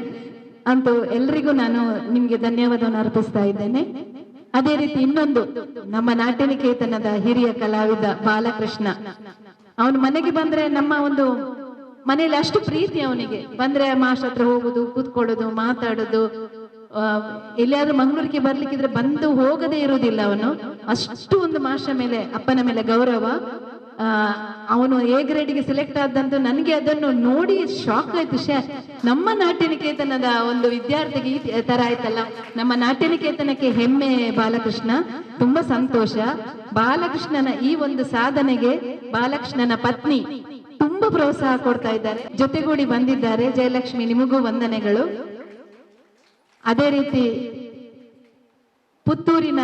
ಅಂತೂ ಎಲ್ರಿಗೂ ನಾನು ನಿಮ್ಗೆ ಧನ್ಯವಾದವನ್ನು ಅರ್ಪಿಸ್ತಾ ಇದ್ದೇನೆ. ಅದೇ ರೀತಿ ಇನ್ನೊಂದು ನಮ್ಮ ನಾಟ್ಯನಿಕೇತನದ ಹಿರಿಯ ಕಲಾವಿದ ಬಾಲಕೃಷ್ಣ, ಅವನು ಮನೆಗೆ ಬಂದ್ರೆ ನಮ್ಮ ಒಂದು ಮನೆಯಲ್ಲಿ ಅಷ್ಟು ಪ್ರೀತಿ ಅವನಿಗೆ. ಬಂದ್ರೆ ಮಾಸ್ಟರ್ ಹತ್ರ ಹೋಗುದು, ಕೂತ್ಕೊಳ್ಳೋದು, ಮಾತಾಡೋದು. ಎಲ್ಲಿಯಾದ್ರೂ ಮಂಗಳೂರಿಗೆ ಬರ್ಲಿಕ್ಕಿದ್ರೆ ಬಂದು ಹೋಗದೇ ಇರುವುದಿಲ್ಲ ಅವನು. ಅಷ್ಟು ಒಂದು ಮಾಸ್ಟರ್ ಮೇಲೆ, ಅಪ್ಪನ ಮೇಲೆ ಗೌರವ. ಅವನು ಎ ಗ್ರೇಡ್ಗೆ ಸೆಲೆಕ್ಟ್ ಆದಂತೂ ನನಗೆ ಅದನ್ನು ನೋಡಿ ಶಾಕ್ ಆಯ್ತು. ನಮ್ಮ ನಾಟ್ಯನಿಕೇತನದ ಒಂದು ವಿದ್ಯಾರ್ಥಿಗೆ ಈ ತರ ಆಯ್ತಲ್ಲ, ನಮ್ಮ ನಾಟ್ಯನಿಕೇತನಕ್ಕೆ ಹೆಮ್ಮೆ ಬಾಲಕೃಷ್ಣ. ತುಂಬಾ ಸಂತೋಷ. ಬಾಲಕೃಷ್ಣನ ಈ ಒಂದು ಸಾಧನೆಗೆ ಬಾಲಕೃಷ್ಣನ ಪತ್ನಿ ತುಂಬಾ ಪ್ರೋತ್ಸಾಹ ಕೊಡ್ತಾ ಇದ್ದಾರೆ, ಜೊತೆಗೂಡಿ ಬಂದಿದ್ದಾರೆ. ಜಯಲಕ್ಷ್ಮಿ, ನಿಮಗೂ ವಂದನೆಗಳು. ಅದೇ ರೀತಿ ಪುತ್ತೂರಿನ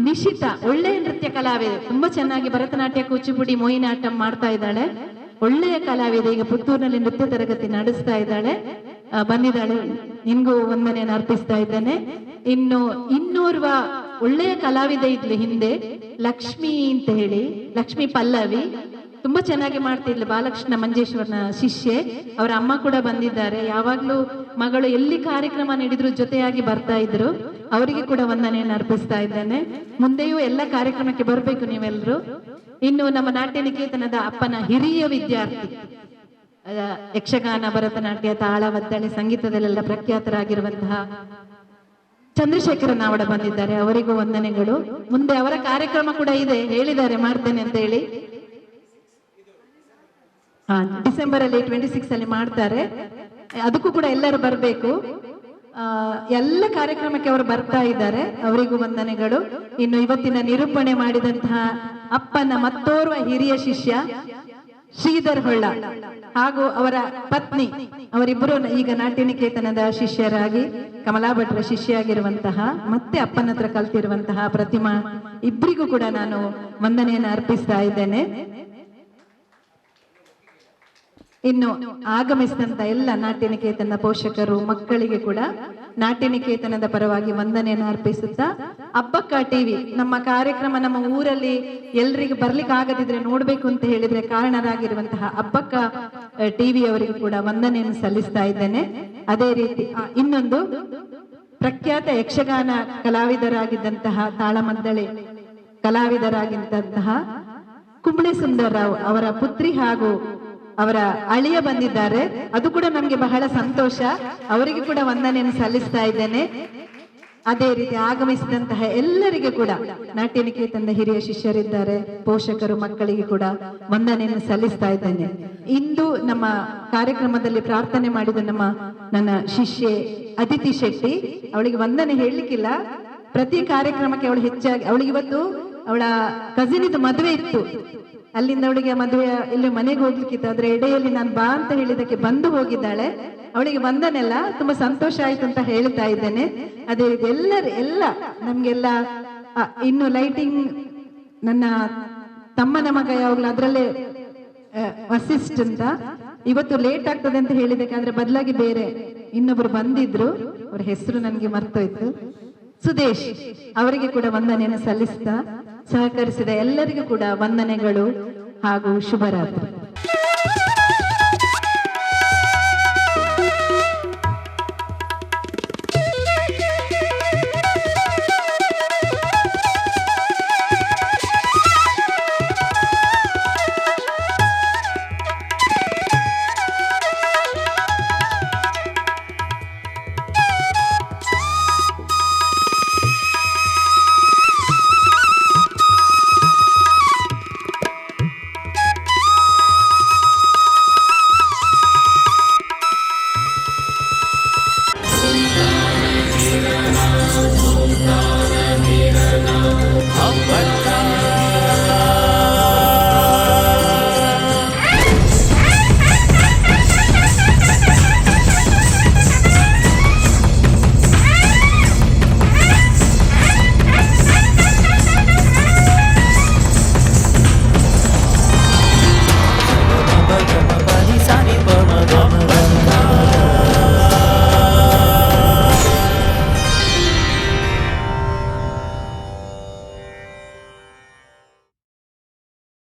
ನಿಶಿತಾ ಒಳ್ಳೆಯ ನೃತ್ಯ ಕಲಾವಿದೆ, ತುಂಬಾ ಚೆನ್ನಾಗಿ ಭರತನಾಟ್ಯ, ಕೂಚಿಪುಡಿ, ಮೊಯಿನಾಟಂ ಮಾಡ್ತಾ ಇದ್ದಾಳೆ. ಒಳ್ಳೆಯ ಕಲಾವಿದೆ, ಈಗ ಪುತ್ತೂರಿನಲ್ಲಿ ನೃತ್ಯ ತರಗತಿ ನಡೆಸ್ತಾ ಇದ್ದಾಳೆ, ಬಂದಿದ್ದಾಳೆ. ನಿನ್ಗೂ ವಂದನೆಯನ್ನು ಅರ್ಪಿಸ್ತಾ ಇದ್ದೇನೆ. ಇನ್ನು ಇನ್ನೋರ್ವ ಒಳ್ಳೆಯ ಕಲಾವಿದೆ ಇದ್ಲು ಹಿಂದೆ, ಲಕ್ಷ್ಮಿ ಅಂತ ಹೇಳಿ, ಲಕ್ಷ್ಮಿ ಪಲ್ಲವಿ, ತುಂಬಾ ಚೆನ್ನಾಗಿ ಮಾಡ್ತಿದ್ಲು. ಬಾಲಕೃಷ್ಣ ಮಂಜೇಶ್ವರನ ಶಿಷ್ಯೆ. ಅವರ ಅಮ್ಮ ಕೂಡ ಬಂದಿದ್ದಾರೆ. ಯಾವಾಗ್ಲೂ ಮಗಳು ಎಲ್ಲಿ ಕಾರ್ಯಕ್ರಮ ನೀಡಿದ್ರು ಜೊತೆಯಾಗಿ ಬರ್ತಾ ಇದ್ರು. ಅವರಿಗೆ ಕೂಡ ವಂದನೆಯನ್ನು ಅರ್ಪಿಸ್ತಾ ಇದ್ದೇನೆ. ಮುಂದೆಯೂ ಎಲ್ಲ ಕಾರ್ಯಕ್ರಮಕ್ಕೆ ಬರಬೇಕು ನೀವೆಲ್ಲರೂ. ಇನ್ನು ನಮ್ಮ ನಾಟ್ಯನಿಕೇತನದ ಅಪ್ಪನ ಹಿರಿಯ ವಿದ್ಯಾರ್ಥಿ, ಯಕ್ಷಗಾನ, ಭರತನಾಟ್ಯ, ತಾಳ, ಒದ್ದಳೆ, ಸಂಗೀತದಲ್ಲೆಲ್ಲ ಪ್ರಖ್ಯಾತರಾಗಿರುವಂತಹ ಚಂದ್ರಶೇಖರ ನಾವಡ ಬಂದಿದ್ದಾರೆ. ಅವರಿಗೂ ವಂದನೆಗಳು. ಮುಂದೆ ಅವರ ಕಾರ್ಯಕ್ರಮ ಕೂಡ ಇದೆ, ಹೇಳಿದ್ದಾರೆ ಮಾಡ್ತೇನೆ ಅಂತ ಹೇಳಿ. ಡಿಸೆಂಬರ್ ಅಲ್ಲಿ 26 ಅಲ್ಲಿ ಮಾಡ್ತಾರೆ. ಅದಕ್ಕೂ ಕೂಡ ಎಲ್ಲರೂ ಬರಬೇಕು. ಎಲ್ಲ ಕಾರ್ಯಕ್ರಮಕ್ಕೆ ಅವರು ಬರ್ತಾ ಇದ್ದಾರೆ, ಅವರಿಗೂ ವಂದನೆಗಳು. ಇನ್ನು ಇವತ್ತಿನ ನಿರೂಪಣೆ ಮಾಡಿದಂತಹ ಅಪ್ಪನ ಮತ್ತೋರ್ವ ಹಿರಿಯ ಶಿಷ್ಯ ಶ್ರೀಧರ್ ಹೊಳ್ಳ ಹಾಗೂ ಅವರ ಪತ್ನಿ, ಅವರಿಬ್ಬರು ಈಗ ನಾಟ್ಯನಿಕೇತನದ ಶಿಷ್ಯರಾಗಿ, ಕಮಲಾ ಭಟ್ರ ಶಿಷ್ಯರಾಗಿರುವಂತಹ, ಮತ್ತೆ ಅಪ್ಪನ ಹತ್ರ ಕಲ್ತಿರುವಂತಹ ಪ್ರತಿಮಾ, ಇಬ್ಬರಿಗೂ ಕೂಡ ನಾನು ವಂದನೆಯನ್ನು ಅರ್ಪಿಸ್ತಾ ಇದ್ದೇನೆ. ಇನ್ನು ಆಗಮಿಸಿದಂತ ಎಲ್ಲ ನಾಟ್ಯನಿಕೇತನದ ಪೋಷಕರು, ಮಕ್ಕಳಿಗೆ ಕೂಡ ನಾಟ್ಯನಿಕೇತನದ ಪರವಾಗಿ ವಂದನೆಯನ್ನು ಅರ್ಪಿಸುತ್ತಾ, ಅಬ್ಬಕ್ಕ ಟಿವಿ ನಮ್ಮ ಕಾರ್ಯಕ್ರಮ ನಮ್ಮ ಊರಲ್ಲಿ ಎಲ್ರಿಗೂ ಬರ್ಲಿಕ್ಕೆ ಆಗದಿದ್ರೆ ನೋಡ್ಬೇಕು ಅಂತ ಹೇಳಿದ್ರೆ ಕಾರಣರಾಗಿರುವಂತಹ ಅಬ್ಬಕ್ಕ ಟಿವಿ ಅವರಿಗೂ ಕೂಡ ವಂದನೆಯನ್ನು ಸಲ್ಲಿಸ್ತಾ ಇದ್ದೇನೆ. ಅದೇ ರೀತಿ ಇನ್ನೊಂದು ಪ್ರಖ್ಯಾತ ಯಕ್ಷಗಾನ ಕಲಾವಿದರಾಗಿದ್ದಂತಹ, ತಾಳಮದ್ದಳೆ ಕಲಾವಿದರಾಗಿದ್ದಂತಹ ಕುಂಬಳೆ ಸುಂದರರಾವ್ ಅವರ ಪುತ್ರಿ ಹಾಗೂ ಅವರ ಅಳಿಯ ಬಂದಿದ್ದಾರೆ. ಅದು ಕೂಡ ನಮ್ಗೆ ಬಹಳ ಸಂತೋಷ. ಅವರಿಗೆ ಕೂಡ ವಂದನೆಯನ್ನು ಸಲ್ಲಿಸ್ತಾ ಇದ್ದೇನೆ. ಅದೇ ರೀತಿ ಆಗಮಿಸಿದಂತಹ ಎಲ್ಲರಿಗೂ ಕೂಡ ನಾಟ್ಯನಿಕೇತನದ ಹಿರಿಯ ಶಿಷ್ಯರಿದ್ದಾರೆ, ಪೋಷಕರು, ಮಕ್ಕಳಿಗೆ ಕೂಡ ವಂದನೆಯನ್ನು ಸಲ್ಲಿಸ್ತಾ ಇದ್ದೇನೆ. ಇಂದು ನಮ್ಮ ಕಾರ್ಯಕ್ರಮದಲ್ಲಿ ಪ್ರಾರ್ಥನೆ ಮಾಡಿದ ನನ್ನ ಶಿಷ್ಯೆ ಅದಿತಿ ಶೆಟ್ಟಿ, ಅವಳಿಗೆ ವಂದನೆ ಹೇಳಲಿಕ್ಕಿಲ್ಲ. ಪ್ರತಿ ಕಾರ್ಯಕ್ರಮಕ್ಕೆ ಅವಳು ಹೆಚ್ಚಾಗಿ, ಅವಳಿಗೆ ಇವತ್ತು ಅವಳ ಕಸಿನ್ ಇದು ಮದುವೆ ಇತ್ತು, ಅಲ್ಲಿಂದ ಅವಳಿಗೆ ಮದುವೆ ಇಲ್ಲಿ ಮನೆಗೆ ಹೋಗ್ಲಿಕ್ಕಿತ್ತು. ಅದ್ರ ಎಡೆಯಲ್ಲಿ ನಾನು ಬಾ ಅಂತ ಹೇಳಿದಕ್ಕೆ ಬಂದು ಹೋಗಿದ್ದಾಳೆ. ಅವಳಿಗೆ ವಂದನೆಲ್ಲ, ತುಂಬಾ ಸಂತೋಷ ಆಯ್ತು ಅಂತ ಹೇಳ್ತಾ ಇದ್ದೇನೆ. ಅದೇ ರೀತಿ ಎಲ್ಲ ನಮ್ಗೆಲ್ಲ ಇನ್ನು ಲೈಟಿಂಗ್, ನನ್ನ ತಮ್ಮನ ಮಗ ಯಾವಾಗ್ಲೂ ಅದ್ರಲ್ಲೇ ಅಸಿಸ್ಟ್ ಅಂತ, ಇವತ್ತು ಲೇಟ್ ಆಗ್ತದೆ ಅಂತ ಹೇಳಿದಕ್ಕೆ ಅದ್ರ ಬದಲಾಗಿ ಬೇರೆ ಇನ್ನೊಬ್ರು ಬಂದಿದ್ರು, ಅವ್ರ ಹೆಸರು ನನ್ಗೆ ಮರ್ತೋಯ್ತು, ಸುದೇಶ್, ಅವರಿಗೆ ಕೂಡ ವಂದನೆಯನ್ನು ಸಲ್ಲಿಸ್ತಾ ಸಹಕರಿಸಿದ ಎಲ್ಲರಿಗೂ ಕೂಡ ವಂದನೆಗಳು ಹಾಗೂ ಶುಭರಾತ್ರಿ.